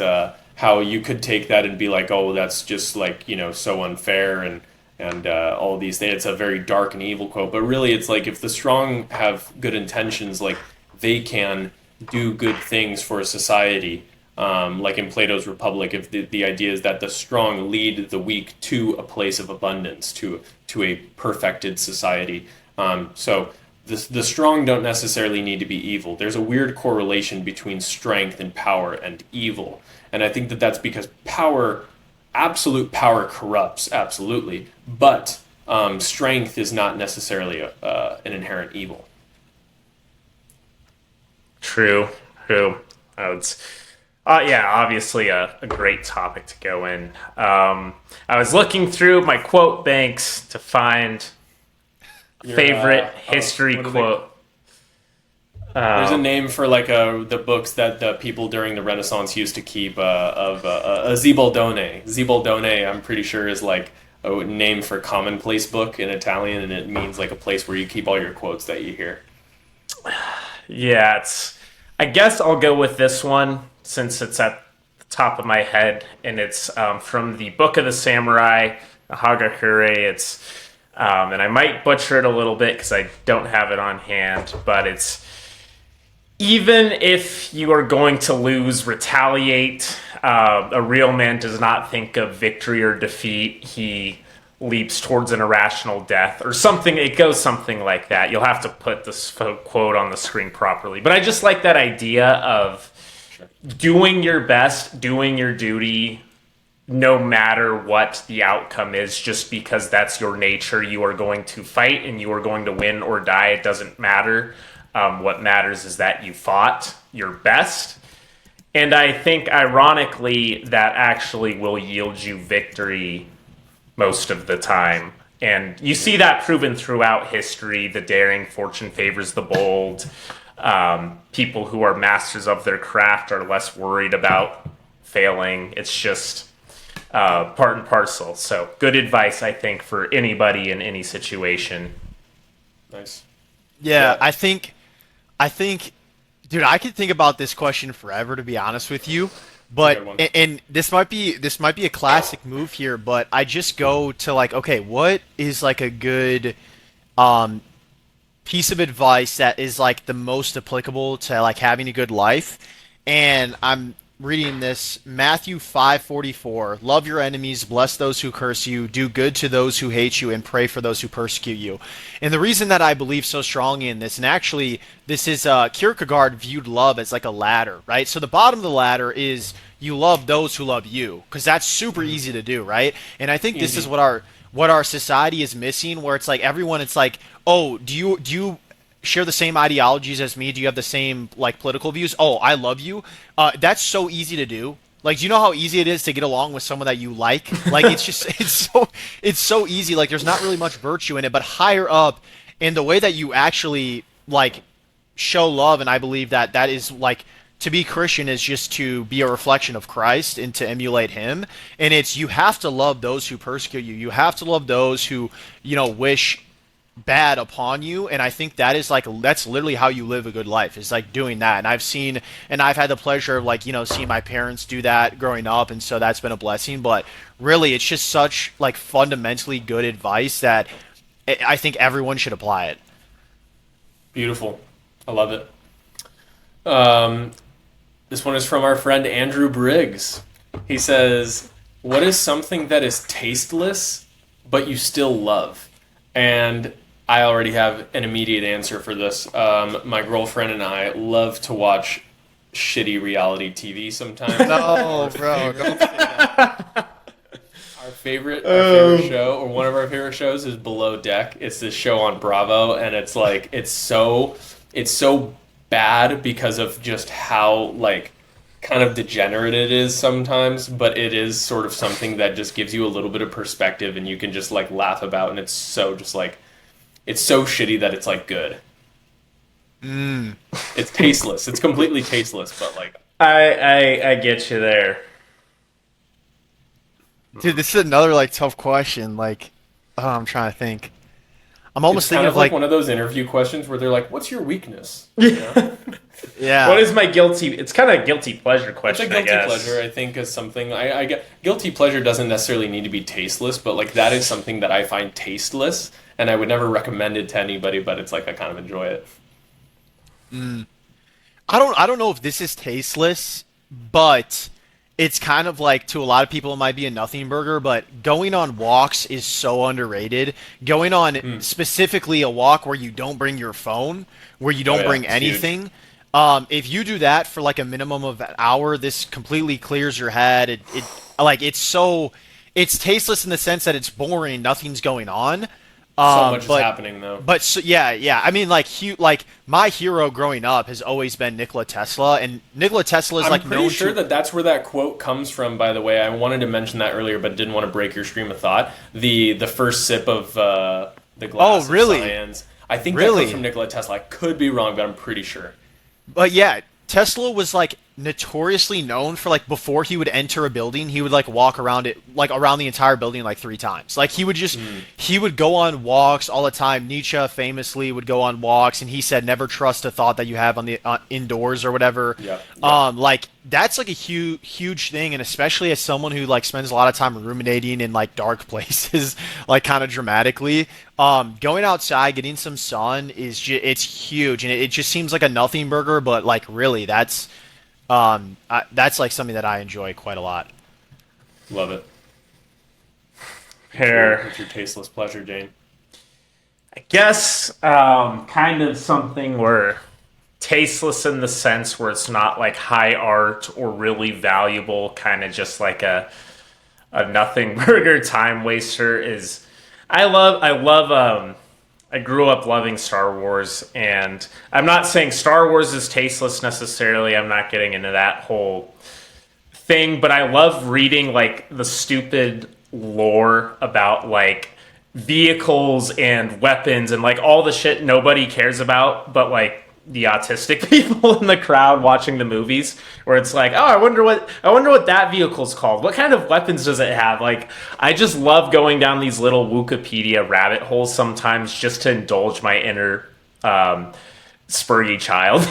Speaker 1: how you could take that and be like, oh, that's just like, so unfair and all these things. It's a very dark and evil quote, but really it's like if the strong have good intentions, like they can do good things for a society. Like in Plato's Republic, if the idea is that the strong lead the weak to a place of abundance, to a perfected society. So the strong don't necessarily need to be evil. There's a weird correlation between strength and power and evil. And I think that that's because absolute power corrupts, absolutely. But strength is not necessarily an inherent evil.
Speaker 2: True. Obviously a great topic to go in. I was looking through my quote banks to find favorite history quote.
Speaker 1: There's a name for like the books that the people during the Renaissance used to keep of a zibaldone. Zibaldone, I'm pretty sure, is like a name for commonplace book in Italian, and it means like a place where you keep all your quotes that you hear.
Speaker 2: Yeah, I guess I'll go with this one since it's at the top of my head, and it's from the Book of the Samurai, Hagakure. It's and I might butcher it a little bit because I don't have it on hand, but it's, even if you are going to lose, retaliate. A real man does not think of victory or defeat. He leaps towards an irrational death or something. It goes something like that. You'll have to put this quote on the screen properly. But I just like that idea of doing your best, doing your duty, no matter what the outcome is, just because that's your nature. You are going to fight and you are going to win or die. It doesn't matter. What matters is that you fought your best. And I think, ironically, that actually will yield you victory most of the time. And you see that proven throughout history. The daring, fortune favors the bold. People who are masters of their craft are less worried about failing. It's just part and parcel. So good advice, I think, for anybody in any situation.
Speaker 1: Nice.
Speaker 3: Yeah, I think, dude, I could think about this question forever, to be honest with you. But and this might be a classic move here, but I just go to like, okay, what is like a good piece of advice that is like the most applicable to like having a good life? And I'm reading this, Matthew 5:44. Love your enemies, bless those who curse you, do good to those who hate you, and pray for those who persecute you. And the reason that I believe so strongly in this, and actually this is Kierkegaard viewed love as like a ladder, right? So the bottom of the ladder is you love those who love you, because that's super easy to do, right? And I think this is what our society is missing, where it's like everyone, it's like, oh, do you share the same ideologies as me? Do you have the same like political views? Oh, I love you. That's so easy to do. Like, do you know how easy it is to get along with someone that you like? Like, it's so easy. Like, there's not really much virtue in it. But higher up, in the way that you actually like show love, and I believe that that is like, to be Christian is just to be a reflection of Christ and to emulate Him. And it's, you have to love those who persecute you. You have to love those who, wish bad upon you. And I think that is like, that's literally how you live a good life, is like doing that. And I've had the pleasure of like, seeing my parents do that growing up. And so that's been a blessing. But really, it's just such like fundamentally good advice that I think everyone should apply it.
Speaker 1: Beautiful. I love it. This one is from our friend Andrew Briggs. He says, what is something that is tasteless, but you still love? And I already have an immediate answer for this. My girlfriend and I love to watch shitty reality TV sometimes.
Speaker 3: No, bro, don't say that.
Speaker 1: Our favorite show, or one of our favorite shows, is Below Deck. It's this show on Bravo, and it's like, it's so bad because of just how like kind of degenerate it is sometimes, but it is sort of something that just gives you a little bit of perspective, and you can just like laugh about, and it's so just like, it's so shitty that it's like good. It's tasteless. It's completely tasteless, but like
Speaker 2: I get you there.
Speaker 3: Dude, this is another like tough question. Like, oh, I'm trying to think. I'm almost
Speaker 1: It's
Speaker 3: thinking
Speaker 1: kind
Speaker 3: of
Speaker 1: of like one of ththose interview questions where they're like, "What's your weakness?"
Speaker 3: yeah.
Speaker 2: What is my guilty? It's kind of a guilty pleasure question.
Speaker 1: It's a guilty
Speaker 2: I guess.
Speaker 1: pleasure, I think, is something I get. Guilty pleasure doesn't necessarily need to be tasteless, but like that is something that I find tasteless, and I would never recommend it to anybody. But it's like I kind of enjoy it.
Speaker 3: I don't know if this is tasteless, but it's kind of like to a lot of people it might be a nothing burger, but going on walks is so underrated. Going on specifically a walk where you don't bring your phone, where you don't bring
Speaker 1: It's huge.
Speaker 3: anything. If you do that for like a minimum of an hour, this completely clears your head. It like it's tasteless in the sense that it's boring, nothing's going on.
Speaker 1: So much is
Speaker 3: But
Speaker 1: happening though.
Speaker 3: but so, yeah. I mean, like my hero growing up has always been Nikola Tesla, and Nikola Tesla is
Speaker 1: I'm
Speaker 3: like
Speaker 1: pretty
Speaker 3: known
Speaker 1: sure
Speaker 3: to.
Speaker 1: that that's where that quote comes from. By the way, I wanted to mention that earlier, but didn't want to break your stream of thought. The first sip of the glass
Speaker 3: Oh, really?
Speaker 1: of cyan's. I think that
Speaker 3: Really?
Speaker 1: comes from Nikola Tesla. I could be wrong, but I'm pretty sure.
Speaker 3: But yeah, Tesla was like notoriously known for like before he would enter a building, he would like walk around it like around the entire building like 3 times. Like he would go on walks all the time. Nietzsche famously would go on walks, and he said never trust a thought that you have on the indoors or whatever.
Speaker 1: Yep.
Speaker 3: Like that's like a huge thing, and especially as someone who like spends a lot of time ruminating in like dark places, like kind of dramatically. Going outside, getting some sun it's huge, and it just seems like a nothing burger, but like really that's like something that I enjoy quite a lot.
Speaker 1: Love it.
Speaker 2: Here,
Speaker 1: What's your tasteless pleasure, Jane?
Speaker 2: I guess kind of something where tasteless in the sense where it's not like high art or really valuable, kind of just like a nothing burger time waster is I grew up loving Star Wars, and I'm not saying Star Wars is tasteless necessarily. I'm not getting into that whole thing, but I love reading like the stupid lore about like vehicles and weapons and like all the shit nobody cares about, but like the autistic people in the crowd watching the movies, where it's like, oh, I wonder what that vehicle's called. What kind of weapons does it have? Like, I just love going down these little Wikipedia rabbit holes sometimes just to indulge my inner spurgy child.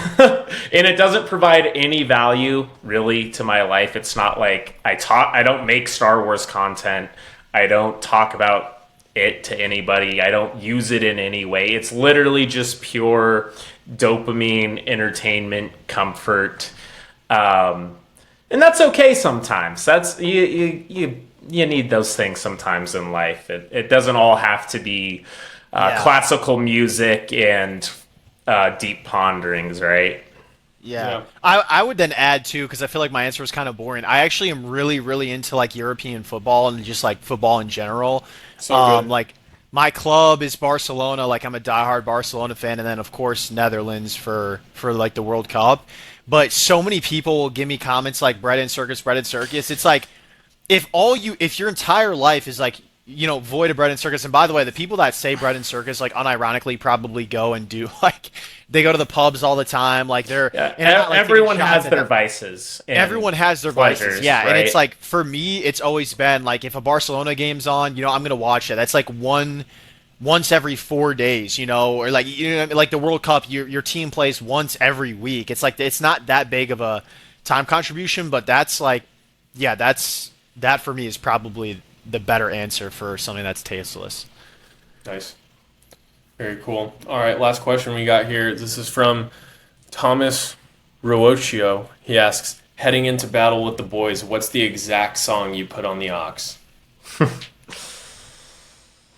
Speaker 2: And it doesn't provide any value really to my life. It's not like I don't make Star Wars content. I don't talk about it to anybody. I don't use it in any way. It's literally just pure dopamine, entertainment, comfort. And that's okay sometimes. That's you need those things sometimes in life. It doesn't all have to be classical music and deep ponderings, right?
Speaker 3: Yeah. I would then add too, because I feel like my answer was kind of boring. I actually am really into like European football and just like football in general.
Speaker 1: So good.
Speaker 3: Like my club is Barcelona. Like I'm a diehard Barcelona fan, and then of course Netherlands for like the World Cup. But so many people will give me comments like bread and circus, bread and circus. It's like if your entire life is like void of bread and circus. And by the way, the people that say bread and circus like unironically probably go and do like they go to the pubs all the time. Like they're not, like,
Speaker 2: everyone
Speaker 3: taking shots
Speaker 2: has
Speaker 3: at
Speaker 2: their
Speaker 3: them.
Speaker 2: vices. And
Speaker 3: Everyone has their
Speaker 2: pleasures,
Speaker 3: vices, yeah.
Speaker 2: right?
Speaker 3: And it's like for me, it's always been like if a Barcelona game's on, I'm gonna watch it. That's like once every 4 days, or like like the World Cup, your team plays once every week. It's like it's not that big of a time contribution, but that's like, yeah, that for me is probably the better answer for something that's tasteless.
Speaker 1: Nice. Very cool. All right, last question we got here. This is from Thomas Ruocchio. He asks, heading into battle with the boys, what's the exact song you put on the aux?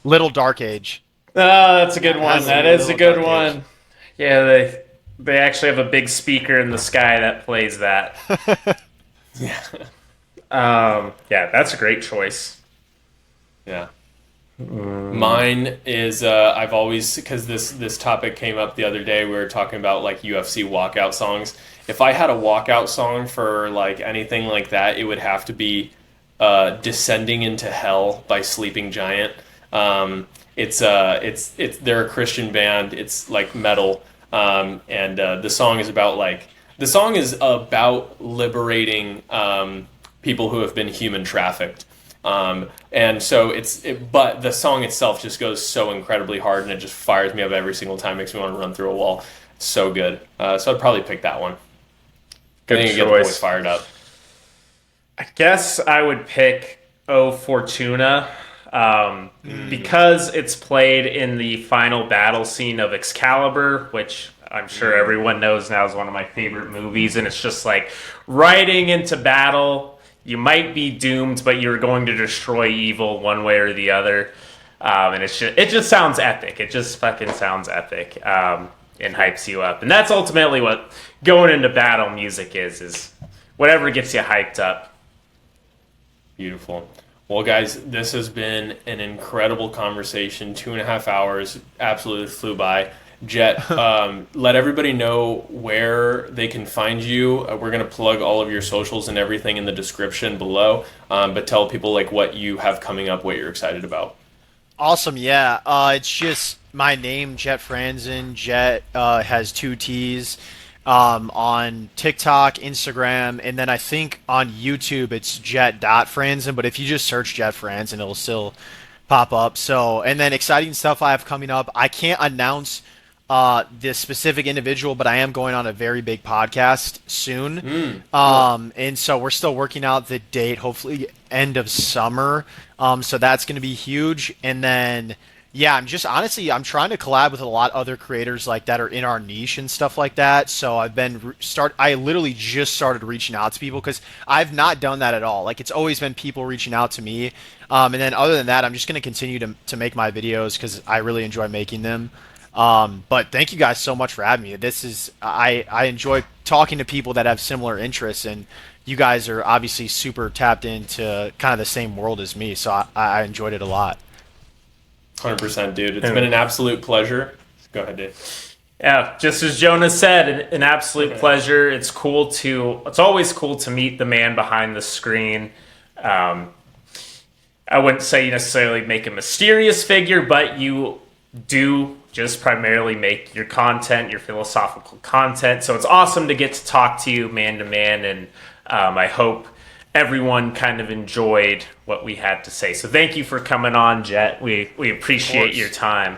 Speaker 3: Little Dark Age.
Speaker 2: Oh, that's a good one. That is a good
Speaker 3: Dark Age.
Speaker 2: one. Yeah, they actually have a big speaker in the sky that plays that.
Speaker 1: Yeah.
Speaker 2: Yeah, that's a great choice.
Speaker 1: Yeah. Mine is I've always, because this topic came up the other day, we were talking about like UFC walkout songs. If I had a walkout song for like anything like that, it would have to be Descending into Hell by Sleeping Giant. It's they're a Christian band. It's like metal, and the song is about liberating people who have been human trafficked. And so but the song itself just goes so incredibly hard, and it just fires me up every single time, makes me want to run through a wall. It's so good. So I'd probably pick that one.
Speaker 2: Good
Speaker 1: I think it gets the boys fired up.
Speaker 2: I guess I would pick O Fortuna. Because it's played in the final battle scene of Excalibur, which I'm sure everyone knows now is one of my favorite movies, and it's just like riding into battle. You might be doomed, but you're going to destroy evil one way or the other. And it just sounds epic. It just fucking sounds epic, and hypes you up. And that's ultimately what going into battle music is whatever gets you hyped up.
Speaker 1: Beautiful. Well, guys, this has been an incredible conversation. 2.5 hours absolutely flew by. Jett, let everybody know where they can find you. We're going to plug all of your socials and everything in the description below, but tell people like what you have coming up, what you're excited about.
Speaker 3: Awesome, yeah. It's just my name, Jett Franzen. Jett has 2 T's. On TikTok, Instagram, and then I think on YouTube it's Jett.Franzen, but if you just search Jett Franzen, it'll still pop up. So, and then exciting stuff I have coming up. I can't announce this specific individual, but I am going on a very big podcast soon. And so we're still working out the date, hopefully end of summer. So that's going to be huge. And then yeah, I'm trying to collab with a lot of other creators like that are in our niche and stuff like that. So I literally just started reaching out to people because I've not done that at all. Like it's always been people reaching out to me. And then other than that, I'm just going to continue to make my videos because I really enjoy making them. But thank you guys so much for having me. I enjoy talking to people that have similar interests, and you guys are obviously super tapped into kind of the same world as me. So I enjoyed it a lot.
Speaker 1: 100%, dude. It's been an absolute pleasure. Go ahead, Dave.
Speaker 2: Yeah, just as Jonas said, an absolute pleasure. It's always cool to meet the man behind the screen. I wouldn't say you necessarily make a mysterious figure, but you do just primarily make your content, your philosophical content. So it's awesome to get to talk to you man to man, and I hope everyone kind of enjoyed what we had to say. So thank you for coming on, Jett. We appreciate your time.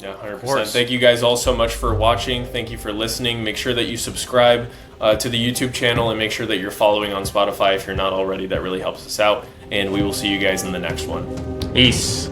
Speaker 1: Yeah, 100%. Thank you guys all so much for watching. Thank you for listening. Make sure that you subscribe to the YouTube channel, and make sure that you're following on Spotify if you're not already. That really helps us out. And we will see you guys in the next one.
Speaker 2: Peace.